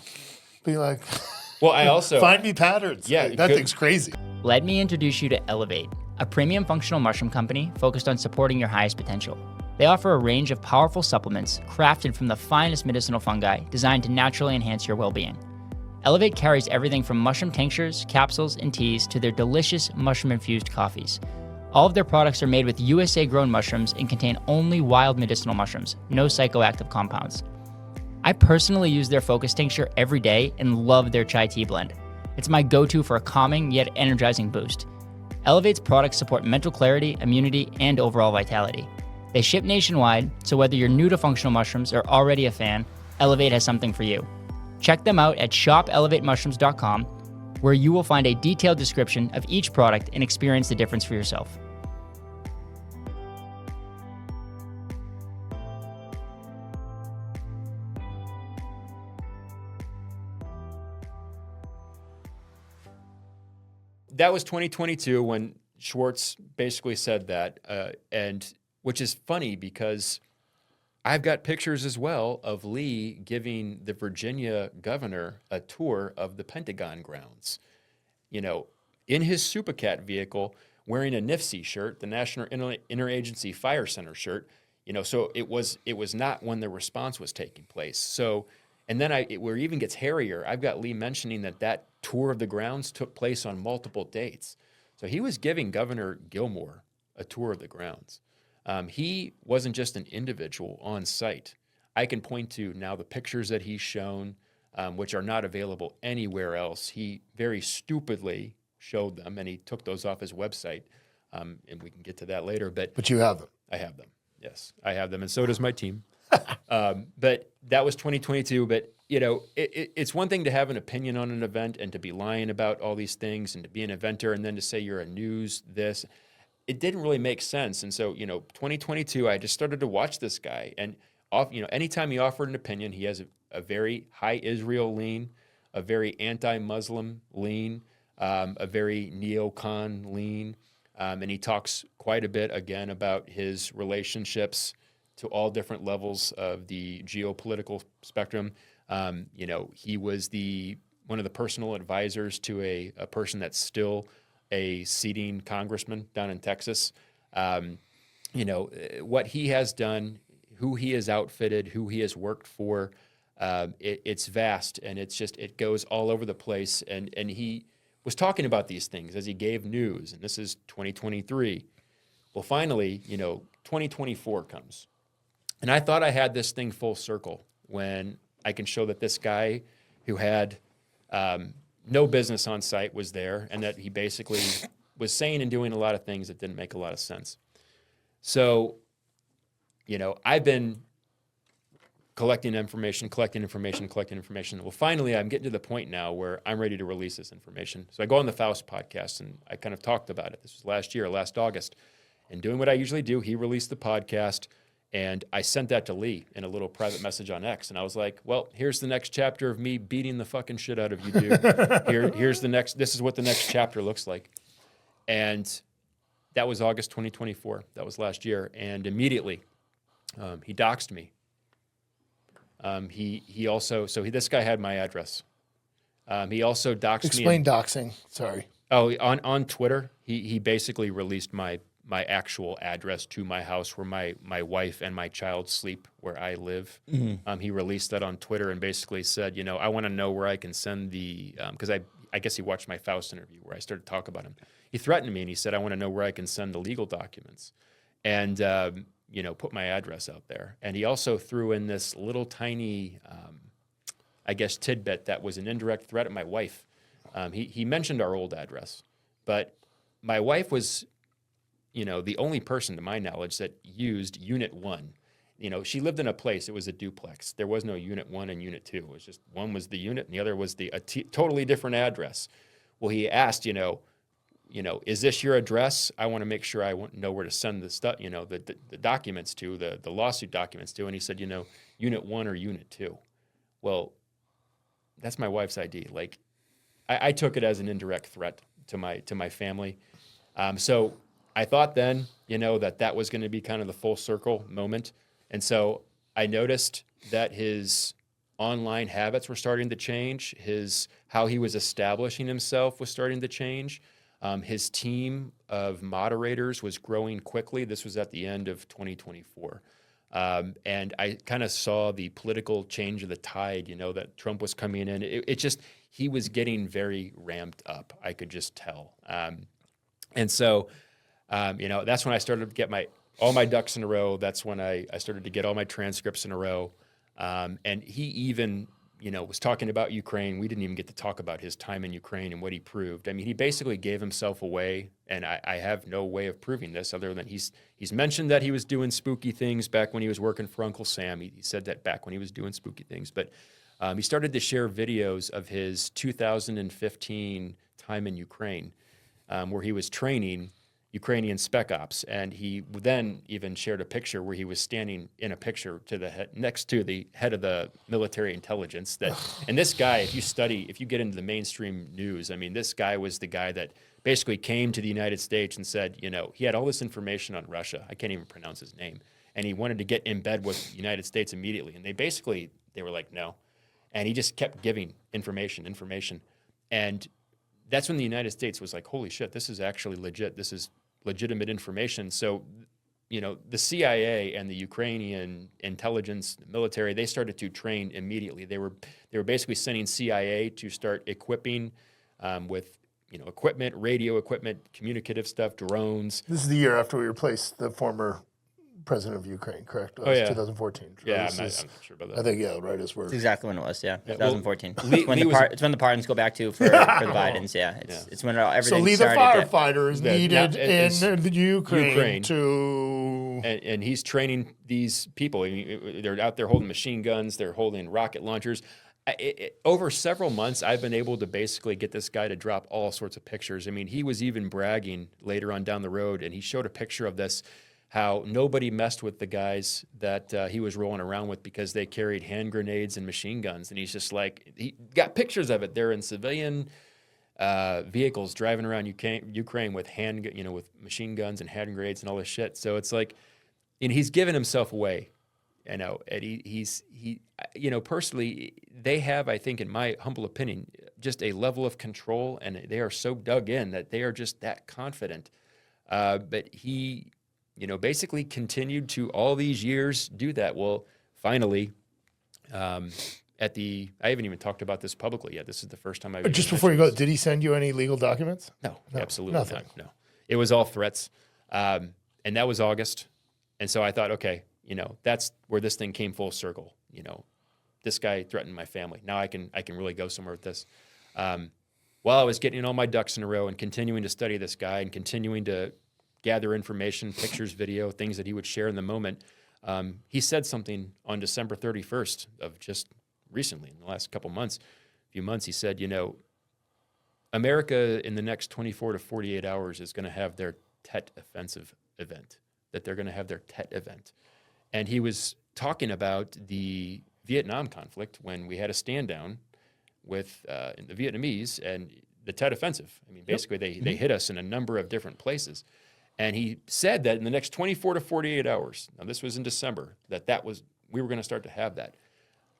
Speaker 3: Be like,
Speaker 5: Well, I also
Speaker 3: find me patterns.
Speaker 5: Yeah,
Speaker 3: Like, that
Speaker 5: good.
Speaker 3: thing's crazy.
Speaker 4: Let me introduce you to Elevate, a premium functional mushroom company focused on supporting your highest potential. They offer a range of powerful supplements crafted from the finest medicinal fungi designed to naturally enhance your well-being. Elevate carries everything from mushroom tinctures, capsules, and teas to their delicious mushroom-infused coffees. All of their products are made with USA-grown mushrooms and contain only wild medicinal mushrooms, no psychoactive compounds. I personally use their focus tincture every day and love their chai tea blend. It's my go-to for a calming yet energizing boost. Elevate's products support mental clarity, immunity, and overall vitality. They ship nationwide, so whether you're new to functional mushrooms or already a fan, Elevate has something for you. Check them out at shopelevatemushrooms.com, where you will find a detailed description of each product and experience the difference for yourself.
Speaker 5: that was 2022 when Schwartz basically said that, and which is funny because I've got pictures as well of Lee giving the Virginia governor a tour of the Pentagon grounds, in his Supercat vehicle, wearing a NIFC shirt, the National Interagency Fire Center shirt, so it was not when the response was taking place. So, and then where it even gets hairier, I've got Lee mentioning that tour of the grounds took place on multiple dates. So he was giving Governor Gilmore a tour of the grounds. He wasn't just an individual on site. I can point to now the pictures that he's shown, which are not available anywhere else. He very stupidly showed them, and he took those off his website, and we can get to that later.
Speaker 3: But you have them.
Speaker 5: I have them. Yes, I have them, and so does my team. But that was 2022. But it's one thing to have an opinion on an event and to be lying about all these things and to be an eventer, and then to say you're a news this. It didn't really make sense. And so 2022, I just started to watch this guy, and anytime he offered an opinion, he has a very high Israel lean, a very anti-Muslim lean, a very neocon lean. And he talks quite a bit, again, about his relationships to all different levels of the geopolitical spectrum. He was one of the personal advisors to a person that's still a seating congressman down in Texas. What he has done, who he has outfitted, who he has worked for, it's vast, and it goes all over the place. And he was talking about these things as he gave news, and this is 2023. Well, finally, 2024 comes. And I thought I had this thing full circle when I can show that this guy who had no business on site was there, and that he basically was saying and doing a lot of things that didn't make a lot of sense. So, I've been collecting information. Well, finally, I'm getting to the point now where I'm ready to release this information. So I go on the Faust podcast, and I kind of talked about it. This was last August. And doing what I usually do, he released the podcast, and I sent that to Lee in a little private message on X. And I was like, well, here's the next chapter of me beating the fucking shit out of you, dude. This is what the next chapter looks like. And that was August 2024. That was last year. And immediately, he doxed me. This guy had my address. He also doxed me.
Speaker 3: Explain doxing. Sorry.
Speaker 5: Oh, on Twitter, he basically released my actual address to my house where my wife and my child sleep, where I live. Mm-hmm. He released that on Twitter and basically said, I want to know where I can send the, because I guess he watched my Faust interview where I started to talk about him. He threatened me and he said, I want to know where I can send the legal documents. And, put my address out there. And he also threw in this little tiny, tidbit that was an indirect threat at my wife. He mentioned our old address, but my wife was, the only person to my knowledge that used Unit 1. She lived in a place, it was a duplex. There was no Unit 1 and Unit 2. It was just one was the unit and the other was totally different address. Well, he asked, is this your address? I want to make sure I know where to send the stuff, the documents to, the lawsuit documents to. And he said, Unit 1 or Unit 2. Well, that's my wife's ID. Like, I took it as an indirect threat to my family. So I thought then, that was going to be kind of the full circle moment. And so I noticed that his online habits were starting to change. How he was establishing himself was starting to change. His team of moderators was growing quickly. This was at the end of 2024. And I kind of saw the political change of the tide, that Trump was coming in. He was getting very ramped up. I could just tell. And so, that's when I started to get all my ducks in a row. That's when I started to get all my transcripts in a row. And he even, was talking about Ukraine. We didn't even get to talk about his time in Ukraine and what he proved. I mean, he basically gave himself away, and I have no way of proving this other than he's mentioned that he was doing spooky things back when he was working for Uncle Sam. He said that back when he was doing spooky things. But he started to share videos of his 2015 time in Ukraine, where he was training Ukrainian spec ops, and he then even shared a picture where he was standing in a picture next to the head of the military intelligence. And this guy, if you get into the mainstream news, I mean, this guy was the guy that basically came to the United States and said, he had all this information on Russia. I can't even pronounce his name, and he wanted to get in bed with the United States immediately. And they were like, no, and he just kept giving information, and that's when the United States was like, holy shit, this is actually legit. This is legitimate information. So, the CIA and the Ukrainian intelligence military, they started to train immediately. They were basically sending CIA to start equipping with, equipment, radio equipment, communicative stuff, drones.
Speaker 3: This is the year after we replaced the former president of Ukraine, correct?
Speaker 5: Oh, yeah.
Speaker 3: 2014. So
Speaker 5: yeah, I'm not sure about that.
Speaker 3: I think, right as we're...
Speaker 6: That's exactly when it was, yeah. 2014.
Speaker 5: Well,
Speaker 6: it's when the pardons go back to for the Bidens, yeah. It's when everything
Speaker 3: So Lee the
Speaker 6: started
Speaker 3: firefighter is needed in the Ukraine to...
Speaker 5: And he's training these people. I mean, they're out there holding machine guns. They're holding rocket launchers. Over several months, I've been able to basically get this guy to drop all sorts of pictures. I mean, he was even bragging later on down the road, and he showed a picture of this, how nobody messed with the guys that he was rolling around with because they carried hand grenades and machine guns. And he's just like, he got pictures of it. They're in civilian vehicles driving around Ukraine with with machine guns and hand grenades and all this shit. So it's like, and he's given himself away, and he's personally, they have, I think, in my humble opinion, just a level of control, and they are so dug in that they are just that confident. But he, basically continued to all these years do that. Well, finally, I haven't even talked about this publicly yet. This is the first time I've...
Speaker 3: Just before you go, did he send you any legal documents?
Speaker 5: No, absolutely
Speaker 3: nothing.
Speaker 5: not. No. It was all threats. And that was August. And so I thought, okay, that's where this thing came full circle. This guy threatened my family. Now I can really go somewhere with this. While I was getting all my ducks in a row and continuing to study this guy and continuing to gather information, pictures, video, things that he would share in the moment, he said something on December 31st of just recently, in the last few months, he said, America in the next 24 to 48 hours is going to have their Tet offensive event, that they're going to have their Tet event. And he was talking about the Vietnam conflict when we had a stand down with the Vietnamese and the Tet offensive. I mean, basically they hit us in a number of different places. And he said that in the next 24 to 48 hours, now this was in December, we were going to start to have that.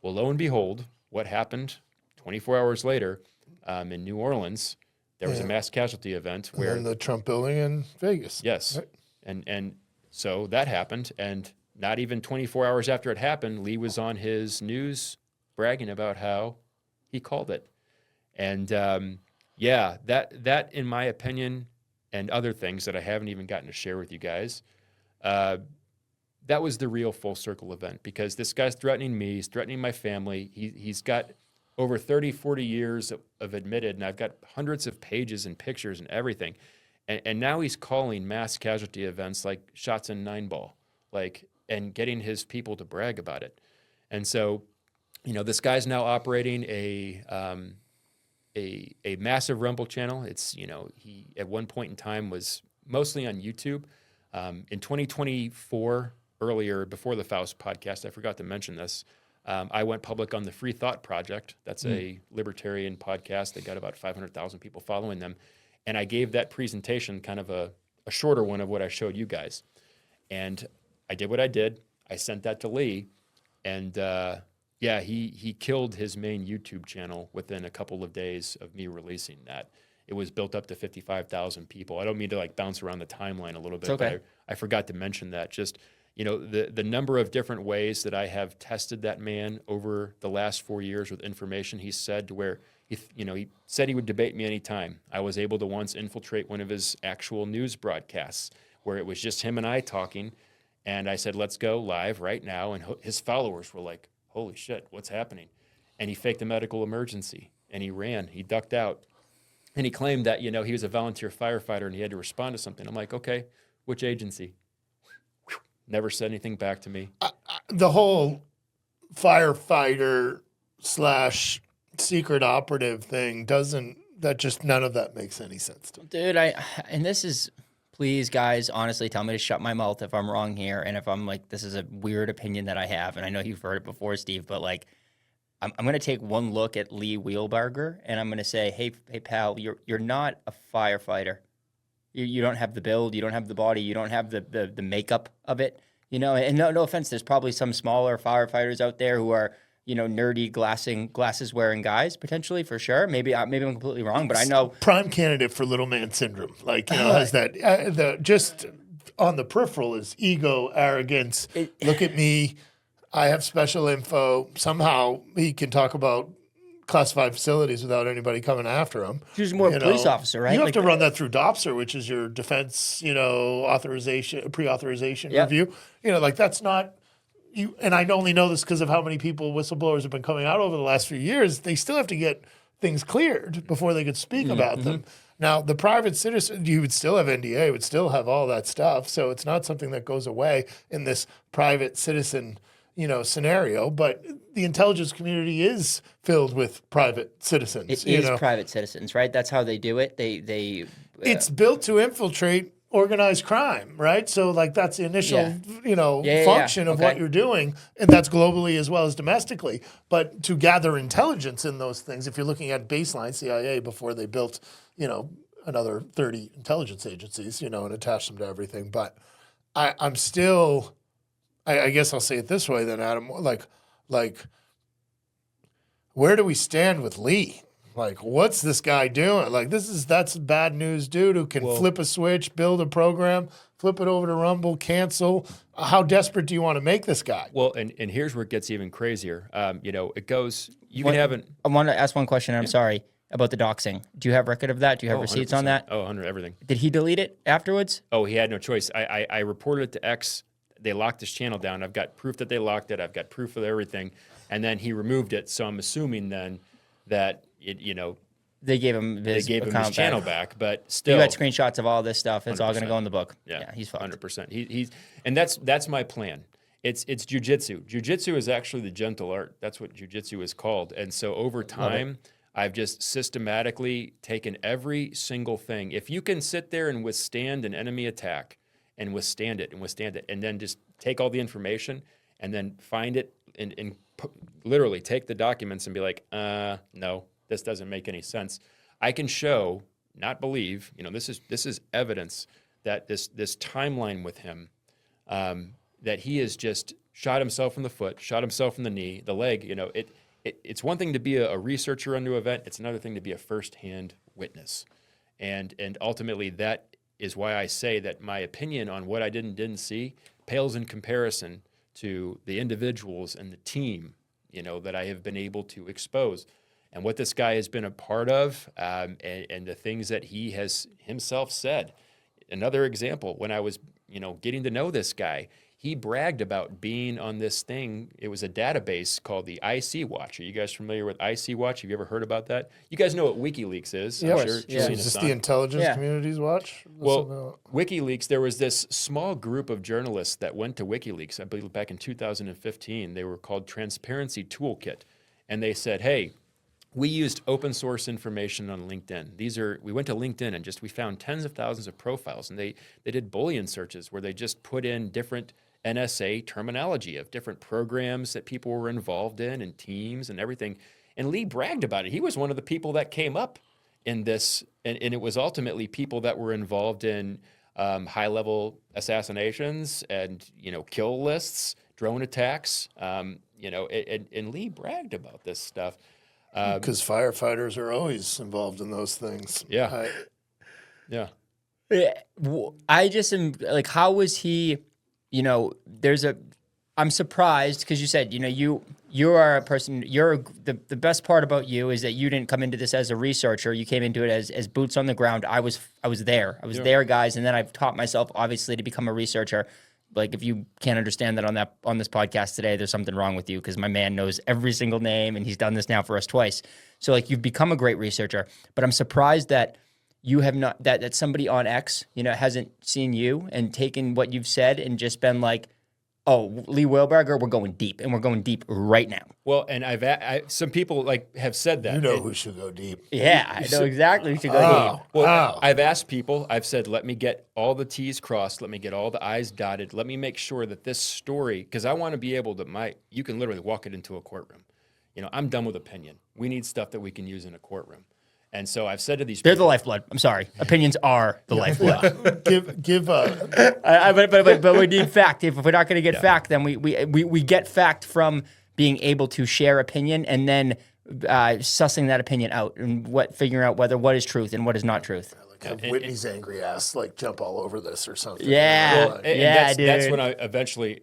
Speaker 5: Well, lo and behold, what happened 24 hours later in New Orleans, there was a mass casualty event where
Speaker 3: in the Trump building in Vegas.
Speaker 5: Yes. Right. And so that happened. And not even 24 hours after it happened, Lee was on his news bragging about how he called it. And that in my opinion, and other things that I haven't even gotten to share with you guys, that was the real full circle event, because this guy's threatening me, he's threatening my family. He's got over 30, 40 years of admitted, and I've got hundreds of pages and pictures and everything. And now he's calling mass casualty events like shots in 9-ball, and getting his people to brag about it. And so, this guy's now operating a massive Rumble channel. It's, he at one point in time was mostly on YouTube. In 2024, earlier, before the Faust podcast, I forgot to mention this, I went public on the Free Thought Project. That's a libertarian podcast. They got about 500,000 people following them. And I gave that presentation kind of a shorter one of what I showed you guys. And I did what I did. I sent that to Lee. And he killed his main YouTube channel within a couple of days of me releasing that. It was built up to 55,000 people. I don't mean to bounce around the timeline a little bit, but I forgot to mention that. Just, the number of different ways that I have tested that man over the last 4 years with information he said, to where he said he would debate me anytime. I was able to once infiltrate one of his actual news broadcasts where it was just him and I talking. And I said, let's go live right now. And his followers were like, holy shit, what's happening? And he faked a medical emergency and he ran, he ducked out. And he claimed that, he was a volunteer firefighter and he had to respond to something. I'm like, okay, which agency? Never said anything back to me.
Speaker 3: The whole firefighter / secret operative thing none of that makes any sense to me.
Speaker 6: Dude, and this is, please guys, honestly, tell me to shut my mouth if I'm wrong here. And if I'm this is a weird opinion that I have. And I know you've heard it before, Steve, but I'm going to take one look at Lee Wheelbarger and I'm going to say, hey pal, you're not a firefighter. You don't have the build, you don't have the body, you don't have the makeup of it, and no offense, there's probably some smaller firefighters out there who are, nerdy glasses wearing guys, potentially, for sure. Maybe I'm completely wrong, but I know.
Speaker 3: Prime candidate for little man syndrome. Has that, just on the peripheral is ego, arrogance. Look at me. I have special info. Somehow he can talk about classified facilities without anybody coming after him.
Speaker 6: He was more a police officer, right?
Speaker 3: You have to run that through DOPSR, which is your defense, authorization, pre-authorization review. That's not you. And I only know this because of how many whistleblowers have been coming out over the last few years. They still have to get things cleared before they could speak about them. Now, the private citizen, you would still have NDA, would still have all that stuff. So it's not something that goes away in this private citizen scenario, but the intelligence community is filled with private citizens.
Speaker 6: It is private citizens, right? That's how they do it.
Speaker 3: It's built to infiltrate organized crime, right? So that's the initial, function of what you're doing, and that's globally as well as domestically. But to gather intelligence in those things, if you're looking at baseline CIA before they built, another 30 intelligence agencies, and attached them to everything. But I'm still. I guess I'll say it this way then, Adam. Where do we stand with Lee? What's this guy doing? That's bad news dude who can flip a switch, build a program, flip it over to Rumble, cancel. How desperate do you want to make this guy?
Speaker 5: Well, and here's where it gets even crazier. It goes, I
Speaker 6: want to ask one question, and I'm sorry, about the doxing. Do you have record of that? Do you have receipts
Speaker 5: 100%.
Speaker 6: on that?
Speaker 5: Oh, 100, everything.
Speaker 6: Did he delete it afterwards?
Speaker 5: Oh, he had no choice. I reported it to X. they locked this channel down. I've got proof that they locked it. I've got proof of everything. And then he removed it. So I'm assuming then that it,
Speaker 6: They gave him his
Speaker 5: channel back, but still.
Speaker 6: You got screenshots of all this stuff. It's all going to go in the book.
Speaker 5: Yeah,
Speaker 6: he's fucked.
Speaker 5: 100%. He's and that's my plan. It's jujitsu. Jujitsu is actually the gentle art. That's what jujitsu is called. And so over time, I've just systematically taken every single thing. If you can sit there and withstand an enemy attack and withstand it, and then just take all the information and then find it and literally take the documents and be like, no, this doesn't make any sense. I can show, not believe, this is evidence that this timeline with him, that he has just shot himself in the foot, shot himself in the knee, the leg. It's one thing to be a researcher on an event. It's another thing to be a firsthand witness. And ultimately, that is why I say that my opinion on what I didn't see pales in comparison to the individuals and the team, that I have been able to expose. And what this guy has been a part of, and the things that he has himself said. Another example, when I was, getting to know this guy, he bragged about being on this thing. It was a database called the IC Watch. Are you guys familiar with IC Watch? Have you ever heard about that? You guys know what WikiLeaks is.
Speaker 3: Yeah,
Speaker 6: course.
Speaker 3: Is this the intelligence community's watch?
Speaker 5: Well, WikiLeaks, there was this small group of journalists that went to WikiLeaks, I believe back in 2015. They were called Transparency Toolkit. And they said, hey, we used open source information on LinkedIn. We went to LinkedIn and we found tens of thousands of profiles, and they did Boolean searches where they just put in different NSA terminology of different programs that people were involved in and teams and everything. And Lee bragged about it. He was one of the people that came up in this, and it was ultimately people that were involved in high-level assassinations and, kill lists, drone attacks, and Lee bragged about this stuff.
Speaker 3: Because firefighters are always involved in those things.
Speaker 5: Yeah. Yeah.
Speaker 6: I just am like, how was he? I'm surprised because you said, you are a person. The best part about you is that you didn't come into this as a researcher. You came into it as boots on the ground. I was there. I was there, guys, and then I've taught myself obviously to become a researcher. Like, if you can't understand that on this podcast today, there's something wrong with you, because my man knows every single name and he's done this now for us twice. So like, you've become a great researcher, but I'm surprised that you have not, that somebody on X, hasn't seen you and taken what you've said and just been like, oh, Lee Wilberger, we're going deep, and we're going deep right now.
Speaker 5: Well, and some people have said that.
Speaker 3: Who should go deep.
Speaker 6: Yeah, I know exactly who should go deep.
Speaker 5: Well, I've asked people, I've said, let me get all the T's crossed, let me get all the I's dotted, let me make sure that this story, because I want to be able to, you can literally walk it into a courtroom. I'm done with opinion. We need stuff that we can use in a courtroom. And so I've said to these people,
Speaker 6: they're the lifeblood. I'm sorry. Opinions are the lifeblood. But we need fact. If we're not going to get fact, then we get fact from being able to share opinion and then sussing that opinion out and figuring out what is truth and what is not truth.
Speaker 3: Have Whitney's angry ass jump all over this or something.
Speaker 6: Yeah, dude.
Speaker 5: That's when I eventually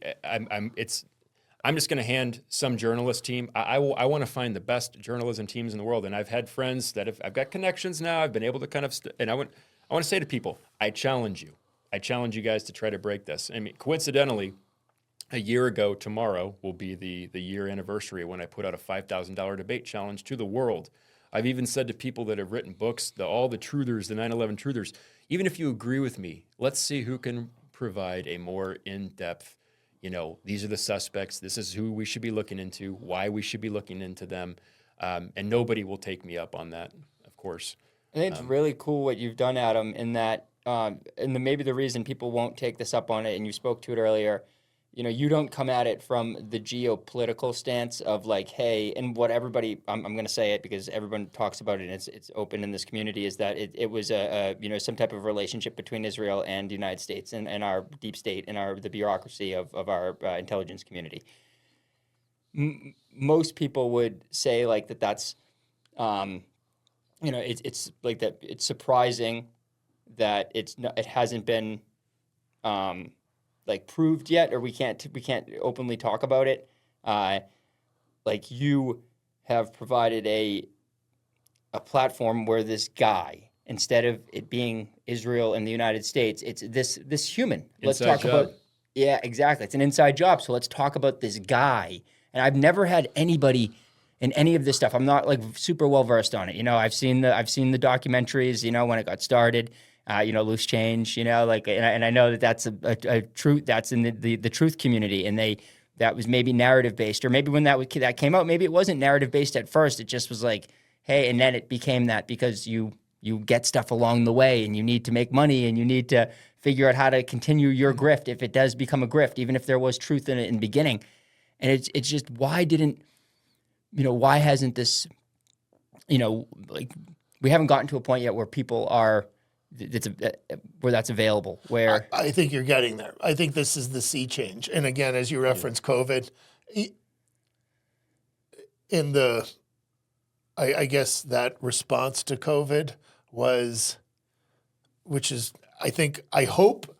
Speaker 5: I'm just going to hand some journalist team. I want to find the best journalism teams in the world, and I've had friends that I've got connections now. I've been able to and I want to say to people, I challenge you. I challenge you guys to try to break this. I mean, coincidentally, a year ago tomorrow will be the year anniversary when I put out a $5,000 debate challenge to the world. I've even said to people that have written books, all the truthers, the 9/11 truthers, even if you agree with me, let's see who can provide a more in-depth, these are the suspects, this is who we should be looking into, why we should be looking into them, and nobody will take me up on that, of course.
Speaker 6: I think it's really cool what you've done, Adam, in that, maybe the reason people won't take this up on it, and you spoke to it earlier, you don't come at it from the geopolitical stance of like, hey, and what everybody, I'm going to say it because everyone talks about it and it's open in this community, is that it was some type of relationship between Israel and the United States and our deep state and the bureaucracy of our intelligence community. Most people would say like that's, it's like that. It's surprising that it hasn't been, proved yet, or we can't openly talk about it. Like, you have provided a platform where this guy, instead of it being Israel and the United States, it's this human. Let's talk about Yeah, exactly. It's an inside job. So let's talk about this guy. And I've never had anybody in any of this stuff. I'm not like super well versed on it. You know, I've seen the documentaries, you know, when it got started, you know, Loose Change, you know, like, and I know that that's a truth that's in the truth community, and that was maybe narrative based, or maybe when that came out, maybe it wasn't narrative based at first. It just was like, hey, and then it became that because you get stuff along the way, and you need to make money, and you need to figure out how to continue your grift if it does become a grift, even if there was truth in it in the beginning. And it's just, why hasn't this, you know, like, we haven't gotten to a point yet where people are, where that's available, where...
Speaker 3: I think you're getting there. I think this is the sea change. And again, as you reference COVID, I guess that response to COVID was, which is, I hope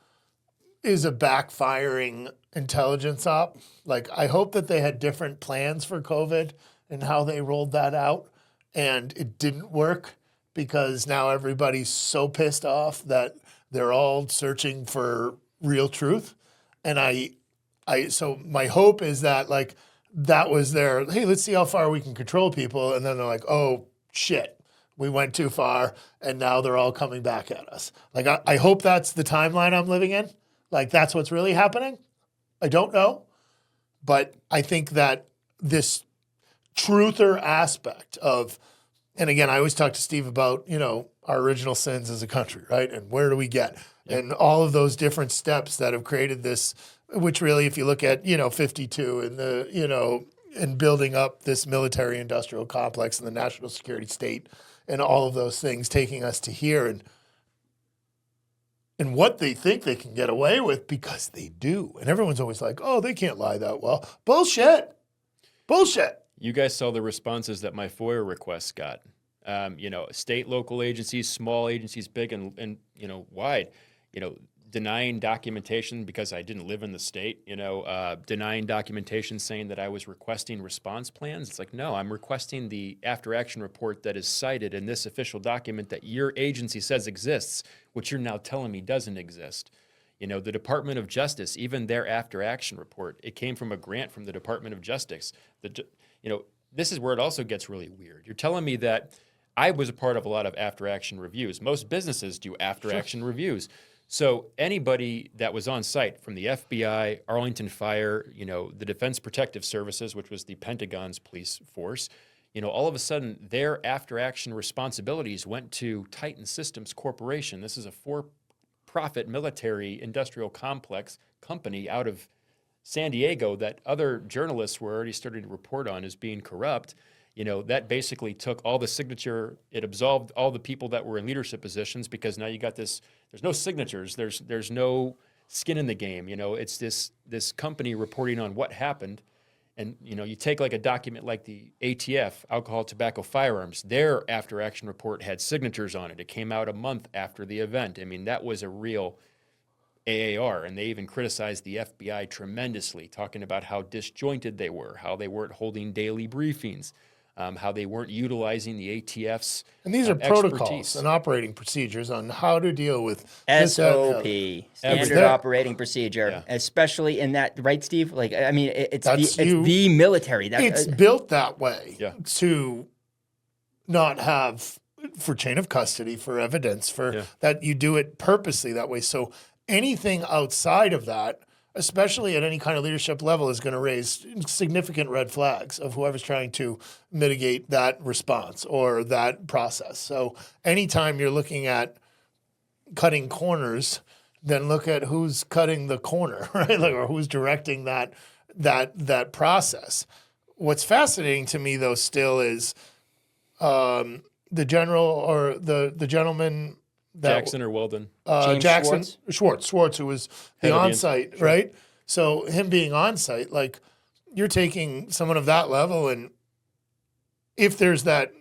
Speaker 3: is a backfiring intelligence op. Like, I hope that they had different plans for COVID and how they rolled that out, and it didn't work because now everybody's so pissed off that they're all searching for real truth. And so my hope is that, like, that was their, hey, let's see how far we can control people. And then they're like, oh shit, we went too far, and now they're all coming back at us. Like, I hope that's the timeline I'm living in. Like, that's what's really happening. I don't know. But I think that this truther aspect of, and again, I always talk to Steve about, you know, our original sins as a country, right? And where do we get? Yep. And all of those different steps that have created this, which really, if you look at, you know, 52 and the, you know, and building up this military industrial complex and the national security state and all of those things taking us to here, and what they think they can get away with, because they do. And everyone's always like, oh, they can't lie that well. Bullshit.
Speaker 5: You guys saw the responses that my FOIA requests got. You know, state, local agencies, small agencies, big and you know, wide, you know, denying documentation because I didn't live in the state, you know, denying documentation, saying that I was requesting response plans. It's like, no, I'm requesting the after action report that is cited in this official document that your agency says exists, which you're now telling me doesn't exist. You know, the Department of Justice, even their after action report, it came from a grant from the Department of Justice. You know, this is where it also gets really weird. You're telling me that I was a part of a lot of after action reviews. Most businesses do after action reviews. So anybody that was on site, from the FBI, Arlington Fire, you know, the Defense Protective Services, which was the Pentagon's police force, you know, all of a sudden their after-action responsibilities went to Titan Systems Corporation. This is a for-profit military industrial complex company out of San Diego that other journalists were already starting to report on as being corrupt. You know, that basically took all the signature, it absolved all the people that were in leadership positions, because now you got this, there's no signatures, there's no skin in the game. You know, it's this company reporting on what happened. And, you know, you take like a document like the ATF, Alcohol, Tobacco, Firearms, their after action report had signatures on it. It came out a month after the event. I mean, that was a real AAR, and they even criticized the FBI tremendously, talking about how disjointed they were, how they weren't holding daily briefings, how they weren't utilizing the ATF's
Speaker 3: and these are protocols and operating procedures on how to deal with
Speaker 6: SOP, standard operating procedure, especially in that, right, Steve? Like, I mean, it's the military.
Speaker 3: It's built that way to not have, for chain of custody, for evidence, for that you do it purposely that way. So anything outside of that, especially at any kind of leadership level, is going to raise significant red flags of whoever's trying to mitigate that response or that process. So anytime you're looking at cutting corners, then look at who's cutting the corner, right? Like, or who's directing that process. What's fascinating to me, though, still is the general or the gentleman.
Speaker 5: Jackson or Weldon?
Speaker 3: Jackson Schwartz, who was the on-site, right? So him being on-site, like, you're taking someone of that level, and if there's that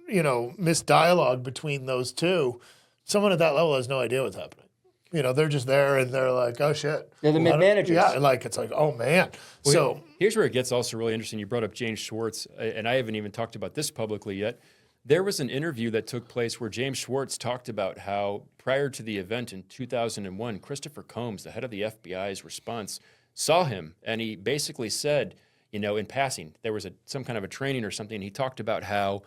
Speaker 3: you know, misdialogue between those two, someone at that level has no idea what's happening. You know, they're just there and they're like, oh shit.
Speaker 6: They're the mid-managers.
Speaker 3: Yeah, like, it's like, oh man. Well,
Speaker 5: so here's where it gets also really interesting. You brought up James Schwartz, and I haven't even talked about this publicly yet. There was an interview that took place where James Schwartz talked about how prior to the event in 2001, Christopher Combs, the head of the FBI's response, saw him, and he basically said, you know, in passing, there was some kind of a training or something. He talked about how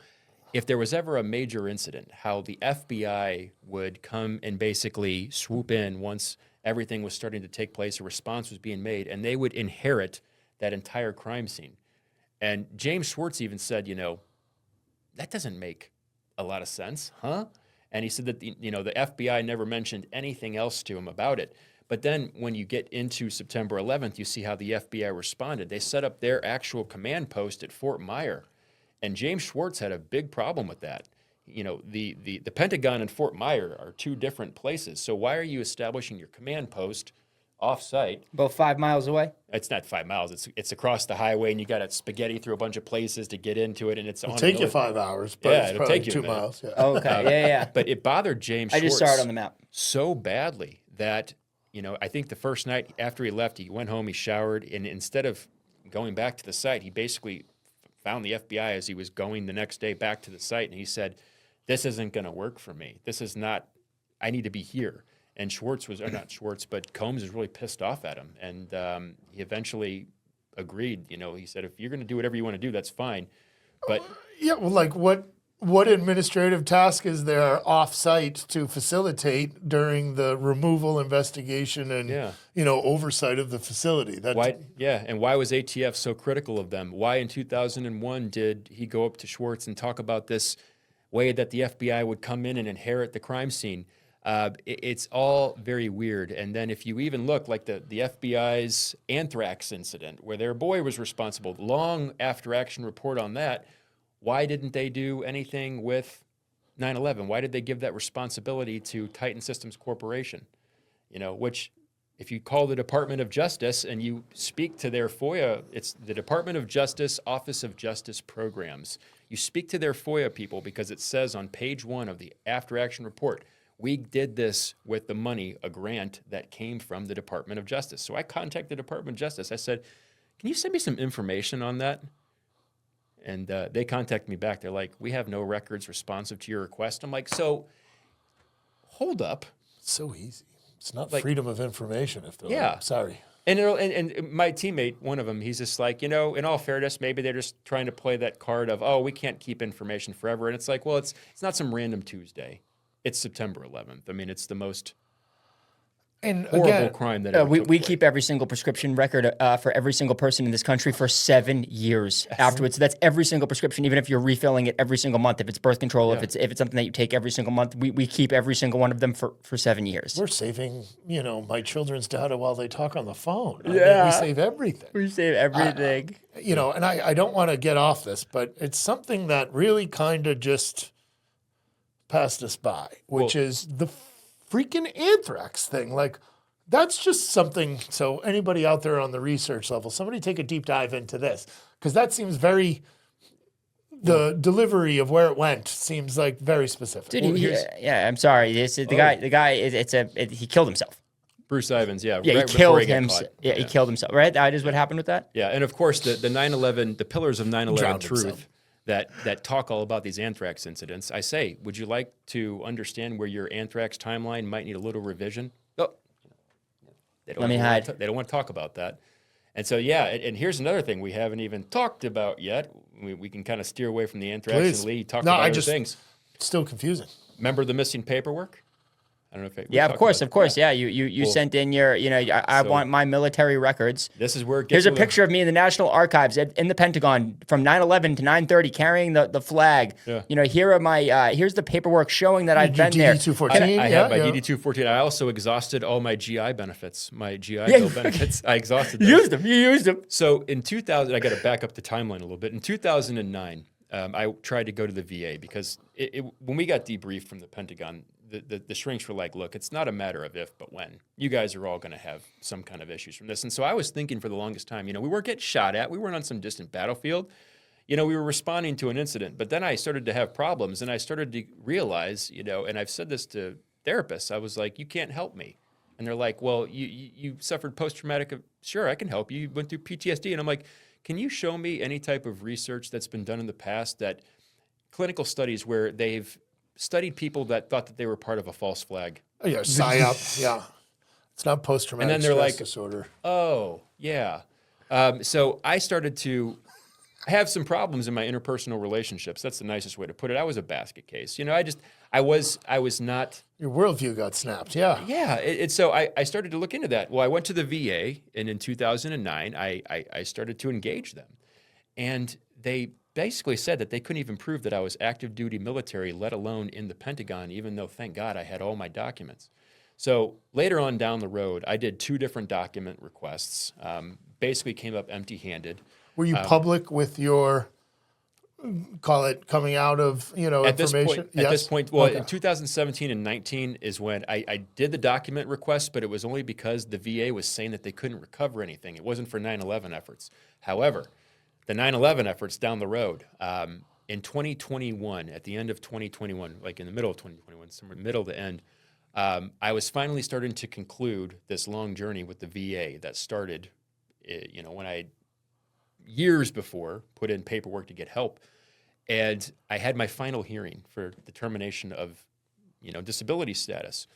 Speaker 5: if there was ever a major incident, how the FBI would come and basically swoop in once everything was starting to take place, a response was being made, and they would inherit that entire crime scene. And James Schwartz even said, you know, that doesn't make a lot of sense, huh? And he said that the FBI never mentioned anything else to him about it. But then when you get into September 11th, you see how the FBI responded. They set up their actual command post at Fort Myer. And James Schwartz had a big problem with that. You know, the Pentagon and Fort Myer are two different places. So why are you establishing your command post off-site?
Speaker 6: About 5 miles away?
Speaker 5: It's not 5 miles. It's across the highway, and you got to spaghetti through a bunch of places to get into it, and it's
Speaker 3: It'll
Speaker 5: on.
Speaker 3: take you 5 hours, but
Speaker 5: Yeah,
Speaker 3: it's
Speaker 5: it'll
Speaker 3: probably
Speaker 5: take you a
Speaker 3: 2
Speaker 5: minute.
Speaker 3: miles. Yeah.
Speaker 6: Oh, okay, yeah.
Speaker 5: But it bothered James
Speaker 6: I
Speaker 5: Schwartz
Speaker 6: just saw it on the map.
Speaker 5: so badly that, you know, I think the first night after he left, he went home, he showered, and instead of going back to the site, he basically found the FBI as he was going the next day back to the site, and he said, this isn't going to work for me. This is not, I need to be here. And Schwartz was, or not Schwartz, but Combs was really pissed off at him. And he eventually agreed. You know, he said, if you're going to do whatever you want to do, that's fine. But
Speaker 3: Yeah, well, like what administrative task is there off-site to facilitate during the removal, investigation, and
Speaker 5: Yeah.
Speaker 3: oversight of the facility? That
Speaker 5: why? Yeah, and why was ATF so critical of them? Why in 2001 did he go up to Schwartz and talk about this way that the FBI would come in and inherit the crime scene? It's all very weird. And then if you even look like the FBI's anthrax incident, where their boy was responsible, long after action report on that, why didn't they do anything with 9/11? Why did they give that responsibility to Titan Systems Corporation? You know, which if you call the Department of Justice and you speak to their FOIA, it's the Department of Justice, Office of Justice Programs. You speak to their FOIA people because it says on page 1 of the after action report, we did this with the money, a grant that came from the Department of Justice. So I contacted the Department of Justice. I said, can you send me some information on that? And they contacted me back. They're like, we have no records responsive to your request. I'm like, so hold up.
Speaker 3: It's so easy. It's not
Speaker 5: Like-
Speaker 3: freedom of information if they're
Speaker 5: Yeah.
Speaker 3: like, sorry.
Speaker 5: And my teammate, one of them, he's just like, in all fairness, maybe they're just trying to play that card of, oh, we can't keep information forever. And it's like, well, it's not some random Tuesday. It's September 11th. I mean, it's the most
Speaker 3: And
Speaker 5: horrible
Speaker 3: again,
Speaker 5: crime that ever
Speaker 6: We
Speaker 5: took place.
Speaker 6: keep every single prescription record for every single person in this country for 7 years afterwards. So that's every single prescription, even if you're refilling it every single month. If it's birth control, if it's something that you take every single month, we keep every single one of them for 7 years.
Speaker 3: we're saving, my children's data while they talk on the phone. I mean, we save everything.
Speaker 6: We save everything.
Speaker 3: And I don't want to get off this, but it's something that really kind of just passed us by, which is the freaking anthrax thing. Like, that's just something. So anybody out there on the research level, somebody take a deep dive into this, because that seems the delivery of where it went seems like very specific.
Speaker 6: Dude, I'm sorry. The guy, he killed himself.
Speaker 5: Bruce Ivins, yeah.
Speaker 6: Yeah,
Speaker 5: right
Speaker 6: he
Speaker 5: before
Speaker 6: killed
Speaker 5: got
Speaker 6: himself.
Speaker 5: caught.
Speaker 6: Yeah, he killed himself. Right? That is what happened with that?
Speaker 5: Yeah, and of course, the 9/11, the pillars of 9/11
Speaker 3: Drowned
Speaker 5: truth
Speaker 3: himself.
Speaker 5: that talk all about these anthrax incidents. I say, would you like to understand where your anthrax timeline might need a little revision? Oh, they don't
Speaker 6: Let me
Speaker 5: wanna
Speaker 6: hide.
Speaker 5: they don't want to talk about that. And so, yeah, and here's another thing we haven't even talked about yet. We can kind of steer away from the anthrax
Speaker 3: Please.
Speaker 5: and Lee, talk
Speaker 3: No,
Speaker 5: about
Speaker 3: I
Speaker 5: other
Speaker 3: just-
Speaker 5: things.
Speaker 3: Still confusing.
Speaker 5: Remember the missing paperwork? I don't know if we
Speaker 6: Yeah, of
Speaker 5: talked
Speaker 6: course,
Speaker 5: about
Speaker 6: of course.
Speaker 5: it.
Speaker 6: Yeah, you
Speaker 5: Cool.
Speaker 6: sent in your, I
Speaker 5: So-
Speaker 6: want my military records.
Speaker 5: This is where it gets
Speaker 6: Here's a
Speaker 5: little-
Speaker 6: picture of me in the National Archives in the Pentagon from 9/11 to 9/30 carrying the flag.
Speaker 5: Yeah.
Speaker 6: Here are my, here's the paperwork showing that I've been there.
Speaker 3: DD-214.
Speaker 5: I have my DD-214. I also exhausted all my GI benefits, my GI
Speaker 6: Yeah.
Speaker 5: Bill benefits. I exhausted those.
Speaker 6: You used them.
Speaker 5: So in 2000, I got to back up the timeline a little bit. In 2009, I tried to go to the VA because when we got debriefed from the Pentagon, the shrinks were like, look, it's not a matter of if, but when. You guys are all going to have some kind of issues from this. And so I was thinking for the longest time, we weren't getting shot at. We weren't on some distant battlefield. We were responding to an incident. But then I started to have problems, and I started to realize, and I've said this to therapists, I was like, you can't help me. And they're like, well, you suffered post-traumatic. Sure, I can help you. You went through PTSD. And I'm like, can you show me any type of research that's been done in the past that clinical studies where they've studied people that thought that they were part of a false flag.
Speaker 3: Oh, yeah, PSYOP. Yeah. It's not post-traumatic
Speaker 5: And then they're
Speaker 3: stress
Speaker 5: like,
Speaker 3: disorder.
Speaker 5: Oh, yeah. So I started to have some problems in my interpersonal relationships. That's the nicest way to put it. I was a basket case. You know, I was not.
Speaker 3: Your worldview got snapped. Yeah.
Speaker 5: Yeah. So I started to look into that. Well, I went to the VA, and in 2009, I started to engage them. And they basically said that they couldn't even prove that I was active duty military, let alone in the Pentagon, even though, thank God, I had all my documents. So later on down the road, I did 2 different document requests, basically came up empty-handed.
Speaker 3: Were you public with your, call it coming out of, information?
Speaker 5: At this point, well, in 2017 and 19 is when I did the document request, but it was only because the VA was saying that they couldn't recover anything. It wasn't for 9/11 efforts. However, the 9/11 efforts down the road, in 2021, at the end of 2021, like in the middle of 2021, somewhere middle to end, I was finally starting to conclude this long journey with the VA that started, when I, years before, put in paperwork to get help. And I had my final hearing for determination of, disability status.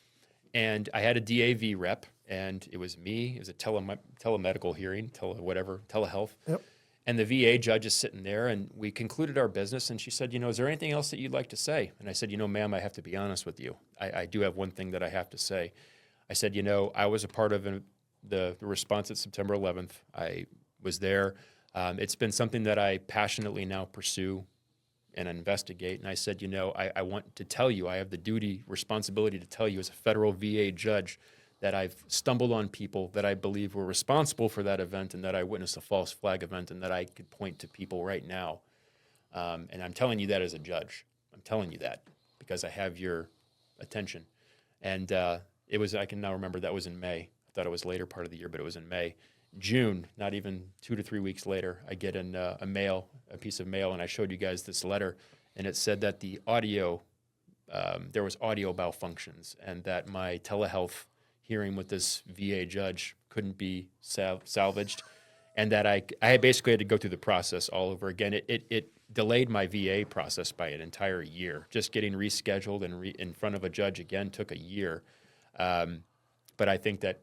Speaker 5: And I had a DAV rep, and it was me. It was a telemedical hearing, telehealth.
Speaker 3: Yep.
Speaker 5: And the VA judge is sitting there, and we concluded our business, and she said, is there anything else that you'd like to say? And I said, ma'am, I have to be honest with you. I do have one thing that I have to say. I said, I was a part of the response at September 11th. I was there. It's been something that I passionately now pursue and investigate. And I said, I want to tell you, I have the responsibility to tell you as a federal VA judge that I've stumbled on people that I believe were responsible for that event, and that I witnessed a false flag event, and that I could point to people right now. And I'm telling you that as a judge. I'm telling you that because I have your attention. And I can now remember that was in May. I thought it was later part of the year, but it was in May. June, not even 2 to 3 weeks later, I get in a piece of mail, and I showed you guys this letter, and it said that the audio, there was audio malfunctions, and that my telehealth hearing with this VA judge couldn't be salvaged, and that I basically had to go through the process all over again. It delayed my VA process by an entire year. Just getting rescheduled and in front of a judge again took a year. But I think that,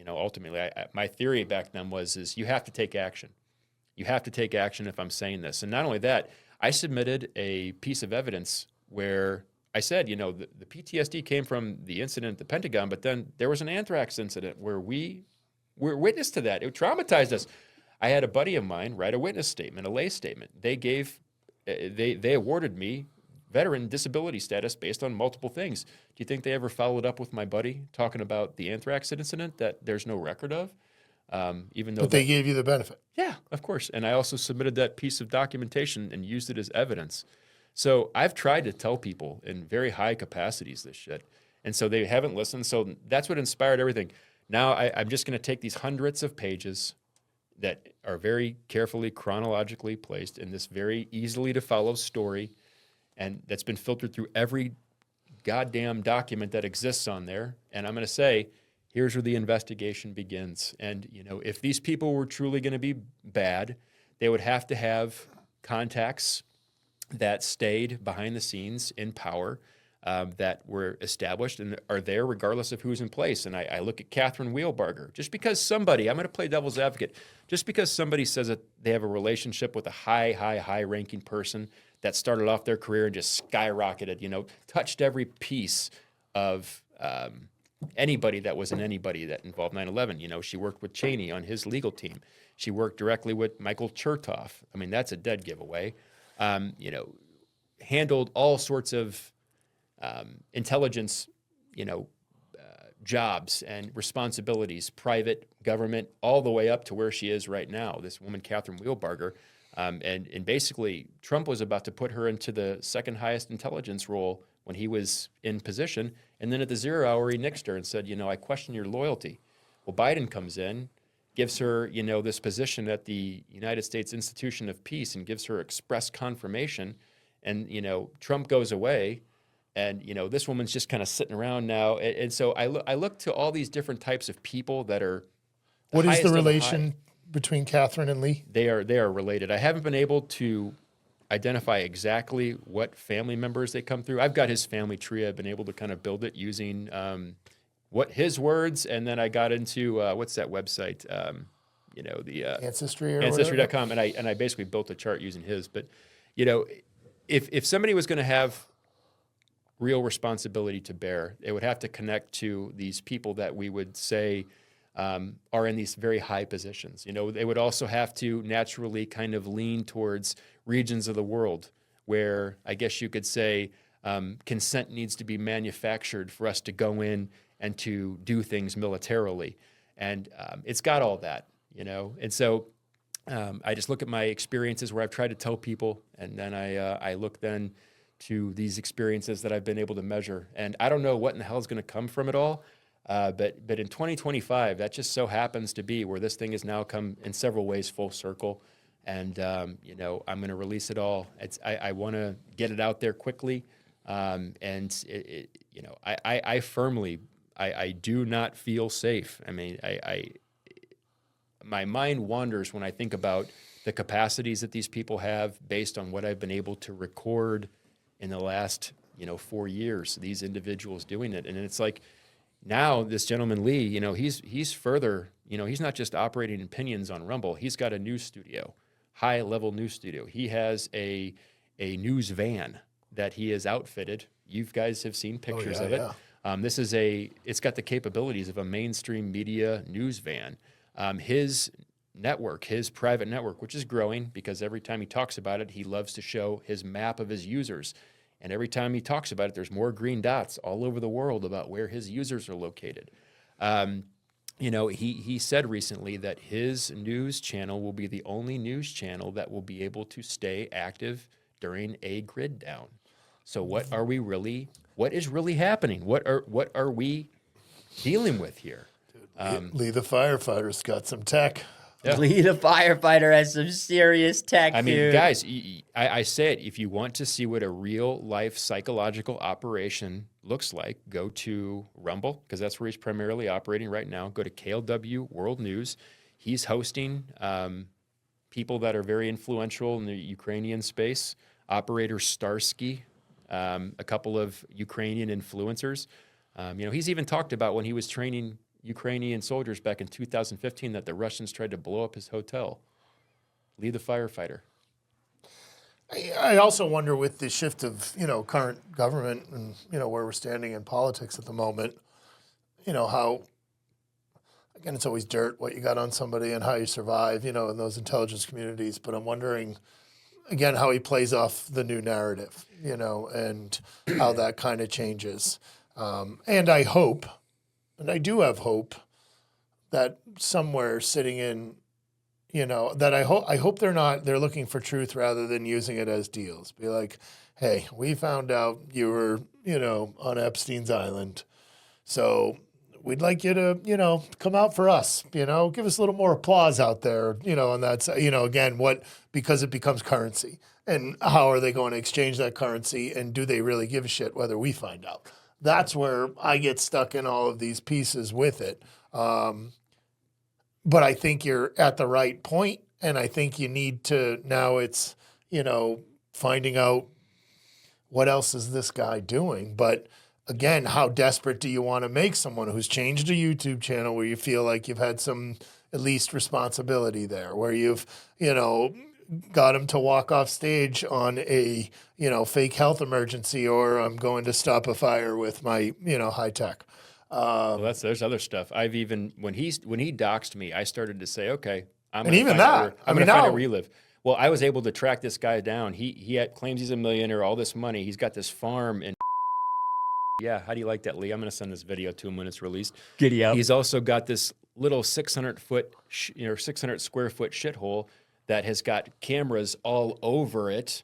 Speaker 5: ultimately, my theory back then is you have to take action. You have to take action if I'm saying this. And not only that, I submitted a piece of evidence where I said, the PTSD came from the incident at the Pentagon, but then there was an anthrax incident where we were witness to that. It traumatized us. I had a buddy of mine write a witness statement, a lay statement. They awarded me veteran disability status based on multiple things. Do you think they ever followed up with my buddy talking about the anthrax incident that there's no record of? Even though
Speaker 3: they gave you the benefit.
Speaker 5: Yeah, of course. And I also submitted that piece of documentation and used it as evidence. So I've tried to tell people in very high capacities this shit. And so they haven't listened. So that's what inspired everything. Now I'm just going to take these hundreds of pages that are very carefully chronologically placed in this very easily to follow story, and that's been filtered through every goddamn document that exists on there. And I'm going to say, here's where the investigation begins. And, if these people were truly going to be bad, they would have to have contacts that stayed behind the scenes in power, that were established and are there regardless of who's in place. And I look at Catherine Wheelbarger. Just because somebody, I'm going to play devil's advocate, just because somebody says that they have a relationship with a high-ranking person that started off their career and just skyrocketed, touched every piece of anybody that was in anybody that involved 9/11. She worked with Cheney on his legal team. She worked directly with Michael Chertoff. I mean, that's a dead giveaway. Handled all sorts of intelligence, jobs and responsibilities, private, government, all the way up to where she is right now, this woman, Catherine Wheelbarger. And basically, Trump was about to put her into the second highest intelligence role when he was in position. And then at the 0 hour, he nixed her and said, I question your loyalty. Well, Biden comes in, gives her, this position at the United States Institution of Peace and gives her express confirmation. And, Trump goes away. And, this woman's just kind of sitting around now. And so I look to all these different types of people that are.
Speaker 3: What is the relation between Catherine and Lee?
Speaker 5: They are related. I haven't been able to identify exactly what family members they come through. I've got his family tree. I've been able to kind of build it using what his words, and then I got into what's that website? The
Speaker 3: Ancestry or
Speaker 5: Ancestry.com, and I basically built a chart using his. But if somebody was going to have real responsibility to bear, they would have to connect to these people that we would say are in these very high positions. They would also have to naturally kind of lean towards regions of the world where I guess you could say consent needs to be manufactured for us to go in and to do things militarily. And it's got all that, And so I just look at my experiences where I've tried to tell people, and then I look then to these experiences that I've been able to measure. And I don't know what in the hell is going to come from it all. But in 2025, that just so happens to be where this thing has now come in several ways full circle. And, I'm going to release it all. I want to get it out there quickly. I firmly, I do not feel safe. I mean, my mind wanders when I think about the capacities that these people have based on what I've been able to record in the last, 4 years, these individuals doing it. And it's like, now this gentleman Lee, he's further, he's not just operating opinions on Rumble. He's got a news studio, high-level news studio. He has a news van that he has outfitted. You guys have seen pictures of it. Yeah. It's got the capabilities of a mainstream media news van. His network, his private network, which is growing because every time he talks about it, he loves to show his map of his users. And every time he talks about it, there's more green dots all over the world about where his users are located. He said recently that his news channel will be the only news channel that will be able to stay active during a grid down. So what is really happening? What are we dealing with here?
Speaker 3: Lee the firefighter's got some tech.
Speaker 5: Yeah.
Speaker 6: Lee the firefighter has some serious tech,
Speaker 5: I mean,
Speaker 6: dude.
Speaker 5: guys, I say it, if you want to see what a real-life psychological operation looks like, go to Rumble, because that's where he's primarily operating right now. Go to KLW World News. He's hosting people that are very influential in the Ukrainian space, Operator Starsky, a couple of Ukrainian influencers. He's even talked about when he was training Ukrainian soldiers back in 2015 that the Russians tried to blow up his hotel. Lee the firefighter.
Speaker 3: I also wonder with the shift of, current government and, where we're standing in politics at the moment, how, again, it's always dirt, what you got on somebody and how you survive, in those intelligence communities. But I'm wondering, again, how he plays off the new narrative, and how that kind of changes. And I hope, and I do have hope that somewhere sitting in, that I hope they're looking for truth rather than using it as deals. Be like, hey, we found out you were, on Epstein's Island. So we'd like you to, come out for us, give us a little more applause out there, and that's, again, because it becomes currency. And how are they going to exchange that currency? And do they really give a shit whether we find out? That's where I get stuck in all of these pieces with it. But I think you're at the right point, and I think you need to, now it's, finding out what else is this guy doing. But again, how desperate do you want to make someone who's changed a YouTube channel where you feel like you've had some at least responsibility there, where you've, got him to walk off stage on a, fake health emergency, or I'm going to stop a fire with my, high tech.
Speaker 5: Well, there's other stuff. I've even, when he doxed me, I started to say, okay, I'm
Speaker 3: And
Speaker 5: going
Speaker 3: even
Speaker 5: to
Speaker 3: that, I mean,
Speaker 5: find
Speaker 3: now-
Speaker 5: a relive. Well, I was able to track this guy down. He claims he's a millionaire, all this money. He's got this farm in. Yeah, how do you like that, Lee? I'm going to send this video to him when it's released.
Speaker 6: Giddy up.
Speaker 5: He's also got this little 600 square foot shithole that has got cameras all over it,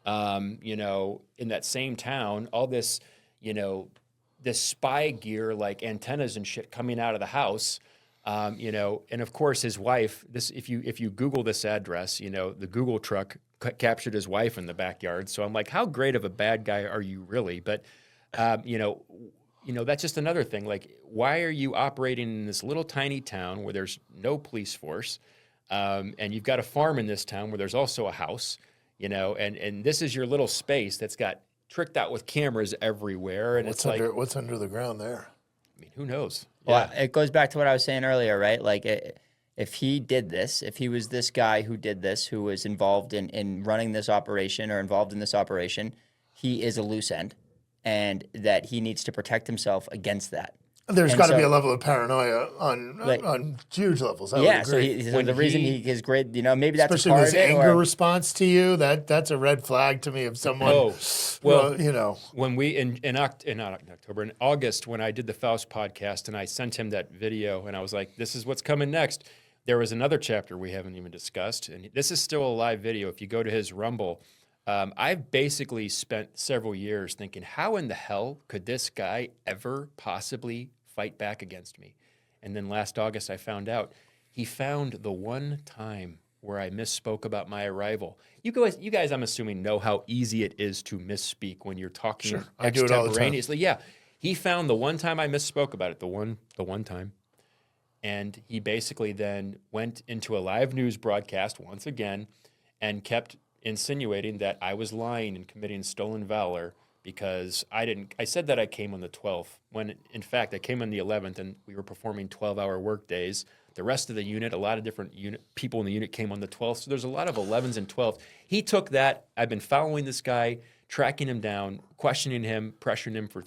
Speaker 5: in that same town, all this, this spy gear like antennas and shit coming out of the house, and of course his wife, if you Google this address, the Google truck captured his wife in the backyard. So I'm like, how great of a bad guy are you really? But, that's just another thing. Like, why are you operating in this little tiny town where there's no police force? And you've got a farm in this town where there's also a house. and this is your little space that's got tricked out with cameras everywhere. And it's like,
Speaker 3: what's under the ground there?
Speaker 5: I mean, who knows?
Speaker 6: Well, it goes back to what I was saying earlier, right? Like, if he did this, if he was this guy who did this, who was involved in running this operation or involved in this operation, he is a loose end, and that he needs to protect himself against that.
Speaker 3: There's
Speaker 6: And
Speaker 3: got to be
Speaker 6: so-
Speaker 3: a level of paranoia on huge levels. I would
Speaker 6: Yeah, so,
Speaker 3: agree.
Speaker 6: the reason he is great, maybe that's
Speaker 3: Especially
Speaker 6: part
Speaker 3: with
Speaker 6: of
Speaker 3: his
Speaker 6: it.
Speaker 3: anger
Speaker 6: Or,
Speaker 3: response to you, that's a red flag to me of someone.
Speaker 5: Oh, well,
Speaker 3: when
Speaker 5: we in October, in August, when I did the Faust podcast, and I sent him that video, and I was like, "This is what's coming next." There was another chapter we haven't even discussed, and this is still a live video. If you go to his Rumble, I've basically spent several years thinking, how in the hell could this guy ever possibly fight back against me? And then last August, I found out he found the one time where I misspoke about my arrival. You guys, I'm assuming, know how easy it is to misspeak when you're talking
Speaker 3: Sure. I do it all the time.
Speaker 5: extemporaneously. Yeah, he found the one time I misspoke about it, the one time. And he basically then went into a live news broadcast once again and kept insinuating that I was lying and committing stolen valor because I said that I came on the 12th, when in fact I came on the 11th, and we were performing 12-hour work days. The rest of the unit, a lot of different people in the unit came on the 12th. So there's a lot of 11s and 12th. He took that. I've been following this guy, tracking him down, questioning him, pressuring him for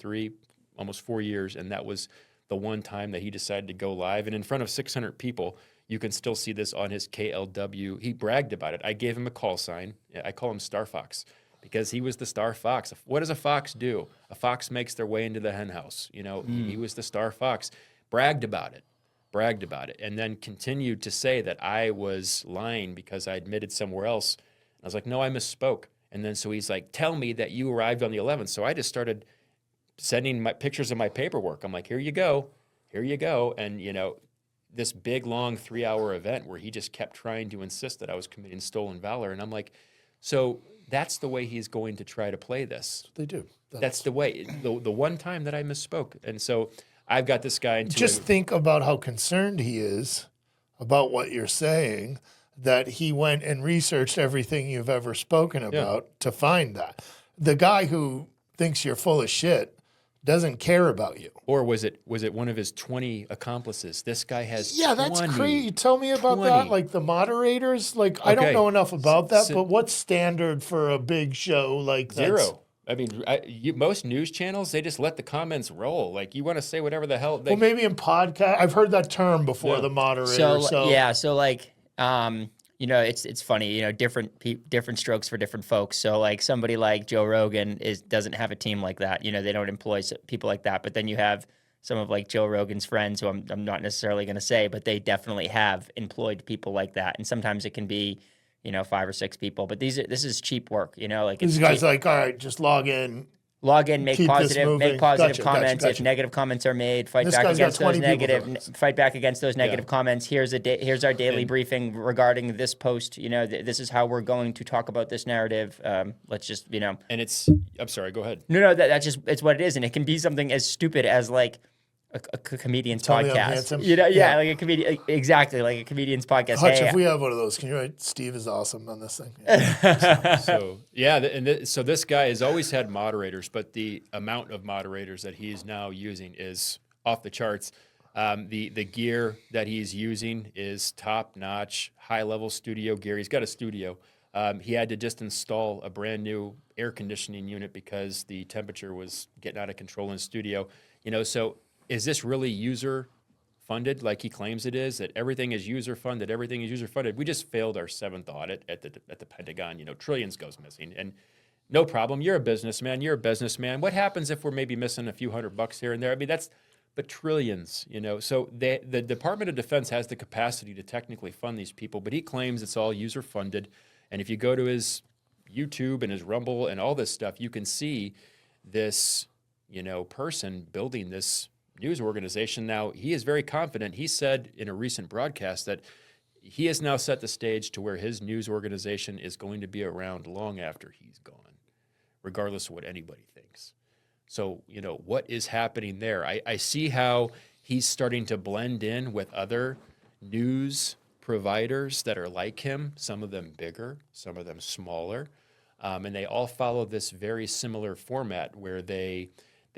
Speaker 5: almost 4 years. And that was the one time that he decided to go live. And in front of 600 people, you can still see this on his KLW. He bragged about it. I gave him a call sign. I call him Star Fox because he was the Star Fox. What does a fox do? A fox makes their way into the hen house. He was the Star Fox. Bragged about it, and then continued to say that I was lying because I admitted somewhere else. I was like, no, I misspoke. And then so he's like, tell me that you arrived on the 11th. So I just started sending my pictures of my paperwork. I'm like, here you go. And, this big, long 3-hour event where he just kept trying to insist that I was committing stolen valor. And I'm like, so that's the way he's going to try to play this.
Speaker 3: They do.
Speaker 5: That's the way. The one time that I misspoke. And so I've got this guy into
Speaker 3: Just think about how concerned he is about what you're saying, that he went and researched everything you've ever spoken about to find that. The guy who thinks you're full of shit doesn't care about you.
Speaker 5: Or was it one of his 20 accomplices? This guy has
Speaker 3: that's
Speaker 5: 20.
Speaker 3: crazy. Tell me about
Speaker 5: 20.
Speaker 3: that. Like the moderators, I don't
Speaker 5: Okay.
Speaker 3: know enough about that,
Speaker 5: So-
Speaker 3: but what's standard for a big show like that?
Speaker 5: Zero. I mean, most news channels, they just let the comments roll. Like, you want to say whatever the hell.
Speaker 3: Well, maybe in podcast, I've heard that term before, the moderator.
Speaker 6: it's funny, different strokes for different folks. So like somebody like Joe Rogan doesn't have a team like that. They don't employ people like that. But then you have some of like Joe Rogan's friends, who I'm not necessarily going to say, but they definitely have employed people like that. And sometimes it can be 5 or 6 people. But this is cheap work. Like
Speaker 3: These guys like, all right, just log in,
Speaker 6: make
Speaker 3: keep this
Speaker 6: positive
Speaker 3: moving.
Speaker 6: comments.
Speaker 3: Gotcha.
Speaker 6: If negative comments are made, fight
Speaker 3: This
Speaker 6: back
Speaker 3: guy's got
Speaker 6: against those
Speaker 3: 20 people doing
Speaker 6: fight back against those negative comments. Here's our daily briefing regarding this post. This is how we're going to talk about this narrative. Let's just
Speaker 5: And I'm sorry, go ahead.
Speaker 6: No, that's just it's what it is, and it can be something as stupid as like a comedian's
Speaker 3: Tell me I'm
Speaker 6: podcast.
Speaker 3: handsome.
Speaker 6: Like a comedian, exactly, like a comedian's podcast.
Speaker 3: Hutch,
Speaker 6: Hey,
Speaker 3: if we have one of those, can you write Steve is awesome on this thing? Yeah.
Speaker 5: So this guy has always had moderators, but the amount of moderators that he's now using is off the charts. The gear that he's using is top notch, high level studio gear. He's got a studio. He had to just install a brand new air conditioning unit because the temperature was getting out of control in the studio. So is this really user funded like he claims it is, that everything is user funded, We just failed our 7th audit at the Pentagon. Trillions goes missing, and no problem. You're a businessman. What happens if we're maybe missing a few $100 here and there? I mean, but trillions, So the Department of Defense has the capacity to technically fund these people, but he claims it's all user funded. And if you go to his YouTube and his Rumble and all this stuff, you can see this, person building this news organization. Now, he is very confident. He said in a recent broadcast that he has now set the stage to where his news organization is going to be around long after he's gone, regardless of what anybody thinks. So, what is happening there? I see how he's starting to blend in with other news providers that are like him, some of them bigger, some of them smaller, and they all follow this very similar format where they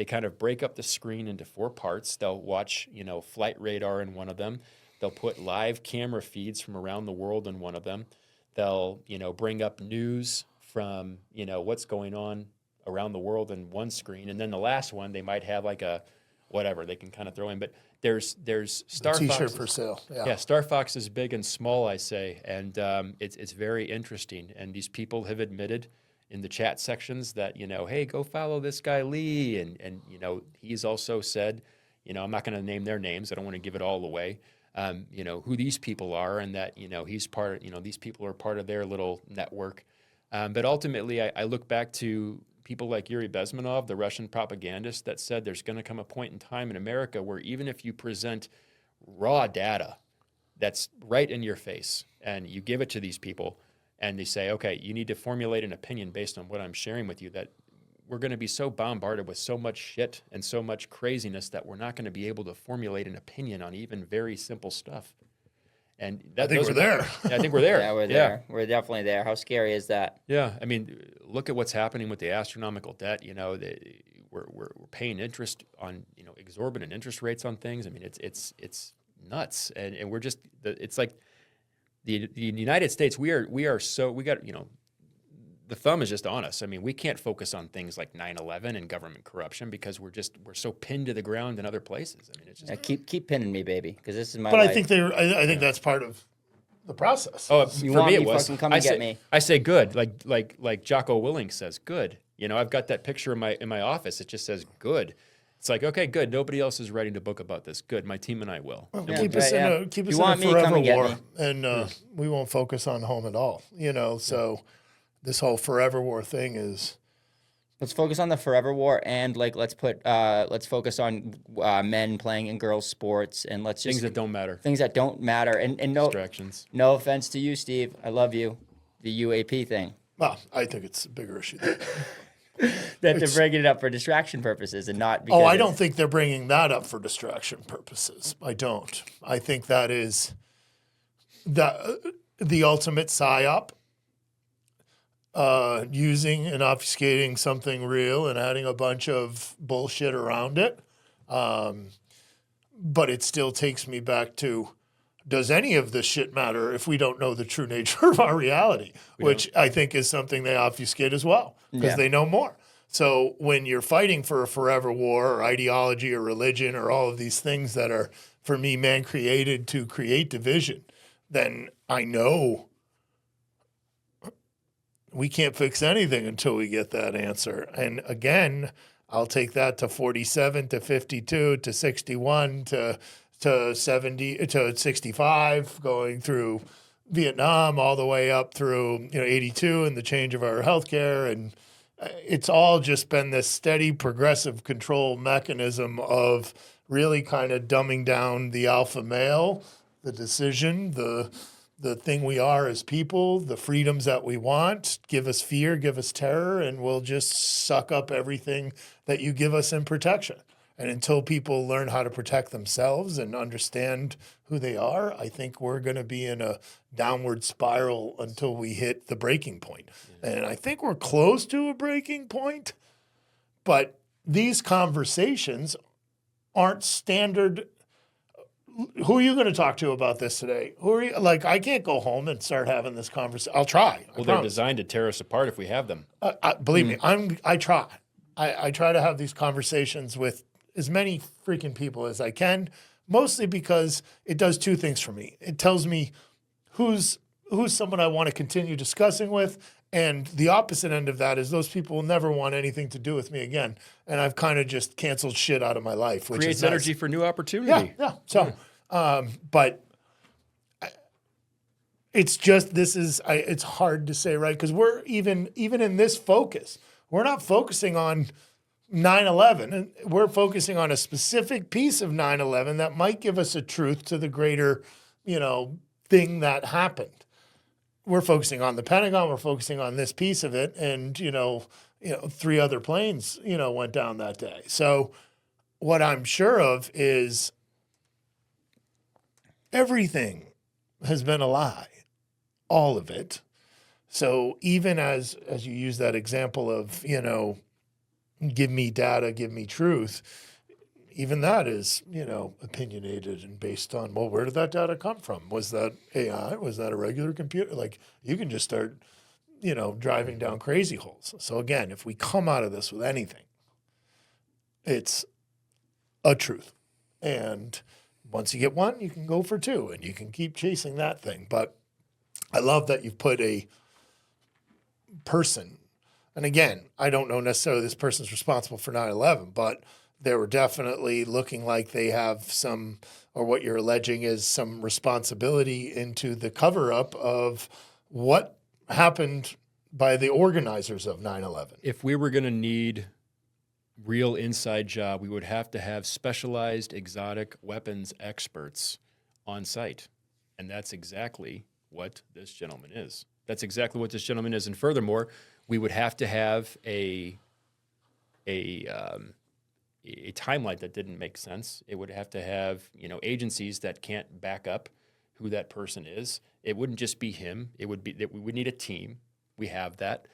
Speaker 5: kind of break up the screen into 4 parts. They'll watch, flight radar in one of them. They'll put live camera feeds from around the world in one of them. They'll, bring up news from, what's going on around the world in one screen. And then the last one, they might have like a whatever they can kind of throw in. But there's Star Fox.
Speaker 3: T-shirt for sale.
Speaker 5: Yeah, Star Fox is big and small, I say. And it's very interesting. And these people have admitted in the chat sections that, hey, go follow this guy Lee. And he's also said, I'm not going to name their names. I don't want to give it all away. Who these people are and that, he's part, these people are part of their little network. But ultimately, I look back to people like Yuri Bezmenov, the Russian propagandist, that said there's going to come a point in time in America where even if you present raw data that's right in your face and you give it to these people, and they say, okay, you need to formulate an opinion based on what I'm sharing with you, that we're going to be so bombarded with so much shit and so much craziness that we're not going to be able to formulate an opinion on even very simple stuff. And
Speaker 3: I think we're there.
Speaker 5: Yeah, I think we're there.
Speaker 6: Yeah, we're there. We're definitely there. How scary is that?
Speaker 5: Yeah, I mean, look at what's happening with the astronomical debt. We're paying interest on exorbitant interest rates on things. I mean, it's nuts, and we're just it's like the United States. We got the thumb is just on us. I mean, we can't focus on things like 9/11 and government corruption because we're so pinned to the ground in other places. I mean, it's just
Speaker 6: keep pinning me, baby, because this is my.
Speaker 3: But
Speaker 6: life.
Speaker 3: I think that's part of the process.
Speaker 5: Oh,
Speaker 6: You
Speaker 5: for
Speaker 6: want
Speaker 5: me
Speaker 6: me,
Speaker 5: it was.
Speaker 6: fucking come and get me.
Speaker 5: I say good, like Jocko Willink says, good. I've got that picture in my office. It just says good. It's like, okay, good. Nobody else is writing a book about this. Good. My team and I will.
Speaker 3: Keep us in a forever war, and we won't focus on home at all. So this whole forever war thing is.
Speaker 6: Let's focus on the forever war, and let's focus on men playing in girls' sports, and let's just
Speaker 5: Things that don't matter.
Speaker 6: Things that don't matter, and no
Speaker 5: Distractions.
Speaker 6: No offense to you, Steve. I love you. The UAP thing.
Speaker 3: Well, I think it's a bigger issue.
Speaker 6: That they're bringing it up for distraction purposes and not because.
Speaker 3: Oh, I don't think they're bringing that up for distraction purposes. I don't. I think that is the ultimate psyop. Using and obfuscating something real and adding a bunch of bullshit around it. But it still takes me back to, does any of this shit matter if we don't know the true nature of our reality? Which I think is something they obfuscate as well, because they know more. So when you're fighting for a forever war or ideology or religion or all of these things that are, for me, man created to create division, then I know we can't fix anything until we get that answer. And again, I'll take that to 47, to 52, to 61, to 70, to 65, going through Vietnam all the way up through 82 and the change of our healthcare. And it's all just been this steady progressive control mechanism of really kind of dumbing down the alpha male, the decision, the thing we are as people, the freedoms that we want. Give us fear, give us terror, and we'll just suck up everything that you give us in protection. And until people learn how to protect themselves and understand who they are, I think we're going to be in a downward spiral until we hit the breaking point. And I think we're close to a breaking point, but these conversations aren't standard. Who are you going to talk to about this today? Who are you? I can't go home and start having this conversation. I'll try.
Speaker 5: Well, they're designed to tear us apart if we have them.
Speaker 3: Believe me, I try. I try to have these conversations with as many freaking people as I can, mostly because it does two things for me. It tells me who's someone I want to continue discussing with, and the opposite end of that is those people will never want anything to do with me again. And I've kind of just canceled shit out of my life, which
Speaker 5: creates
Speaker 3: is nice.
Speaker 5: energy for new opportunity.
Speaker 3: Yeah. So, but it's just it's hard to say, right? Because we're even in this focus, we're not focusing on 9/11, and we're focusing on a specific piece of 9/11 that might give us a truth to the greater, thing that happened. We're focusing on the Pentagon. We're focusing on this piece of it, and 3 other planes, went down that day. So, what I'm sure of is everything has been a lie, all of it. So even as you use that example of, give me data, give me truth, even that is, opinionated and based on, well, where did that data come from? Was that AI? Was that a regular computer? Like, you can just start, driving down crazy holes. So again, if we come out of this with anything, it's a truth. And once you get one, you can go for two and you can keep chasing that thing. But I love that you've put a person, and again, I don't know necessarily this person's responsible for 9/11, but they were definitely looking like they have some, or what you're alleging is some responsibility into the cover-up of what happened by the organizers of 9/11.
Speaker 5: If we were going to need real inside job, we would have to have specialized exotic weapons experts on site. And that's exactly what this gentleman is. That's exactly what this gentleman is. And furthermore, we would have to have a timeline that didn't make sense. It would have to have, agencies that can't back up who that person is. It wouldn't just be him. It would be that we would need a team. We have that.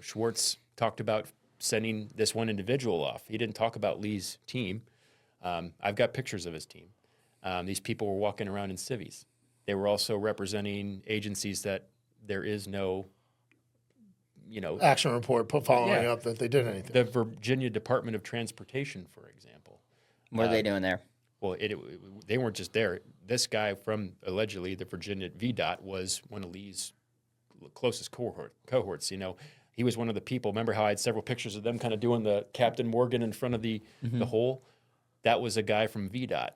Speaker 5: Schwartz talked about sending this one individual off. He didn't talk about Lee's team. I've got pictures of his team. These people were walking around in civvies. They were also representing agencies that there is no,
Speaker 3: action report following up that they did anything.
Speaker 5: The Virginia Department of Transportation, for example.
Speaker 6: What are they doing there?
Speaker 5: Well, they weren't just there. This guy from allegedly the Virginia VDOT was one of Lee's closest cohorts. He was one of the people. Remember how I had several pictures of them kind of doing the Captain Morgan in front of the hole? That was a guy from VDOT.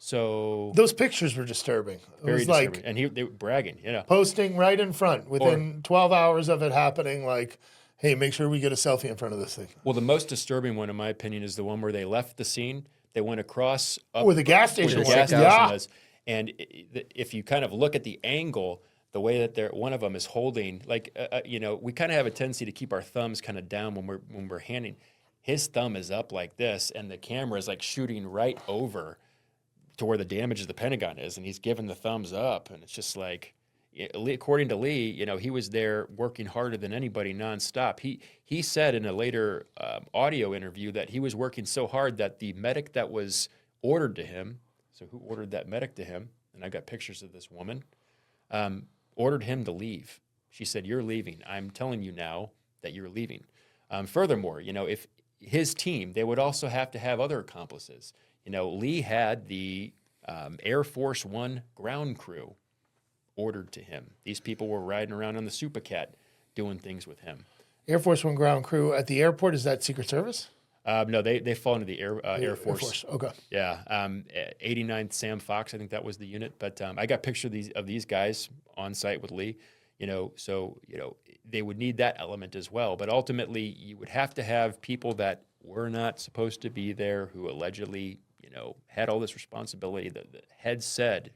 Speaker 5: So
Speaker 3: those pictures were disturbing. It
Speaker 5: very
Speaker 3: was
Speaker 5: disturbing.
Speaker 3: like
Speaker 5: And they were bragging,
Speaker 3: posting right in front within 12 hours of it happening. Like, hey, make sure we get a selfie in front of this thing.
Speaker 5: Well, the most disturbing one, in my opinion, is the one where they left the scene. They went across up
Speaker 3: Where the gas station
Speaker 5: where the
Speaker 3: was.
Speaker 5: gas station
Speaker 3: Yeah.
Speaker 5: was. And if you kind of look at the angle, the way that one of them is holding, we kind of have a tendency to keep our thumbs kind of down when we're handing. His thumb is up like this, and the camera is like shooting right over to where the damage of the Pentagon is, and he's giving the thumbs up, and it's just like, according to Lee, he was there working harder than anybody nonstop. He said in a later audio interview that he was working so hard that the medic that was ordered to him, so who ordered that medic to him, and I got pictures of this woman, ordered him to leave. She said, "You're leaving. I'm telling you now that you're leaving." Furthermore, if his team, they would also have to have other accomplices. Lee had the Air Force One ground crew ordered to him. These people were riding around on the Super Cat doing things with him.
Speaker 3: Air Force One ground crew at the airport, is that Secret Service?
Speaker 5: No, they fall into the Air Force.
Speaker 3: Air Force. Okay.
Speaker 5: Yeah, 89th Sam Fox, I think that was the unit. But I got pictures of these guys on site with Lee. So they would need that element as well. But ultimately, you would have to have people that were not supposed to be there, who allegedly, had all this responsibility. The head said,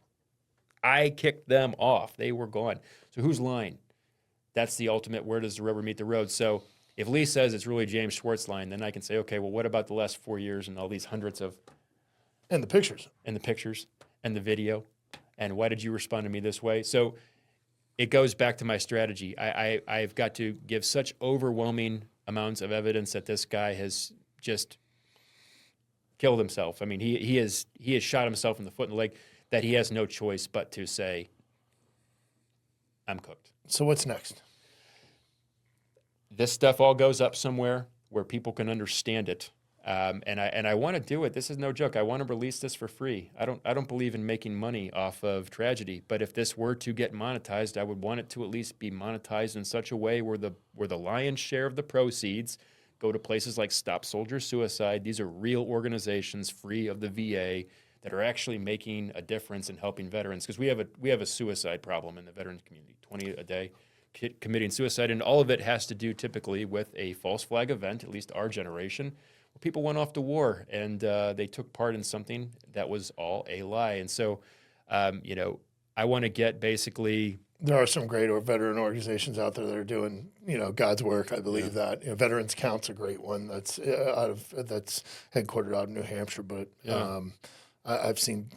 Speaker 5: "I kicked them off. They were gone." So who's lying? That's the ultimate. Where does the rubber meet the road? So if Lee says it's really James Schwartz lying, then I can say, okay, well, what about the last 4 years and all these hundreds of
Speaker 3: And the pictures.
Speaker 5: and the pictures and the video, and why did you respond to me this way? So it goes back to my strategy. I've got to give such overwhelming amounts of evidence that this guy has just killed himself. I mean, he has shot himself in the foot and the leg, that he has no choice but to say, "I'm cooked."
Speaker 3: So what's next?
Speaker 5: This stuff all goes up somewhere where people can understand it. And I want to do it. This is no joke. I want to release this for free. I don't believe in making money off of tragedy. But if this were to get monetized, I would want it to at least be monetized in such a way where the lion's share of the proceeds go to places like Stop Soldier Suicide. These are real organizations free of the VA that are actually making a difference in helping veterans, because we have a suicide problem in the veterans community. 20 a day committing suicide, and all of it has to do typically with a false flag event. At least our generation. People went off to war and they took part in something that was all a lie. And so, I want to get basically.
Speaker 3: There are some great veteran organizations out there that are doing, God's work. I believe that Veterans Count's a great one. That's headquartered out of New Hampshire. But I've seen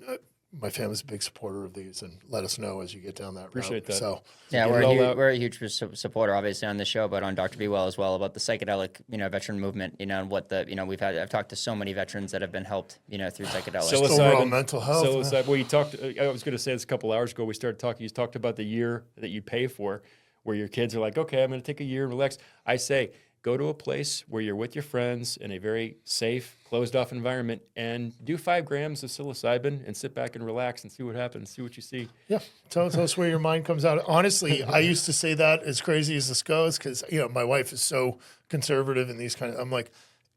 Speaker 3: my family's a big supporter of these, and let us know as you get down that
Speaker 5: Appreciate
Speaker 3: route.
Speaker 5: that.
Speaker 3: So
Speaker 6: Yeah,
Speaker 5: get
Speaker 6: we're
Speaker 5: it all out.
Speaker 6: we're a huge supporter, obviously, on this show, but on Dr. BeeWell as well, about the psychedelic, veteran movement, and what I've talked to so many veterans that have been helped, through psychedelics.
Speaker 3: overall mental health,
Speaker 5: Psilocybin. Well, you talked. I was going to say this a couple hours ago. We started talking. You talked about the year that you pay for, where your kids are like, okay, I'm going to take a year and relax. I say, go to a place where you're with your friends in a very safe, closed-off environment, and do 5 grams of psilocybin and sit back and relax and see what happens. See what you see.
Speaker 3: Yeah, tell us where your mind comes out. Honestly, I used to say that, as crazy as this goes, because my wife is so conservative in these kind of. I'm like,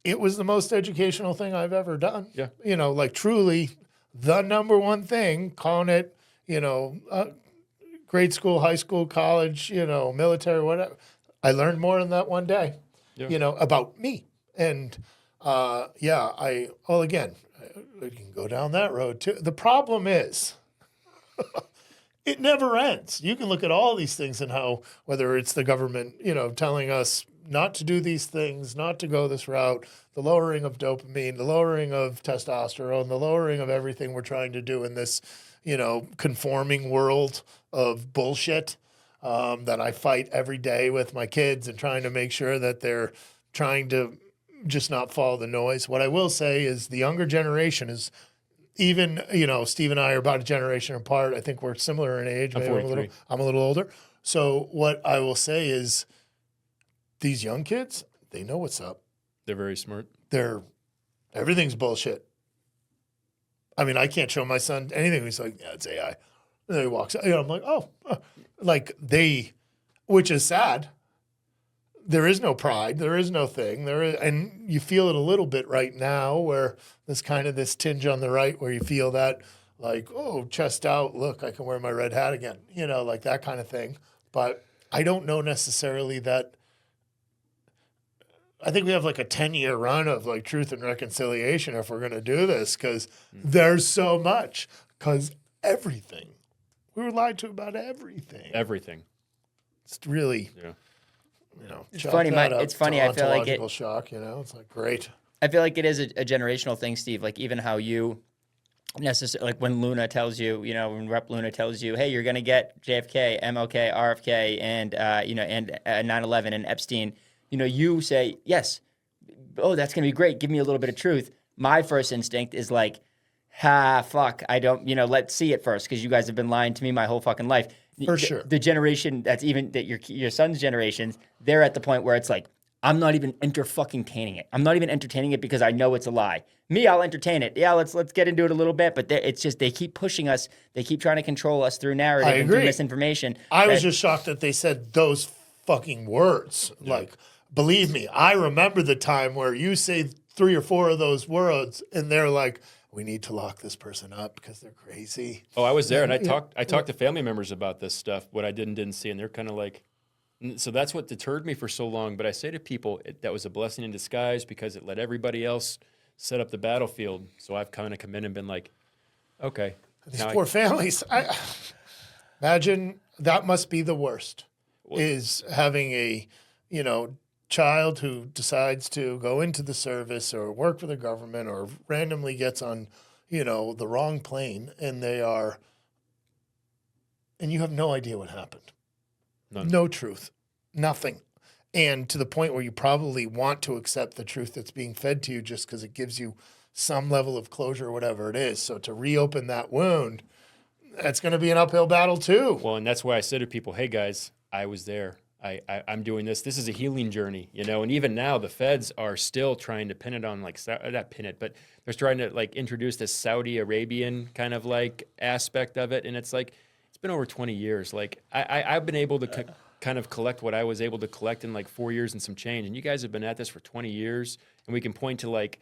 Speaker 3: it was the most educational thing I've ever done.
Speaker 5: Yeah.
Speaker 3: Like truly, the number one thing. Calling it, grade school, high school, college, military, whatever. I learned more in that one day.
Speaker 5: Yeah.
Speaker 3: About me. And again, we can go down that road too. The problem is, it never ends. You can look at all these things and how, whether it's the government, telling us not to do these things, not to go this route, the lowering of dopamine, the lowering of testosterone, the lowering of everything we're trying to do in this, conforming world of bullshit. That I fight every day with my kids and trying to make sure that they're trying to just not follow the noise. What I will say is the younger generation is even, Steve and I are about a generation apart. I think we're similar in age.
Speaker 5: I'm 43.
Speaker 3: I'm a little older. So what I will say is these young kids, they know what's up.
Speaker 5: They're very smart.
Speaker 3: Everything's bullshit. I mean, I can't show my son anything. He's like, yeah, it's AI. And then he walks out. I'm like, which is sad. There is no pride. There is no thing. And you feel it a little bit right now, where there's kind of this tinge on the right where you feel that, like, oh, chest out. Look, I can wear my red hat again. Like that kind of thing. But I don't know necessarily that. I think we have like a 10-year run of like truth and reconciliation if we're going to do this, because there's so much. Because everything. We were lied to about everything.
Speaker 5: Everything.
Speaker 3: It's really,
Speaker 6: It's funny. It's funny. I feel like it.
Speaker 3: Shock. It's like great.
Speaker 6: I feel like it is a generational thing, Steve. Like even how you necessarily, like when Luna tells you, when Rep Luna tells you, hey, you're gonna get JFK, MLK, RFK, and 9/11 and Epstein. You say yes. Oh, that's gonna be great. Give me a little bit of truth. My first instinct is like, fuck, I don't, let's see it first, because you guys have been lying to me my whole fucking life.
Speaker 3: For sure.
Speaker 6: The generation that's even, that your son's generations, they're at the point where it's like, I'm not even entertaining it. I'm not even entertaining it because I know it's a lie. Me, I'll entertain it. Yeah, let's get into it a little bit, but it's just, they keep pushing us. They keep trying to control us through narrative and through misinformation.
Speaker 3: I was just shocked that they said those fucking words. Yeah. Like, believe me, I remember the time where you say 3 or 4 of those words and they're like, we need to lock this person up because they're crazy.
Speaker 5: Oh, I was there, and I talked to family members about this stuff, what I did and didn't see, and they're kind of like, so that's what deterred me for so long. But I say to people, that was a blessing in disguise, because it let everybody else set up the battlefield. So I've kind of come in and been like, okay.
Speaker 3: These poor families. Imagine that must be the worst, is having a, child who decides to go into the service or work for the government or randomly gets on, the wrong plane, and you have no idea what happened.
Speaker 5: None.
Speaker 3: No truth, nothing. And to the point where you probably want to accept the truth that's being fed to you just because it gives you some level of closure or whatever it is. So to reopen that wound, that's going to be an uphill battle too.
Speaker 5: Well, and that's why I said to people, hey guys, I was there. I'm doing this. This is a healing journey, and even now the feds are still trying to pin it on, like, not pin it, but they're trying to like introduce this Saudi Arabian kind of like aspect of it. And it's like, it's been over 20 years. Like I've been able to kind of collect what I was able to collect in like 4 years and some change. And you guys have been at this for 20 years, and we can point to like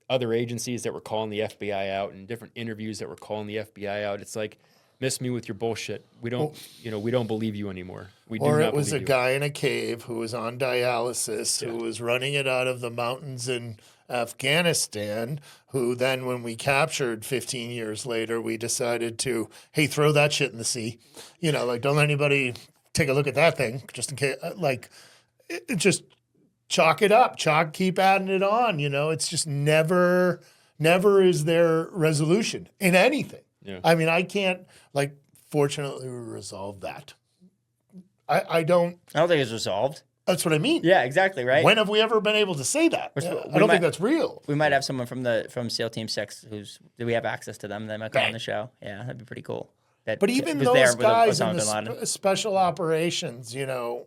Speaker 5: other agencies that were calling the FBI out and different interviews that were calling the FBI out. It's like, miss me with your bullshit. We don't, we don't believe you anymore. We do not believe you. Or it
Speaker 3: was a guy in a cave who was on dialysis, who was running it out of the mountains in Afghanistan, who then, when we captured 15 years later, we decided to, hey, throw that shit in the sea. Don't let anybody take a look at that thing, just in case, just chalk it up, keep adding it on. It's just never is there resolution in anything.
Speaker 5: Yeah.
Speaker 3: I mean, I can't, like, fortunately, we resolved that. I don't,
Speaker 6: I don't think it's resolved.
Speaker 3: that's what I mean.
Speaker 6: Yeah, exactly, right?
Speaker 3: When have we ever been able to say that?
Speaker 6: We're
Speaker 3: Yeah,
Speaker 6: sp-
Speaker 3: I
Speaker 6: we
Speaker 3: don't
Speaker 6: might-
Speaker 3: think that's real.
Speaker 6: We might have someone from SEAL Team 6 do we have access to them? They might come on
Speaker 3: Right.
Speaker 6: the show. Yeah, that'd be pretty cool. That
Speaker 3: But even
Speaker 6: was there
Speaker 3: those
Speaker 6: with
Speaker 3: guys in
Speaker 6: Osama
Speaker 3: the
Speaker 6: bin Laden.
Speaker 3: special operations, you know,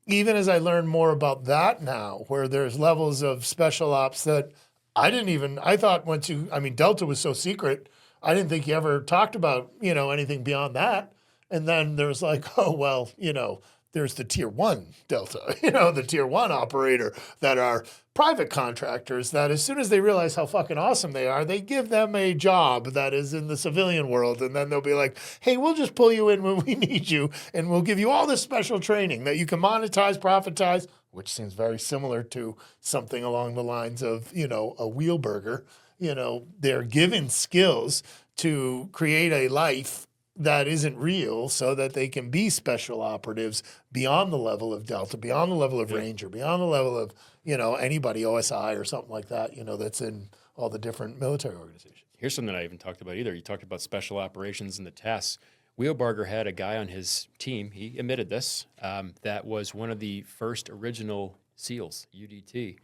Speaker 3: even as I learn more about that now, where there's levels of special ops that I thought Delta was so secret, I didn't think you ever talked about, you know, anything beyond that. And then there's like, oh, well, you know, there's the tier 1 Delta, you know, the tier 1 operator that are private contractors that as soon as they realize how fucking awesome they are, they give them a job that is in the civilian world. And then they'll be like, hey, we'll just pull you in when we need you. And we'll give you all this special training that you can monetize, profitize, which seems very similar to something along the lines of, you know, a Wheelburger. You know, they're given skills to create a life that isn't real so that they can be special operatives beyond the level of Delta, beyond the level of Ranger, beyond the level of, you know, anybody, OSI or something like that, you know, that's in all the different military organizations.
Speaker 5: Here's something I haven't talked about either. You talked about special operations and the tasks. Wheelbarger had a guy on his team, he admitted this, that was one of the first original SEALs, UDT.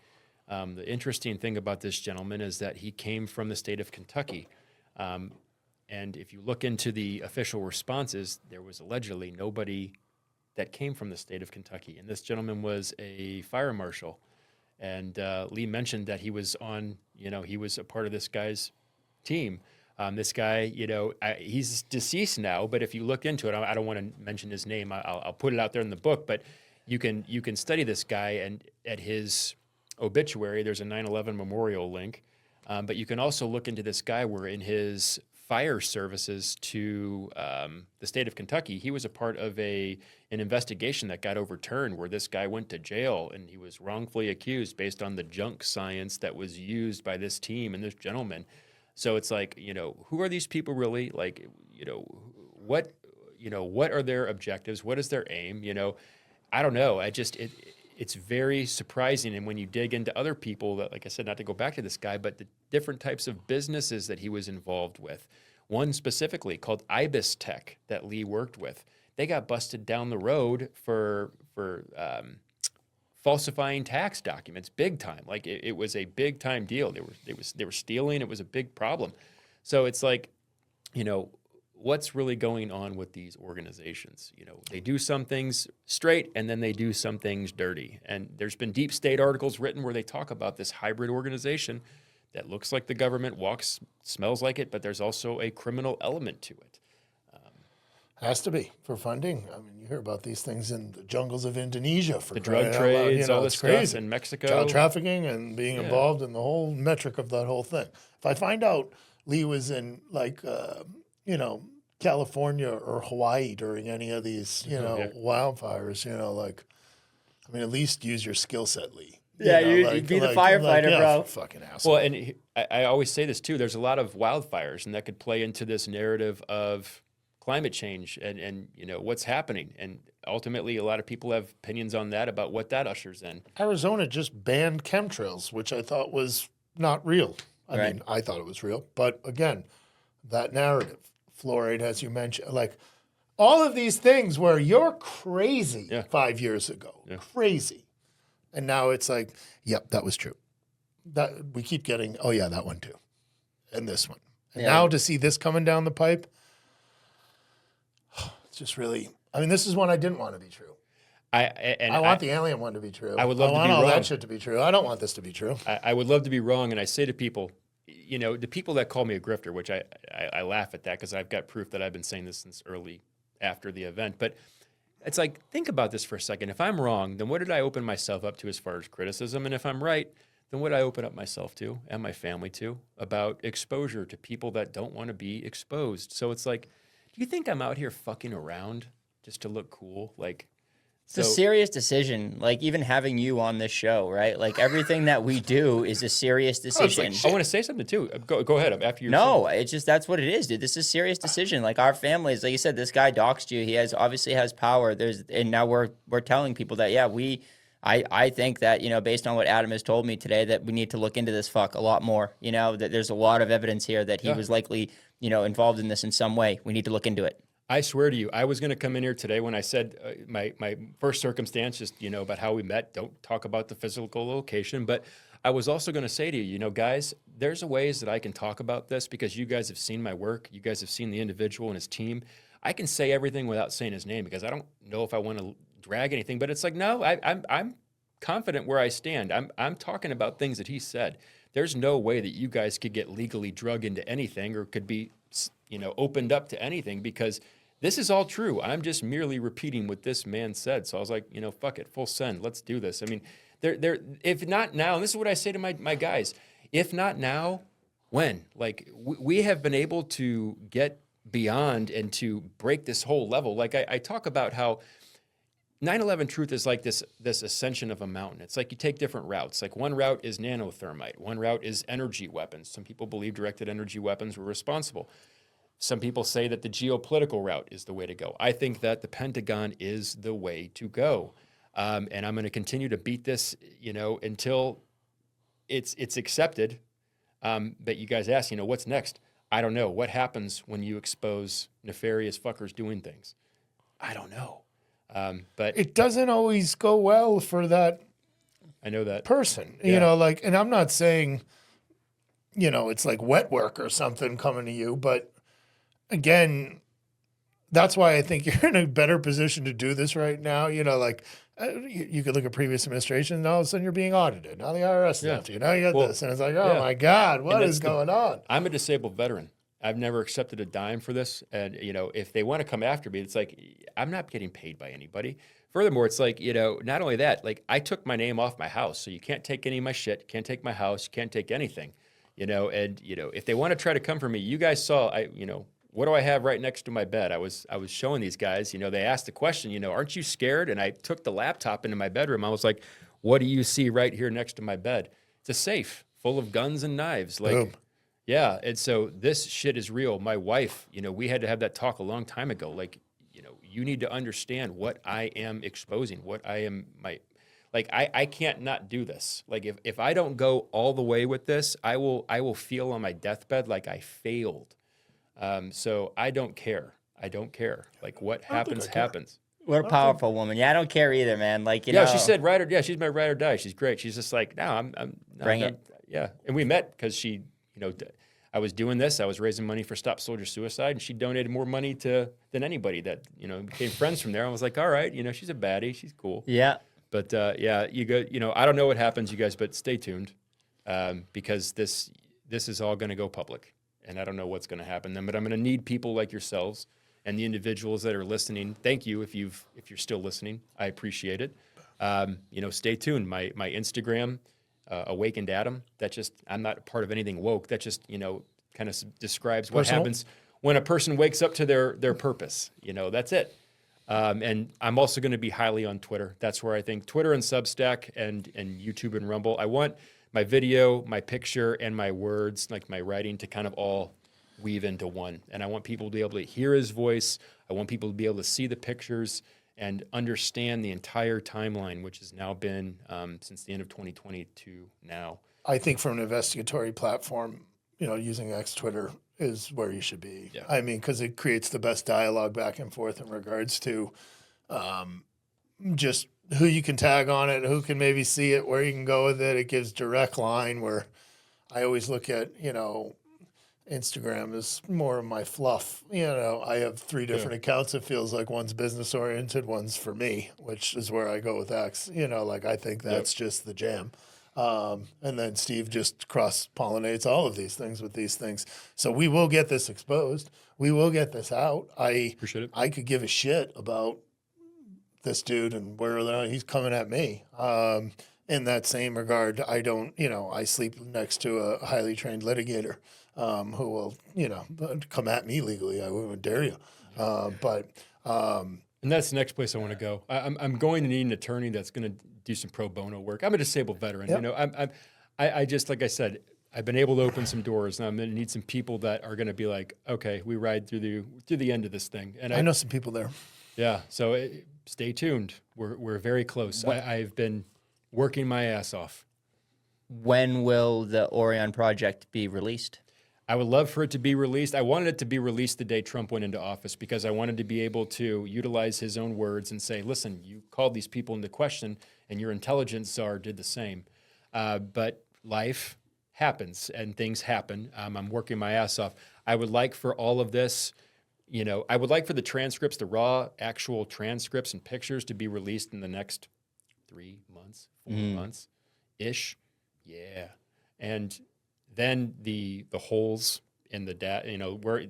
Speaker 5: The interesting thing about this gentleman is that he came from the state of Kentucky. And if you look into the official responses, there was allegedly nobody that came from the state of Kentucky. And this gentleman was a fire marshal. And Lee mentioned that he was on, you know, he was a part of this guy's team. This guy, you know, he's deceased now, but if you look into it, I don't want to mention his name. I'll put it out there in the book, but you can study this guy, and at his obituary, there's a 9/11 memorial link. But you can also look into this guy where in his fire services to the state of Kentucky, he was a part of an investigation that got overturned where this guy went to jail and he was wrongfully accused based on the junk science that was used by this team and this gentleman. So it's like, you know, who are these people really? Like, you know, what are their objectives? What is their aim? You know, I don't know. It's very surprising. And when you dig into other people that, like I said, not to go back to this guy, but the different types of businesses that he was involved with, one specifically called Ibis Tech that Lee worked with, they got busted down the road for falsifying tax documents, big time. Like it was a big time deal. They were stealing. It was a big problem. So it's like, you know, what's really going on with these organizations? You know, they do some things straight and then they do some things dirty. And there's been deep state articles written where they talk about this hybrid organization that looks like the government, walks, smells like it, but there's also a criminal element to it.
Speaker 3: Has to be for funding. I mean, you hear about these things in the jungles of Indonesia for
Speaker 5: The drug
Speaker 3: crying out loud.
Speaker 5: trades,
Speaker 3: You know,
Speaker 5: all
Speaker 3: it's
Speaker 5: this stuff
Speaker 3: crazy.
Speaker 5: in Mexico.
Speaker 3: Child trafficking and being involved in the whole metric of that whole thing. If I find out Lee was in like, you know, California or Hawaii during any of these, you know, wildfires, you know, like, I mean, at least use your skill set, Lee.
Speaker 6: Yeah,
Speaker 3: know,
Speaker 6: you'd be the firefighter,
Speaker 3: yeah,
Speaker 6: bro.
Speaker 3: Fucking asshole.
Speaker 5: Well, and I always say this too, there's a lot of wildfires and that could play into this narrative of climate change and you know, what's happening. And ultimately, a lot of people have opinions on that about what that ushers in.
Speaker 3: Arizona just banned chemtrails, which I thought was not real. I
Speaker 6: Right.
Speaker 3: mean, I thought it was real. But again, that narrative, fluoride, as you mentioned, like all of these things where you're crazy 5 years ago, crazy. And now it's like, yep, that was true. That we keep getting, oh yeah, that one too. And this one. And now to see this coming down the pipe, it's just really, I mean, this is one I didn't want to be true. I want the alien one to be true.
Speaker 5: I would love to be
Speaker 3: want all
Speaker 5: wrong.
Speaker 3: that shit to be true. I don't want this to be true.
Speaker 5: I would love to be wrong, and I say to people, you know, the people that call me a grifter, which I laugh at that because I've got proof that I've been saying this since early after the event. But it's like, think about this for a second. If I'm wrong, then what did I open myself up to as far as criticism? And if I'm right, then what did I open up myself to and my family to about exposure to people that don't want to be exposed? So it's like, do you think I'm out here fucking around just to look cool? Like,
Speaker 6: It's a serious decision. Like even having you on this show, right? Like everything that we do is a serious decision.
Speaker 5: I want to say something too. Go ahead. After you.
Speaker 6: No, it's just that's what it is, dude. This is a serious decision. Like our families, like you said, this guy doxed you. He obviously has power. And now we're telling people that we I think that, based on what Adam has told me today, that we need to look into this fuck a lot more. That there's a lot of evidence here that he was likely, involved in this in some way. We need to look into it.
Speaker 5: I swear to you, I was going to come in here today when I said my first circumstance, just, about how we met. Don't talk about the physical location. But I was also going to say to you, guys, there's a ways that I can talk about this because you guys have seen my work. You guys have seen the individual and his team. I can say everything without saying his name because I don't know if I want to drag anything. But it's like, no, I'm confident where I stand. I'm talking about things that he said. There's no way that you guys could get legally drug into anything or could be, opened up to anything because this is all true. I'm just merely repeating what this man said. So I was like, fuck it, full send. Let's do this. I mean, if not now, and this is what I say to my guys, if not now, when? Like, we have been able to get beyond and to break this whole level. Like, I talk about how 9/11 truth is like this ascension of a mountain. It's like you take different routes. Like, one route is nanothermite. One route is energy weapons. Some people believe directed energy weapons were responsible. Some people say that the geopolitical route is the way to go. I think that the Pentagon is the way to go. And I'm going to continue to beat this, until it's accepted. But you guys ask, what's next? I don't know. What happens when you expose nefarious fuckers doing things? I don't know. But
Speaker 3: it doesn't always go well for that.
Speaker 5: I know that
Speaker 3: person,
Speaker 5: Yeah.
Speaker 3: and I'm not saying, it's like wet work or something coming to you, but again, that's why I think you're in a better position to do this right now. You could look at previous administrations and all of a sudden you're being audited. Now the IRS is after you. Now you got this. And it's like, oh my God, what is going on?
Speaker 5: I'm a disabled veteran. I've never accepted a dime for this. And, if they want to come after me, it's like, I'm not getting paid by anybody. Furthermore, it's like, not only that, like I took my name off my house. So you can't take any of my shit, can't take my house, you can't take anything, and, if they want to try to come for me, you guys saw, what do I have right next to my bed? I was showing these guys, they asked the question, aren't you scared? And I took the laptop into my bedroom. I was like, what do you see right here next to my bed? It's a safe full of guns and knives. Like,
Speaker 3: Boom.
Speaker 5: yeah. And so this shit is real. My wife, we had to have that talk a long time ago. Like, you need to understand what I am exposing, what I am, I can't not do this. Like if I don't go all the way with this, I will feel on my deathbed like I failed. So I don't care. I don't care. Like what happens, happens.
Speaker 6: What a powerful woman. Yeah, I don't care either, man. Like,
Speaker 5: Yeah, she said ride or yeah, she's my ride or die. She's great. She's just like, no, I'm
Speaker 6: Bring it.
Speaker 5: Yeah. And we met because she, I was doing this. I was raising money for Stop Soldier Suicide, and she donated more money than anybody that, became friends from there. I was like, all right, she's a baddie. She's cool.
Speaker 6: Yeah.
Speaker 5: But yeah, you go, I don't know what happens, you guys, but stay tuned because this is all going to go public. And I don't know what's going to happen then, but I'm going to need people like yourselves and the individuals that are listening. Thank you if you're still listening. I appreciate it. Stay tuned. My Instagram, Awakened Adam. I'm not part of anything woke. That just kind of describes what happens when a person wakes up to their purpose. That's it. And I'm also going to be highly on Twitter. That's where I think Twitter and Substack and YouTube and Rumble. I want my video, my picture, and my words, like my writing, to kind of all weave into one. And I want people to be able to hear his voice. I want people to be able to see the pictures and understand the entire timeline, which has now been since the end of 2020 to now.
Speaker 3: I think from an investigatory platform, using X Twitter is where you should be.
Speaker 5: Yeah.
Speaker 3: I mean, because it creates the best dialogue back and forth in regards to just who you can tag on it, who can maybe see it, where you can go with it. It gives direct line where I always look at, Instagram is more of my fluff. I have 3 different accounts. It feels like one's business oriented, one's for me, which is where I go with X. I think that's just the jam. And then Steve just cross-pollinates all of these things with these things. So we will get this exposed. We will get this out. I
Speaker 5: Appreciate it.
Speaker 3: I could give a shit about this dude and where he's coming at me. In that same regard, I don't, I sleep next to a highly trained litigator who will, come at me legally. I would dare you.
Speaker 5: And that's the next place I want to go. I'm going to need an attorney that's going to do some pro bono work. I'm a disabled veteran.
Speaker 3: Yep.
Speaker 5: I just, like I said, I've been able to open some doors, and I'm going to need some people that are going to be like, okay, we ride through the end of this thing. And
Speaker 3: I know some people there.
Speaker 5: Yeah. So stay tuned. We're very close. I've been working my ass off.
Speaker 6: When will the Orion Project be released?
Speaker 5: I would love for it to be released. I wanted it to be released the day Trump went into office because I wanted to be able to utilize his own words and say, listen, you called these people into question and your intelligence czar did the same. But life happens and things happen. I'm working my ass off. I would like for all of this, I would like for the transcripts, the raw actual transcripts and pictures to be released in the next 3 months, 4 months-ish. Yeah. And then the holes in the data, where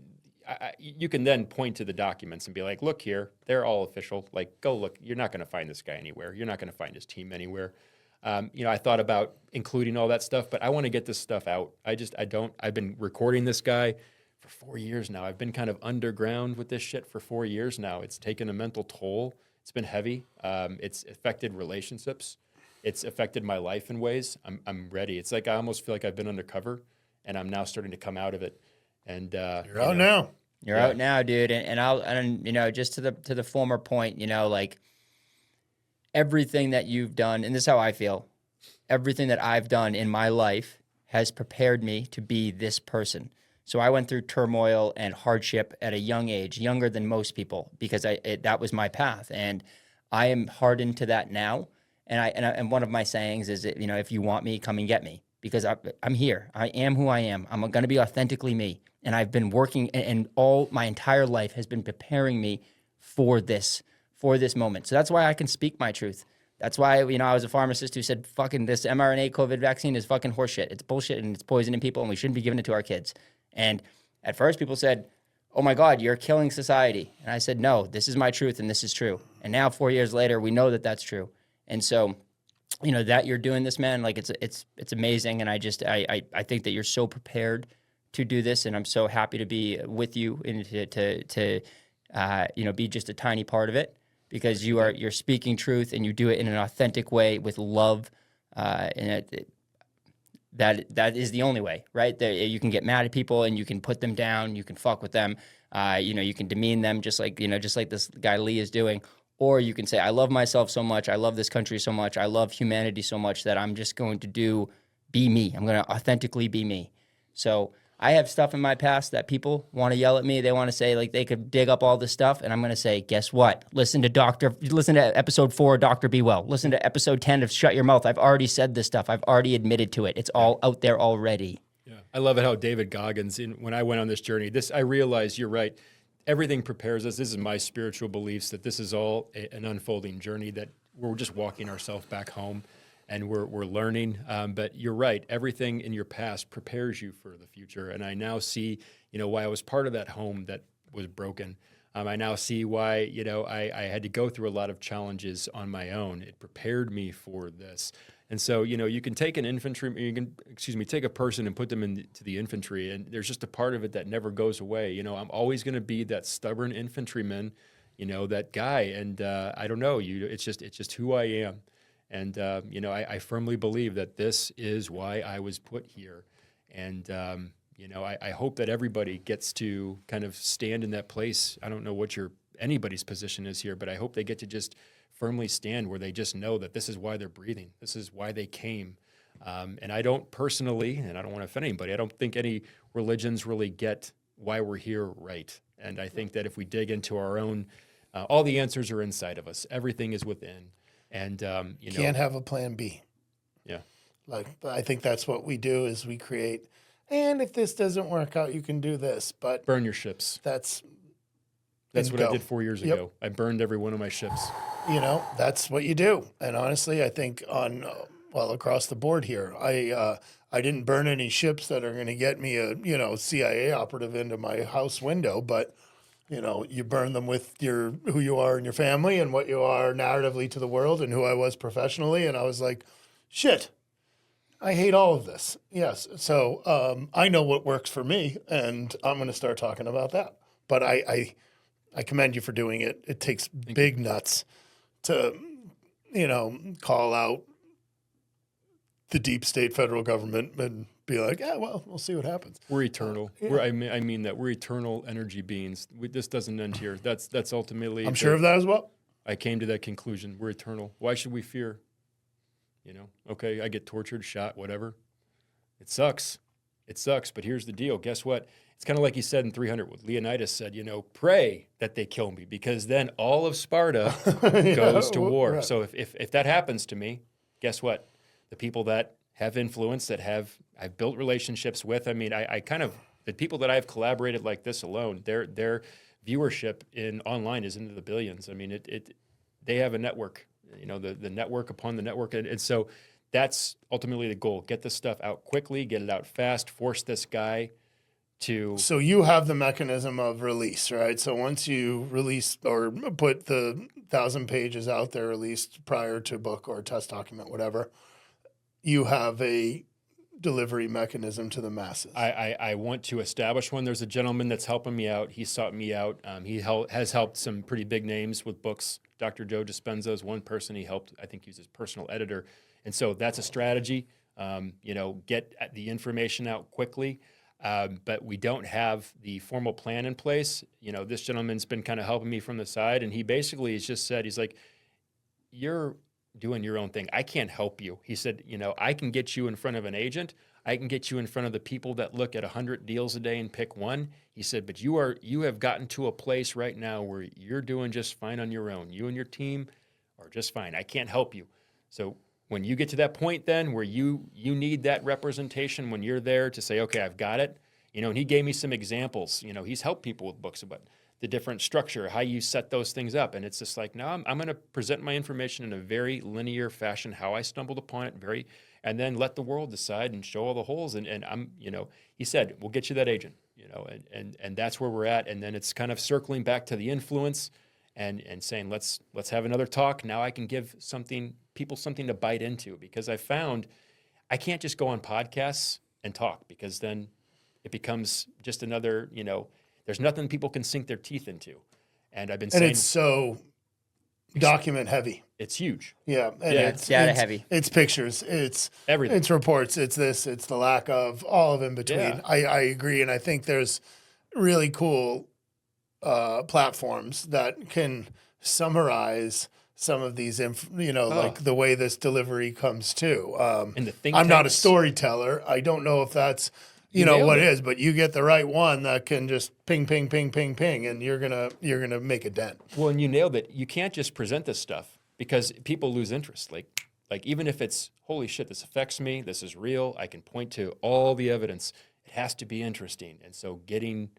Speaker 5: you can then point to the documents and be like, look here, they're all official. Like, go look. You're not going to find this guy anywhere. You're not going to find his team anywhere. I thought about including all that stuff, but I want to get this stuff out. I've been recording this guy for 4 years now. I've been kind of underground with this shit for 4 years now. It's taken a mental toll. It's been heavy. It's affected relationships. It's affected my life in ways. I'm ready. It's like I almost feel like I've been undercover, and I'm now starting to come out of it. And
Speaker 3: You're out now.
Speaker 6: You're out now, dude. And just to the former point, like everything that you've done, and this is how I feel. Everything that I've done in my life has prepared me to be this person. So I went through turmoil and hardship at a young age, younger than most people, because that was my path, and I am hardened to that now. And one of my sayings is, that, if you want me, come and get me, because I'm here. I am who I am. I'm going to be authentically me. And I've been working, and all my entire life has been preparing me for this moment. So that's why I can speak my truth. That's why, I was a pharmacist who said, fucking this mRNA COVID vaccine is fucking horseshit. It's bullshit and it's poisoning people and we shouldn't be giving it to our kids. And at first people said, oh my God, you're killing society. And I said, no, this is my truth and this is true. And now 4 years later, we know that that's true. And so, that you're doing this, man, like it's amazing. And I think that you're so prepared to do this, and I'm so happy to be with you and to be just a tiny part of it, because you're speaking truth and you do it in an authentic way with love, and that is the only way, right? You can get mad at people and you can put them down, you can fuck with them, you can demean them just like this guy Lee is doing. Or you can say, I love myself so much, I love this country so much, I love humanity so much that I'm just going to be me. I'm going to authentically be me. So I have stuff in my past that people want to yell at me. They want to say, like, they could dig up all this stuff. And I'm going to say, guess what? Listen to episode 4 of Dr. BeeWell. Listen to episode 10 of Shut Your Mouth. I've already said this stuff. I've already admitted to it. It's all out there already.
Speaker 5: Yeah. I love it how David Goggins, when I went on this journey, I realized you're right. Everything prepares us. This is my spiritual beliefs, that this is all an unfolding journey, that we're just walking ourselves back home and we're learning. But you're right. Everything in your past prepares you for the future. And I now see, why I was part of that home that was broken. I now see why, I had to go through a lot of challenges on my own. It prepared me for this. And so, you can take take a person and put them into the infantry, and there's just a part of it that never goes away. I'm always going to be that stubborn infantryman, that guy. And I don't know, it's just who I am. And, I firmly believe that this is why I was put here. And, I hope that everybody gets to kind of stand in that place. I don't know what anybody's position is here, but I hope they get to just firmly stand where they just know that this is why they're breathing. This is why they came. And I don't personally, and I don't want to offend anybody, I don't think any religions really get why we're here right. And I think that if we dig into our own, all the answers are inside of us. Everything is within. And,
Speaker 3: you can't have a plan B.
Speaker 5: Yeah.
Speaker 3: Like, I think that's what we do is we create, and if this doesn't work out, you can do this. But
Speaker 5: burn your ships.
Speaker 3: That's
Speaker 5: what I did 4 years ago. I burned every one of my ships.
Speaker 3: That's what you do. And honestly, I think across the board here, I didn't burn any ships that are going to get me a, CIA operative into my house window, but you burn them with who you are in your family and what you are narratively to the world and who I was professionally. And I was like, shit, I hate all of this. Yes. So I know what works for me, and I'm going to start talking about that. But I commend you for doing it. It takes big nuts to, call out the deep state federal government and be like, yeah, well, we'll see what happens.
Speaker 5: We're eternal. I mean that we're eternal energy beings. This doesn't end here. That's ultimately.
Speaker 3: I'm sure of that as well.
Speaker 5: I came to that conclusion. We're eternal. Why should we fear? Okay, I get tortured, shot, whatever. It sucks. It sucks. But here's the deal. Guess what? It's kind of like he said in 300. What Leonidas said. Pray that they kill me, because then all of Sparta goes to war. Right. So if that happens to me, guess what? The people that have influence, that I've built relationships with. I mean, I kind of, the people that I've collaborated like this alone, their viewership online is into the billions. I mean, they have a network, the network upon the network. And so that's ultimately the goal. Get this stuff out quickly, get it out fast, force this guy to.
Speaker 3: So you have the mechanism of release, right? So once you release or put the 1,000 pages out there, released prior to book or test document, whatever, you have a delivery mechanism to the masses.
Speaker 5: I want to establish one. There's a gentleman that's helping me out. He sought me out. He has helped some pretty big names with books. Dr. Joe Dispenza is one person he helped. I think he's his personal editor. And so that's a strategy, get the information out quickly. But we don't have the formal plan in place. This gentleman's been kind of helping me from the side. And he basically has just said, he's like, you're doing your own thing. I can't help you. He said, I can get you in front of an agent. I can get you in front of the people that look at 100 deals a day and pick one. He said, but you have gotten to a place right now where you're doing just fine on your own. You and your team are just fine. I can't help you. So when you get to that point then where you need that representation, when you're there to say, okay, I've got it, and he gave me some examples. He's helped people with books about the different structure, how you set those things up. And it's just like, no, I'm going to present my information in a very linear fashion, how I stumbled upon it, and then let the world decide and show all the holes. And I'm, he said, we'll get you that agent, and that's where we're at. And then it's kind of circling back to the influence and saying, let's have another talk. Now I can give people something to bite into, because I found I can't just go on podcasts and talk, because then it becomes just another, there's nothing people can sink their teeth into. And I've been saying.
Speaker 3: And it's so document heavy.
Speaker 5: It's huge.
Speaker 3: Yeah. And
Speaker 6: it's data heavy.
Speaker 3: It's pictures. It's
Speaker 5: everything.
Speaker 3: It's reports. It's this. It's the lack of all of in between.
Speaker 5: Yeah.
Speaker 3: I agree. And I think there's really cool platforms that can summarize some of these, like the way this delivery comes to.
Speaker 5: And the think
Speaker 3: I'm not a
Speaker 5: tanks.
Speaker 3: storyteller. I don't know if that's what it is, but you get the right one that can just ping, ping, ping, ping, ping, and you're gonna make a dent.
Speaker 5: Well, and you nailed it. You can't just present this stuff, because people lose interest. Like even if it's, holy shit, this affects me, this is real, I can point to all the evidence. It has to be interesting, and so getting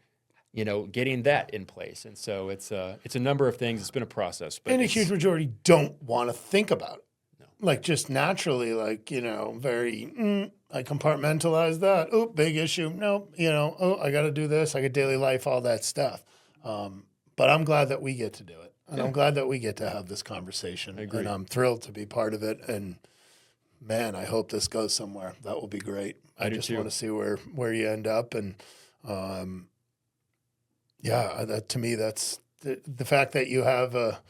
Speaker 5: that in place. And so it's a number of things. It's been a process, but
Speaker 3: And a huge majority don't want to think about it.
Speaker 5: No.
Speaker 3: Like just naturally, very. I compartmentalize that. Oh, big issue. No, I got to do this. I got daily life, all that stuff. But I'm glad that we get to do it. And I'm glad that we get to have this conversation.
Speaker 5: I agree.
Speaker 3: And I'm thrilled to be part of it. And man, I hope this goes somewhere. That will be great. I
Speaker 5: do
Speaker 3: just
Speaker 5: too.
Speaker 3: want to see where you end up. And that to me, that's the fact that you have a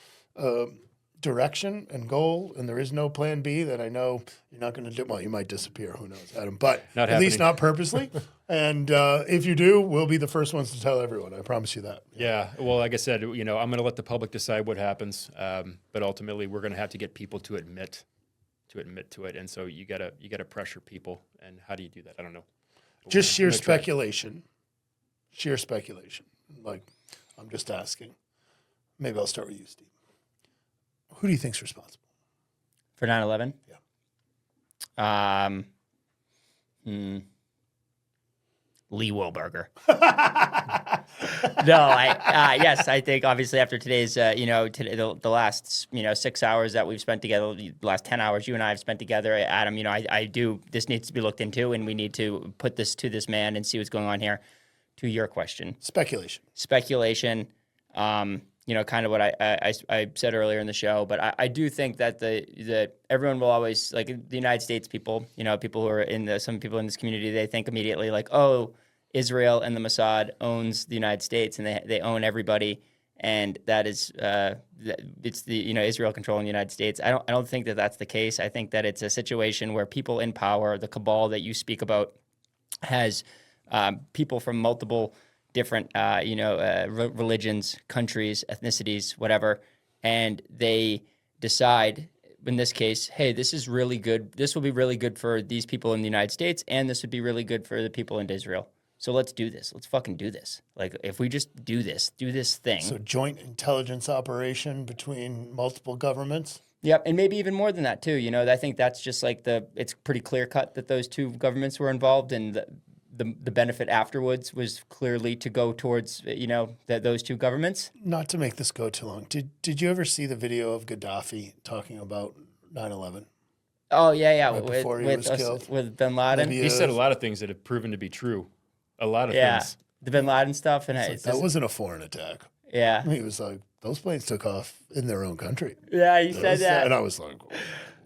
Speaker 3: direction and goal, and there is no plan B, that I know you're not going to do. Well, you might disappear. Who knows, Adam? But
Speaker 5: Not
Speaker 3: at least
Speaker 5: happening.
Speaker 3: not purposely. And if you do, we'll be the first ones to tell everyone. I promise you that.
Speaker 5: Yeah. Well, like I said, I'm going to let the public decide what happens. But ultimately, we're going to have to get people to admit to it. And so you gotta pressure people. And how do you do that? I don't know.
Speaker 3: Just
Speaker 5: We're
Speaker 3: sheer
Speaker 5: gonna try.
Speaker 3: speculation. Sheer speculation. Like, I'm just asking. Maybe I'll start with you, Steve. Who do you think's responsible?
Speaker 6: For 9/11?
Speaker 3: Yeah.
Speaker 6: Lee Wilberger. No, yes, I think obviously after today's, today, the last, 6 hours that we've spent together, the last 10 hours you and I have spent together, Adam, this needs to be looked into, and we need to put this to this man and see what's going on here. To your question. Speculation, kind of what I said earlier in the show, but I do think that that everyone will always, like the United States people, people who are some people in this community, they think immediately like, oh, Israel and the Mossad owns the United States and they own everybody. and that is it's the Israel controlling the United States. I don't think that that's the case. I think that it's a situation where people in power, the cabal that you speak about, has people from multiple different religions, countries, ethnicities, whatever, and they decide in this case, hey, this is really good. This will be really good for these people in the United States, and this would be really good for the people in Israel. So let's do this. Let's fucking do this. Like, if we just do this thing.
Speaker 3: So joint intelligence operation between multiple governments?
Speaker 6: Yep, and maybe even more than that too. I think that's just like it's pretty clear cut that those two governments were involved, and the benefit afterwards was clearly to go towards those two governments.
Speaker 3: Not to make this go too long. Did you ever see the video of Gaddafi talking about 9/11?
Speaker 6: Oh yeah,
Speaker 3: Right before he was killed.
Speaker 6: With Bin Laden.
Speaker 3: Maybe
Speaker 5: He said a lot of things that have proven to be true. A lot of things.
Speaker 6: The Bin Laden stuff, and
Speaker 3: that wasn't a foreign attack.
Speaker 6: Yeah,
Speaker 3: He was like, those planes took off in their own country.
Speaker 6: Yeah, he said that,
Speaker 3: and I was like, oh,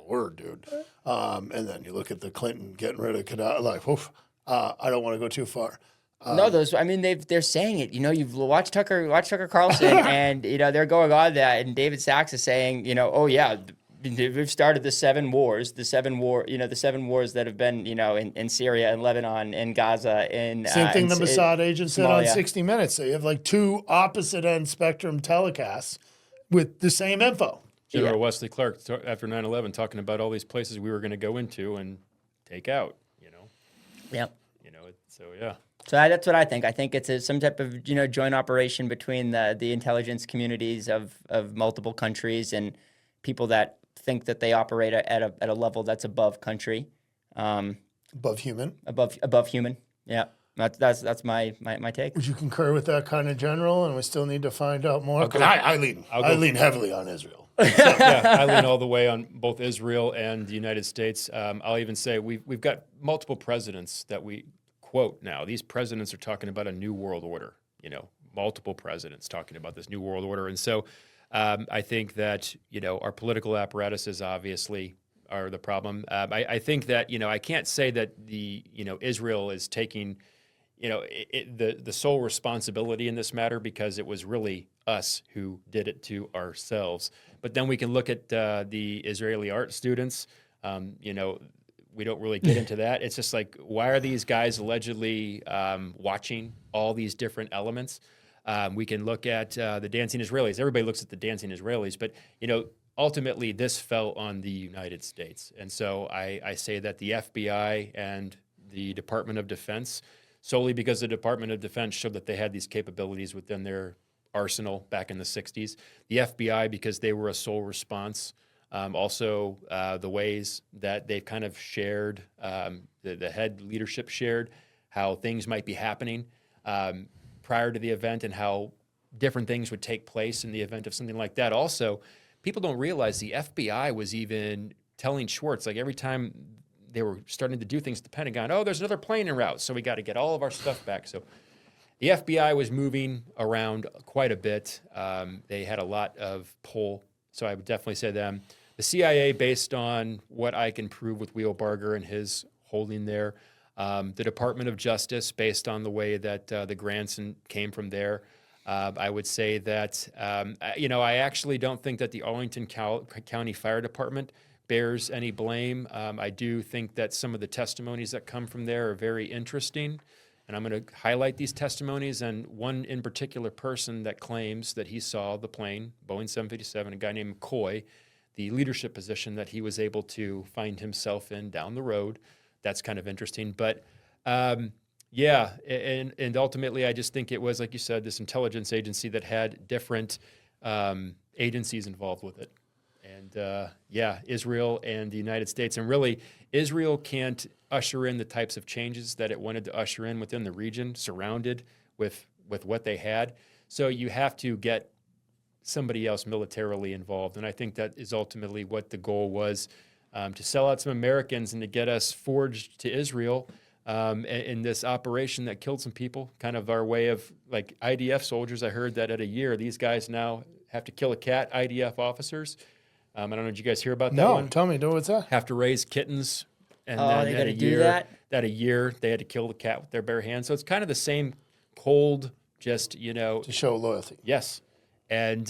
Speaker 3: Lord, dude. And then you look at the Clinton getting rid of Gaddafi, like, oof, I don't want to go too far.
Speaker 6: No, they're saying it. You've watched Tucker Carlson, and they're going on that, and David Sachs is saying, oh yeah, we've started the seven wars that have been, in Syria and Lebanon and Gaza and
Speaker 3: same thing the Mossad agent said on
Speaker 6: Somalia.
Speaker 3: 60 Minutes. So you have like two opposite end spectrum telecasts with the same info.
Speaker 5: General Wesley Clark, after 9/11, talking about all these places we were going to go into and take out,
Speaker 6: Yeah.
Speaker 5: So, yeah.
Speaker 6: So that's what I think. I think it's some type of joint operation between the intelligence communities of multiple countries and people that think that they operate at a level that's above country,
Speaker 3: Above human.
Speaker 6: above human. Yeah, that's my take.
Speaker 3: Would you concur with that kind of general? And we still need to find out more.
Speaker 5: go-
Speaker 3: I lean heavily on Israel.
Speaker 5: Yeah, I lean all the way on both Israel and the United States. I'll even say we've got multiple presidents that we quote now. These presidents are talking about a new world order, multiple presidents talking about this new world order. And so I think that, our political apparatuses obviously are the problem. I think that, I can't say that Israel is taking, the sole responsibility in this matter, because it was really us who did it to ourselves. But then we can look at the Israeli art students. We don't really get into that. It's just like, why are these guys allegedly watching all these different elements? We can look at the dancing Israelis. Everybody looks at the dancing Israelis, but ultimately this fell on the United States. And so I say that the FBI and the Department of Defense, solely because the Department of Defense showed that they had these capabilities within their arsenal back in the 60s. The FBI, because they were a sole response. Also, the ways that they've kind of shared, the head leadership shared how things might be happening prior to the event and how different things would take place in the event of something like that. Also, people don't realize the FBI was even telling Schwartz, like every time they were starting to do things at the Pentagon, oh, there's another plane en route, so we got to get all of our stuff back. So the FBI was moving around quite a bit. They had a lot of pull, so I would definitely say them. The CIA, based on what I can prove with Wheel Barger and his holding there. The Department of Justice, based on the way that the grants came from there. I would say that, I actually don't think that the Arlington County Fire Department bears any blame. I do think that some of the testimonies that come from there are very interesting. And I'm going to highlight these testimonies, and one in particular person that claims that he saw the plane, Boeing 757, a guy named McCoy, the leadership position that he was able to find himself in down the road. That's kind of interesting. But and ultimately I just think it was, like you said, this intelligence agency that had different agencies involved with it. And Israel and the United States. And really, Israel can't usher in the types of changes that it wanted to usher in within the region, surrounded with what they had. So you have to get somebody else militarily involved. And I think that is ultimately what the goal was, to sell out some Americans and to get us forged to Israel in this operation that killed some people, kind of our way of, like IDF soldiers. I heard that at a year, these guys now have to kill a cat, IDF officers. I don't know, did you guys hear about that one?
Speaker 3: No, tell me, what's that?
Speaker 5: Have to raise kittens. And
Speaker 6: they got to do that?
Speaker 5: That a year, they had to kill the cat with their bare hands. So it's kind of the same cold, just,
Speaker 3: To show loyalty.
Speaker 5: Yes. And,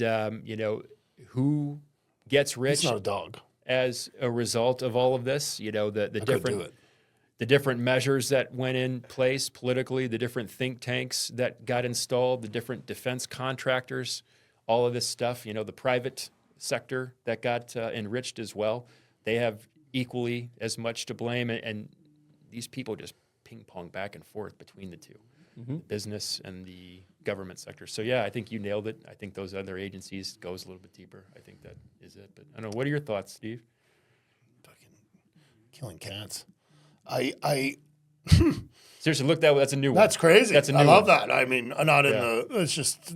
Speaker 5: who gets rich
Speaker 3: It's not a dog.
Speaker 5: as a result of all of this? The
Speaker 3: I could
Speaker 5: different
Speaker 3: do it.
Speaker 5: the different measures that went in place politically, the different think tanks that got installed, the different defense contractors, all of this stuff, the private sector that got enriched as well. They have equally as much to blame. And these people just ping pong back and forth between the two, the business and the government sector. So, yeah, I think you nailed it. I think those other agencies goes a little bit deeper. I think that is it. But I don't know. What are your thoughts, Steve?
Speaker 3: Fucking killing cats. I
Speaker 5: Seriously, look that's a new one.
Speaker 3: That's crazy.
Speaker 5: That's a new
Speaker 3: I love
Speaker 5: one.
Speaker 3: that. I mean, not in the. It's just.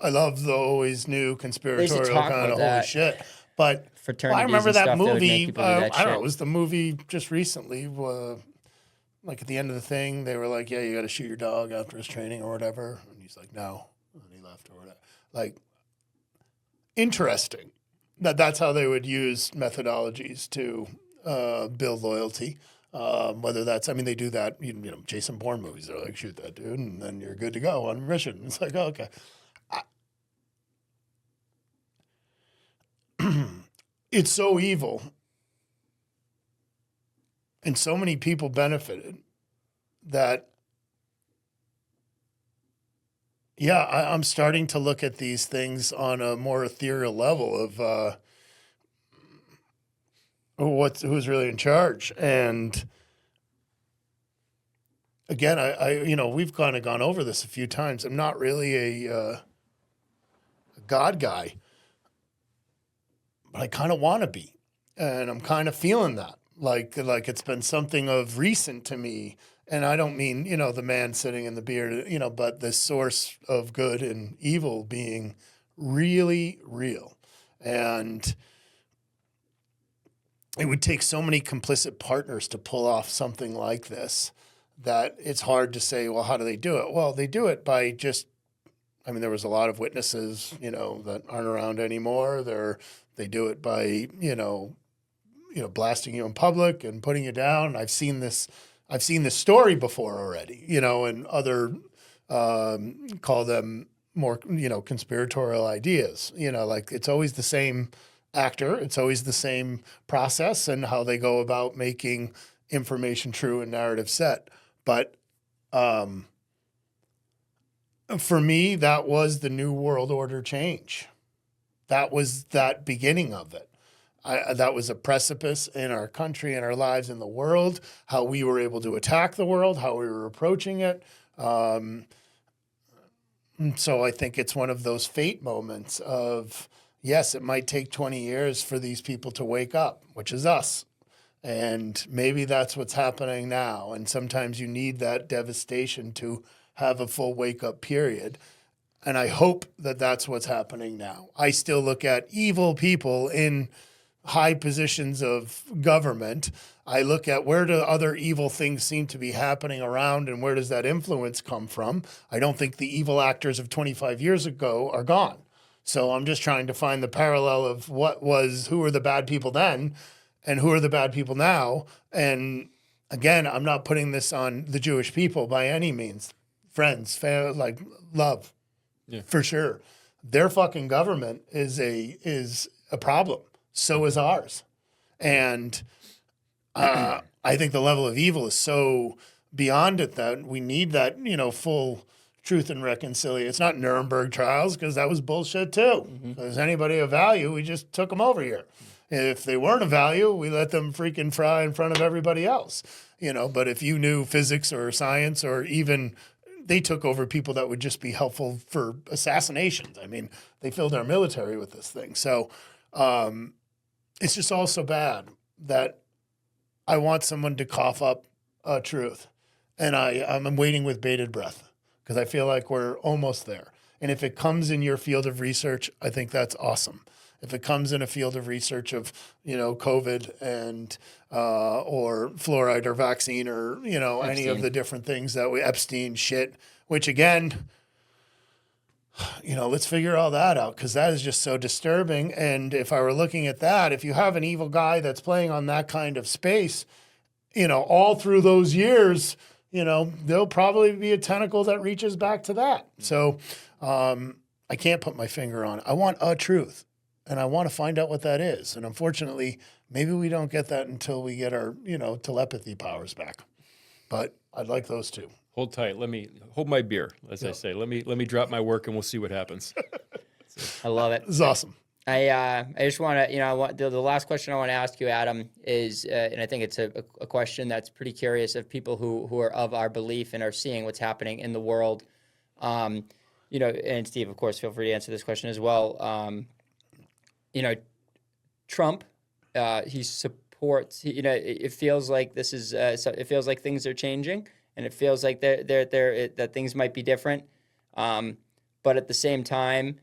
Speaker 3: I love the always new conspiratorial
Speaker 6: talk
Speaker 3: kind
Speaker 6: about
Speaker 3: of holy
Speaker 6: that.
Speaker 3: shit. But
Speaker 6: Fraternities
Speaker 3: I remember
Speaker 6: and
Speaker 3: that
Speaker 6: stuff, they would make
Speaker 3: movie.
Speaker 6: people do that
Speaker 3: I don't know.
Speaker 6: shit.
Speaker 3: It was the movie just recently. Like at the end of the thing, they were like, "Yeah, you got to shoot your dog after his training or whatever," and he's like, "No," and he left or whatever. Like, interesting. That's how they would use methodologies to build loyalty. Whether that's, they do that, Jason Bourne movies. They're like, shoot that dude, and then you're good to go on mission. It's like, oh, okay. It's so evil. And so many people benefited that, yeah, I'm starting to look at these things on a more ethereal level of who's really in charge. And again, I we've kind of gone over this a few times. I'm not really a God guy, but I kind of want to be, and I'm kind of feeling that. Like it's been something of recent to me, and I don't mean the man sitting in the beard, but the source of good and evil being really real, and it would take so many complicit partners to pull off something like this that it's hard to say, well, how do they do it? Well, they do it by just, there was a lot of witnesses, that aren't around anymore. They do it by, blasting you in public and putting you down. I've seen this story before already, and other call them more, conspiratorial ideas. Like it's always the same actor. It's always the same process and how they go about making information true and narrative set. But for me, that was the New World Order change. That was that beginning of it. That was a precipice in our country and our lives in the world, how we were able to attack the world, how we were approaching it. So I think it's one of those fate moments of, yes, it might take 20 years for these people to wake up, which is us. And maybe that's what's happening now. And sometimes you need that devastation to have a full wake-up period. And I hope that that's what's happening now. I still look at evil people in high positions of government. I look at where do other evil things seem to be happening around and where does that influence come from? I don't think the evil actors of 25 years ago are gone. So I'm just trying to find the parallel of who were the bad people then and who are the bad people now. And again, I'm not putting this on the Jewish people by any means. Friends, love, for sure. Their fucking government is a problem. So is ours. And I think the level of evil is so beyond it that we need that, full truth and reconciliation. It's not Nuremberg trials because that was bullshit too. If there's anybody of value, we just took them over here. If they weren't of value, we let them freaking fry in front of everybody else. But if you knew physics or science or even they took over people that would just be helpful for assassinations. They filled our military with this thing. So it's just all so bad that I want someone to cough up truth. And I'm waiting with bated breath because I feel like we're almost there. And if it comes in your field of research, I think that's awesome. If it comes in a field of research of, COVID and or fluoride or vaccine or, any of the different things that Epstein shit, which again, let's figure all that out because that is just so disturbing. And if I were looking at that, if you have an evil guy that's playing on that kind of space, all through those years, there'll probably be a tentacle that reaches back to that. So I can't put my finger on it. I want a truth, and I want to find out what that is. And unfortunately, maybe we don't get that until we get our, telepathy powers back. But I'd like those two.
Speaker 5: Hold tight. Let me hold my beer, as I say. Let me drop my work and we'll see what happens.
Speaker 6: I love it.
Speaker 3: This is awesome.
Speaker 6: I just want to, the last question I want to ask you, Adam, is, and I think it's a question that's pretty curious of people who are of our belief and are seeing what's happening in the world. And Steve, of course, feel free to answer this question as well. Trump, he supports. It feels like this is. It feels like things are changing, and it feels like that things might be different. But at the same time,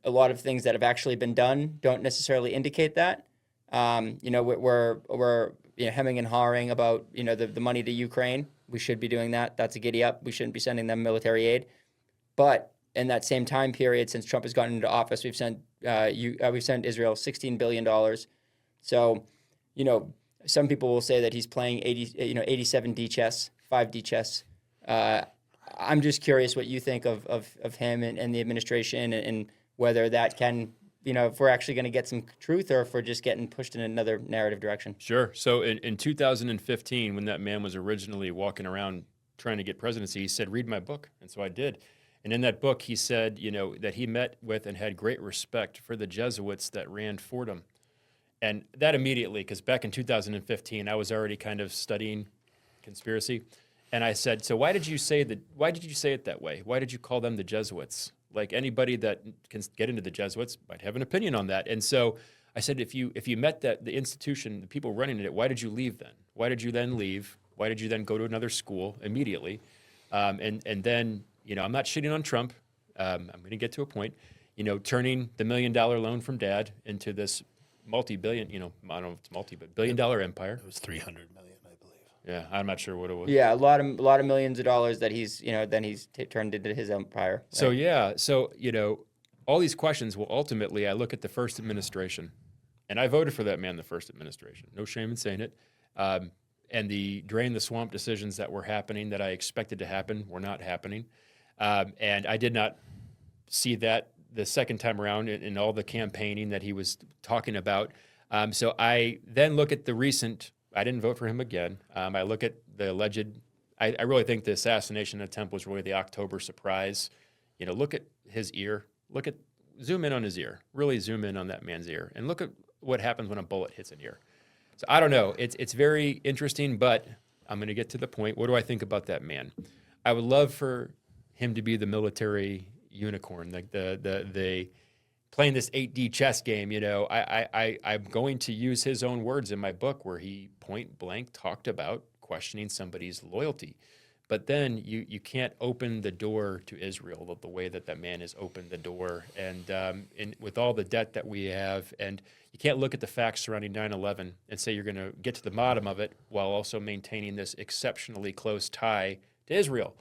Speaker 6: a lot of things that have actually been done don't necessarily indicate that. We're hemming and hawing about the money to Ukraine. We should be doing that. That's a giddy up. We shouldn't be sending them military aid. But in that same time period, since Trump has gotten into office, we've sent Israel $16 billion. So, some people will say that he's playing 87 D chess, 5D chess. I'm just curious what you think of him and the administration and whether that can, if we're actually going to get some truth or if we're just getting pushed in another narrative direction.
Speaker 5: Sure. So in 2015, when that man was originally walking around trying to get presidency, he said, read my book. And so I did. And in that book, he said, that he met with and had great respect for the Jesuits that ran Fordham. And that immediately, because back in 2015, I was already kind of studying conspiracy. And I said, so why did you say it that way? Why did you call them the Jesuits? Like anybody that can get into the Jesuits might have an opinion on that. And so I said, if you met the institution, the people running it, why did you leave then? Why did you then leave? Why did you then go to another school immediately? And then, I'm not shitting on Trump. I'm going to get to a point, turning the $1 million loan from dad into this multi-billion, I don't know if it's multi, but $1 billion empire.
Speaker 3: It was 300 million, I believe.
Speaker 5: Yeah, I'm not sure what it was.
Speaker 6: Yeah, a lot of millions of dollars that he's turned into his empire. Right?
Speaker 5: So all these questions will ultimately, I look at the first administration, and I voted for that man, the first administration. No shame in saying it. And the drain the swamp decisions that were happening that I expected to happen were not happening. And I did not see that the second time around in all the campaigning that he was talking about. So I then look at the recent, I didn't vote for him again. I look at the alleged, I really think the assassination attempt was really the October surprise. Look at his ear. Zoom in on his ear. Really zoom in on that man's ear. And look at what happens when a bullet hits an ear. So I don't know. It's very interesting, but I'm going to get to the point. What do I think about that man? I would love for him to be the military unicorn, like the playing this 8D chess game. I'm going to use his own words in my book where he point blank talked about questioning somebody's loyalty. But then you can't open the door to Israel the way that man has opened the door. And with all the debt that we have, and you can't look at the facts surrounding 9/11 and say you're going to get to the bottom of it while also maintaining this exceptionally close tie to Israel.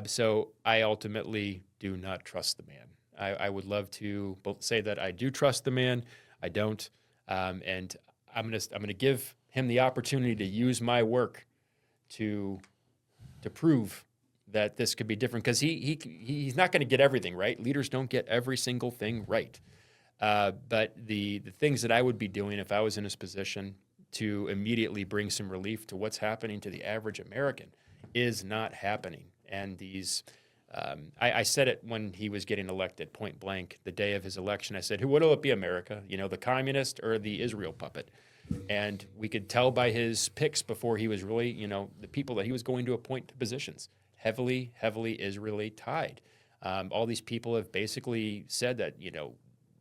Speaker 5: So I ultimately do not trust the man. I would love to say that I do trust the man. I don't. And I'm gonna give him the opportunity to use my work to prove that this could be different, because he's not going to get everything right. Leaders don't get every single thing right. But the things that I would be doing if I was in his position to immediately bring some relief to what's happening to the average American is not happening. And these, I said it when he was getting elected, point blank, the day of his election. I said, who will it be, America? The communist or the Israel puppet? And we could tell by his picks before he was really, the people that he was going to appoint to positions, heavily Israeli tied. All these people have basically said that,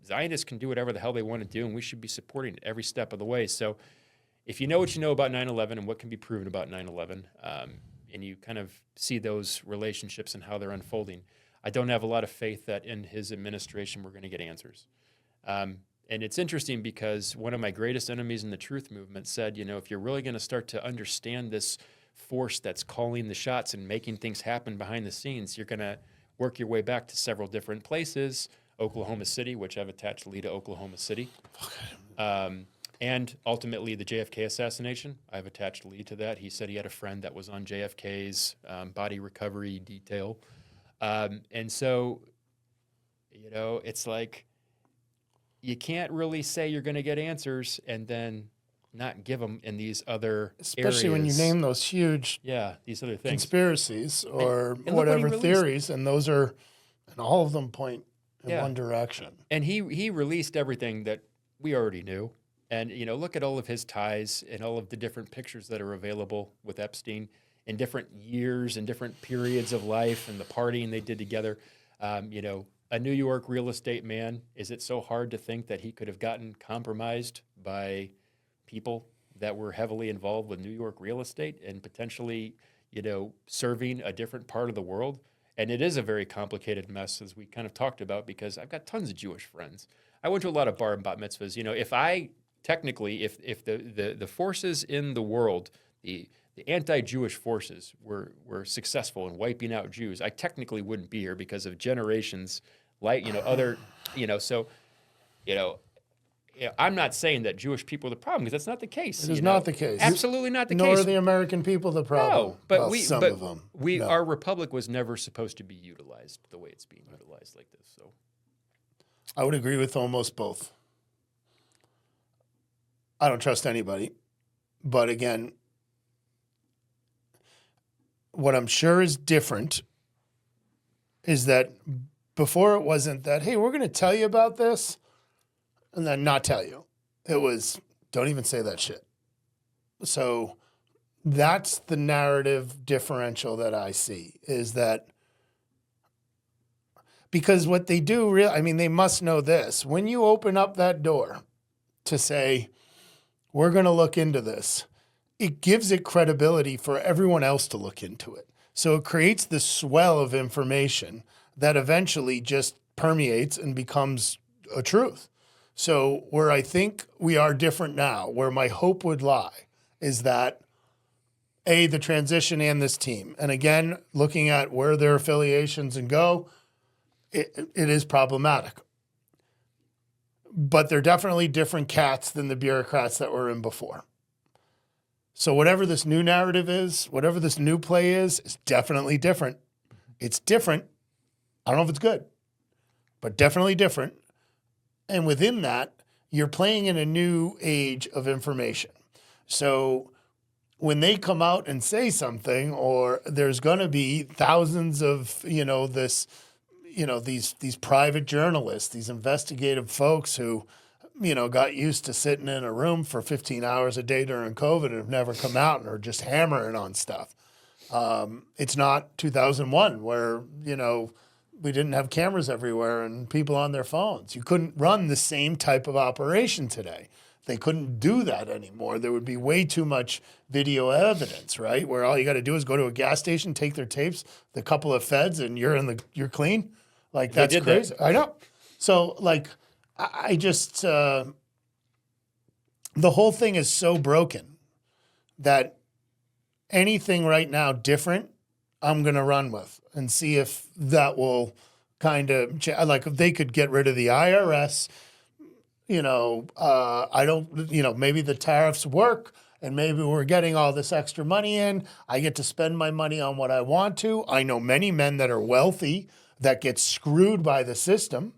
Speaker 5: Zionists can do whatever the hell they want to do, and we should be supporting it every step of the way. So if you know what you know about 9/11 and what can be proven about 9/11, and you kind of see those relationships and how they're unfolding, I don't have a lot of faith that in his administration we're going to get answers. And it's interesting because one of my greatest enemies in the truth movement said, if you're really going to start to understand this force that's calling the shots and making things happen behind the scenes, you're going to work your way back to several different places. Oklahoma City, which I've attached Lee to Oklahoma City. And ultimately the JFK assassination, I've attached Lee to that. He said he had a friend that was on JFK's body recovery detail. And so You know, it's like you can't really say you're going to get answers and then not give them in these other
Speaker 3: Especially when you
Speaker 5: areas.
Speaker 3: name those huge
Speaker 5: these other things.
Speaker 3: conspiracies or
Speaker 5: and look what he
Speaker 3: whatever
Speaker 5: released.
Speaker 3: theories, and those are, and all of them point in
Speaker 5: Yeah.
Speaker 3: one direction.
Speaker 5: And he released everything that we already knew. And, you know, look at all of his ties and all of the different pictures that are available with Epstein in different years and different periods of life and the partying they did together. You know, a New York real estate man, is it so hard to think that he could have gotten compromised by people that were heavily involved with New York real estate and potentially, you know, serving a different part of the world? And it is a very complicated mess, as we kind of talked about, because I've got tons of Jewish friends. I went to a lot of bar and bat mitzvahs. You know, if the forces in the world, the anti-Jewish forces were successful in wiping out Jews, I technically wouldn't be here because of generations, like, you know, other, you know, so, you know, I'm not saying that Jewish people are the problem, because that's not the case.
Speaker 3: It is not the case.
Speaker 5: Absolutely not the
Speaker 3: Nor
Speaker 5: case.
Speaker 3: are the American people the problem.
Speaker 5: No, but
Speaker 3: Well, some of them. No.
Speaker 5: Our republic was never supposed to be utilized the way it's being utilized like this. So
Speaker 3: I would agree with almost both. I don't trust anybody. But again, what I'm sure is different is that before it wasn't that, hey, we're going to tell you about this and then not tell you. It was, don't even say that shit. So that's the narrative differential that I see, is that because what they do, I mean, they must know this. When you open up that door to say, we're going to look into this, it gives it credibility for everyone else to look into it. So it creates this swell of information that eventually just permeates and becomes a truth. So where I think we are different now, where my hope would lie, is that A, the transition and this team. And again, looking at where their affiliations and go, it is problematic. But they're definitely different cats than the bureaucrats that were in before. So whatever this new narrative is, whatever this new play is definitely different. It's different. I don't know if it's good, but definitely different. And within that, you're playing in a new age of information. So when they come out and say something, or there's going to be thousands of, these private journalists, these investigative folks who, got used to sitting in a room for 15 hours a day during COVID and have never come out and are just hammering on stuff. It's not 2001 where, we didn't have cameras everywhere and people on their phones. You couldn't run the same type of operation today. They couldn't do that anymore. There would be way too much video evidence, right? Where all you got to do is go to a gas station, take their tapes, the couple of feds, and you're clean. Like, that's crazy. I know. So, like, I just the whole thing is so broken that anything right now different, I'm going to run with and see if that will kind of, like, if they could get rid of the IRS, I don't, maybe the tariffs work and maybe we're getting all this extra money in. I get to spend my money on what I want to. I know many men that are wealthy that get screwed by the system,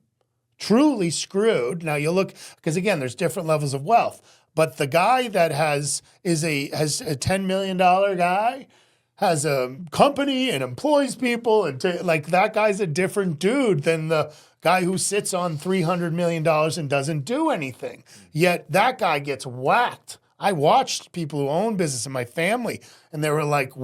Speaker 3: truly screwed. Now you look, because again, there's different levels of wealth, but the guy that has a $10 million guy, has a company and employs people, and that guy's a different dude than the guy who sits on $300 million and doesn't do anything. Yet that guy gets whacked. I watched people who own business in my family, and they were like,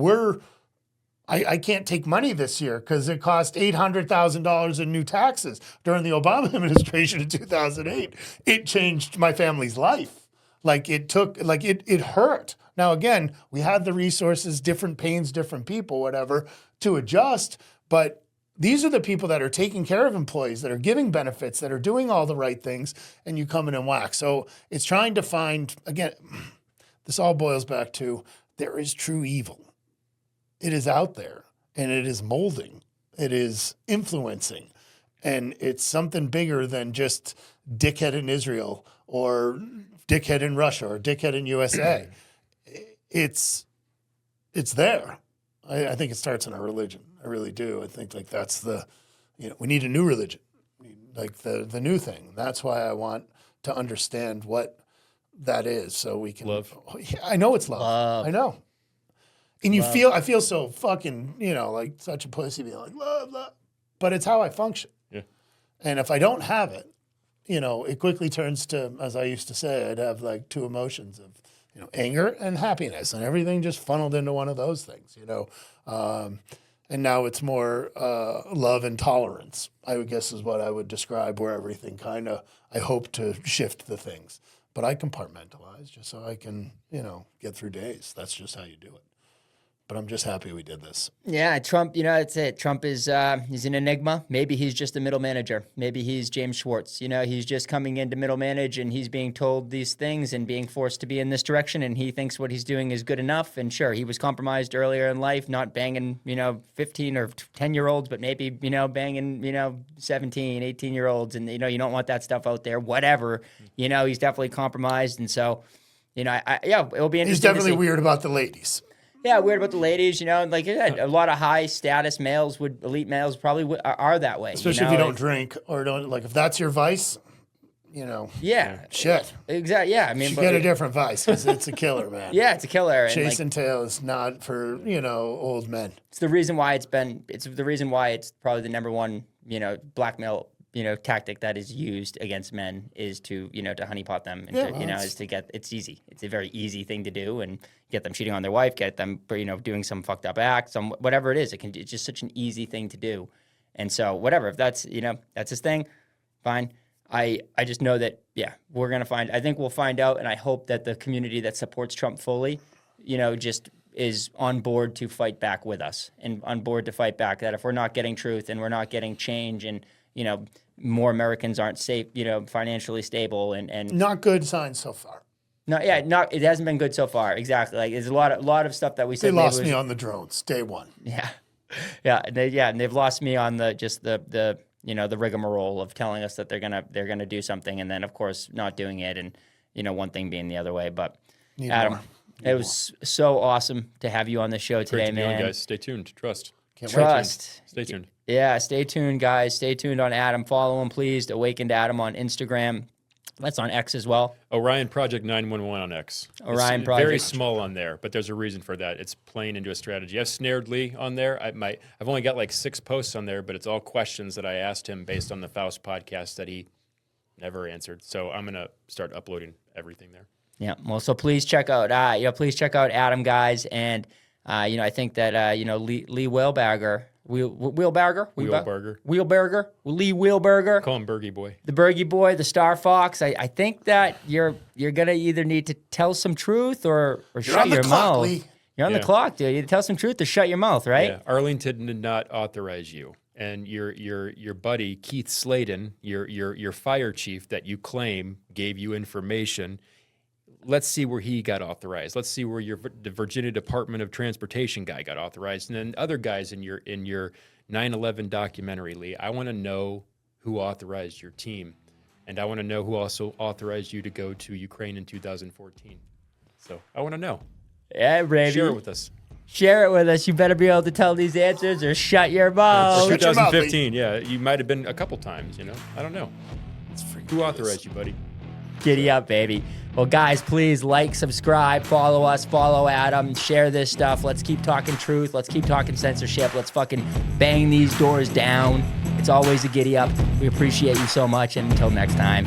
Speaker 3: I can't take money this year because it cost $800,000 in new taxes during the Obama administration in 2008. It changed my family's life. It hurt. Now, again, we had the resources, different pains, different people, whatever, to adjust. But these are the people that are taking care of employees, that are giving benefits, that are doing all the right things, and you come in and whack. So it's trying to find, again, this all boils back to there is true evil. It is out there, and it is molding. It is influencing. And it's something bigger than just dickhead in Israel or dickhead in Russia or dickhead in USA. It's there. I think it starts in our religion. I really do. I think that's we need a new religion. like the new thing. That's why I want to understand what that is, so we can
Speaker 5: Love.
Speaker 3: Yeah, I know it's love. I know. And I feel so fucking, like such a pussy being like, love, love. But it's how I function.
Speaker 5: Yeah.
Speaker 3: And if I don't have it, it quickly turns to, as I used to say, I'd have like two emotions of, anger and happiness, and everything just funneled into one of those things, and now it's more love and tolerance, I would guess is what I would describe, where everything kind of, I hope to shift the things. But I compartmentalize just so I can, get through days. That's just how you do it. But I'm just happy we did this.
Speaker 6: Yeah, Trump, that's it. Trump is he's an enigma. Maybe he's just a middle manager. Maybe he's James Schwartz. He's just coming in to middle manage, and he's being told these things and being forced to be in this direction, and he thinks what he's doing is good enough. And sure, he was compromised earlier in life, not banging, 15 or 10-year-olds, but maybe, banging, 17, 18-year-olds. And, you don't want that stuff out there, whatever. He's definitely compromised. And so, it'll be interesting.
Speaker 3: He's definitely weird about the ladies.
Speaker 6: Yeah, weird about the ladies, like you said, a lot of high status males elite males probably are that way.
Speaker 3: Especially if you don't drink or don't, like, if that's your vice,
Speaker 6: Yeah.
Speaker 3: Shit.
Speaker 6: Exactly. Yeah. I mean,
Speaker 3: you get a different vice, because it's a killer, man.
Speaker 6: Yeah, it's a killer.
Speaker 3: Chase and tail is not for, old men.
Speaker 6: It's the reason why it's the reason why it's probably the number one, blackmail, tactic that is used against men is to, to honeypot them. And is to get, it's easy. It's a very easy thing to do, and get them cheating on their wife, get them, doing some fucked up act, whatever it is. It's just such an easy thing to do. And so whatever, if that's, that's his thing, fine. I just know that, we're going to I think we'll find out. And I hope that the community that supports Trump fully, just is on board to fight back with us, and on board to fight back that if we're not getting truth and we're not getting change, and, more Americans aren't safe, financially stable, and
Speaker 3: not good signs so far.
Speaker 6: It hasn't been good so far. Exactly. Like, there's a lot of stuff that we said.
Speaker 3: They lost me on the drones day one.
Speaker 6: Yeah. And they've lost me on the rigmarole of telling us that they're gonna do something, and then of course not doing it, and one thing being the other way. But Adam, it was so awesome to have you on the show today,
Speaker 5: Great to be on,
Speaker 6: man.
Speaker 5: guys. Stay tuned. Trust.
Speaker 6: Trust.
Speaker 5: Stay tuned.
Speaker 6: Yeah, stay tuned, guys. Stay tuned on Adam. Follow him, please. Awakened Adam on Instagram. That's on X as well.
Speaker 5: Orion Project 911 on X.
Speaker 6: Orion
Speaker 5: it's
Speaker 6: Project.
Speaker 5: Very small on there, but there's a reason for that. It's playing into a strategy. I've snared Lee on there. I've only got like 6 posts on there, but it's all questions that I asked him based on the Faust podcast that he never answered. So I'm gonna start uploading everything there.
Speaker 6: Yeah. Well, so please check out Adam, guys, and I think that Lee Wheelbarger. Wheelbarger? Lee Wheelbarger.
Speaker 5: Call him Bergie Boy.
Speaker 6: The Bergie Boy, the Star Fox. I think that you're gonna either need to tell some truth or shut your mouth.
Speaker 3: Lee.
Speaker 6: You're on the clock, dude. You tell some truth or shut your mouth, right?
Speaker 5: Yeah. Arlington did not authorize you. And your buddy Keith Sladen, your fire chief that you claim gave you information. Let's see where he got authorized. Let's see where the Virginia Department of Transportation guy got authorized, and then other guys in your 9/11 documentary, Lee. I want to know who authorized your team, and I want to know who also authorized you to go to Ukraine in 2014. So I want to know.
Speaker 6: Yeah, baby.
Speaker 5: Share it with us.
Speaker 6: Share it with us. You better be able to tell these answers or shut your mouth.
Speaker 5: 2015, yeah. You might have been a couple times, I don't know. Who authorized you, buddy?
Speaker 6: Giddy up, baby. Well, guys, please like, subscribe, follow us, follow Adam, share this stuff. Let's keep talking truth. Let's keep talking censorship. Let's fucking bang these doors down. It's always a giddy up. We appreciate you so much. And until next time.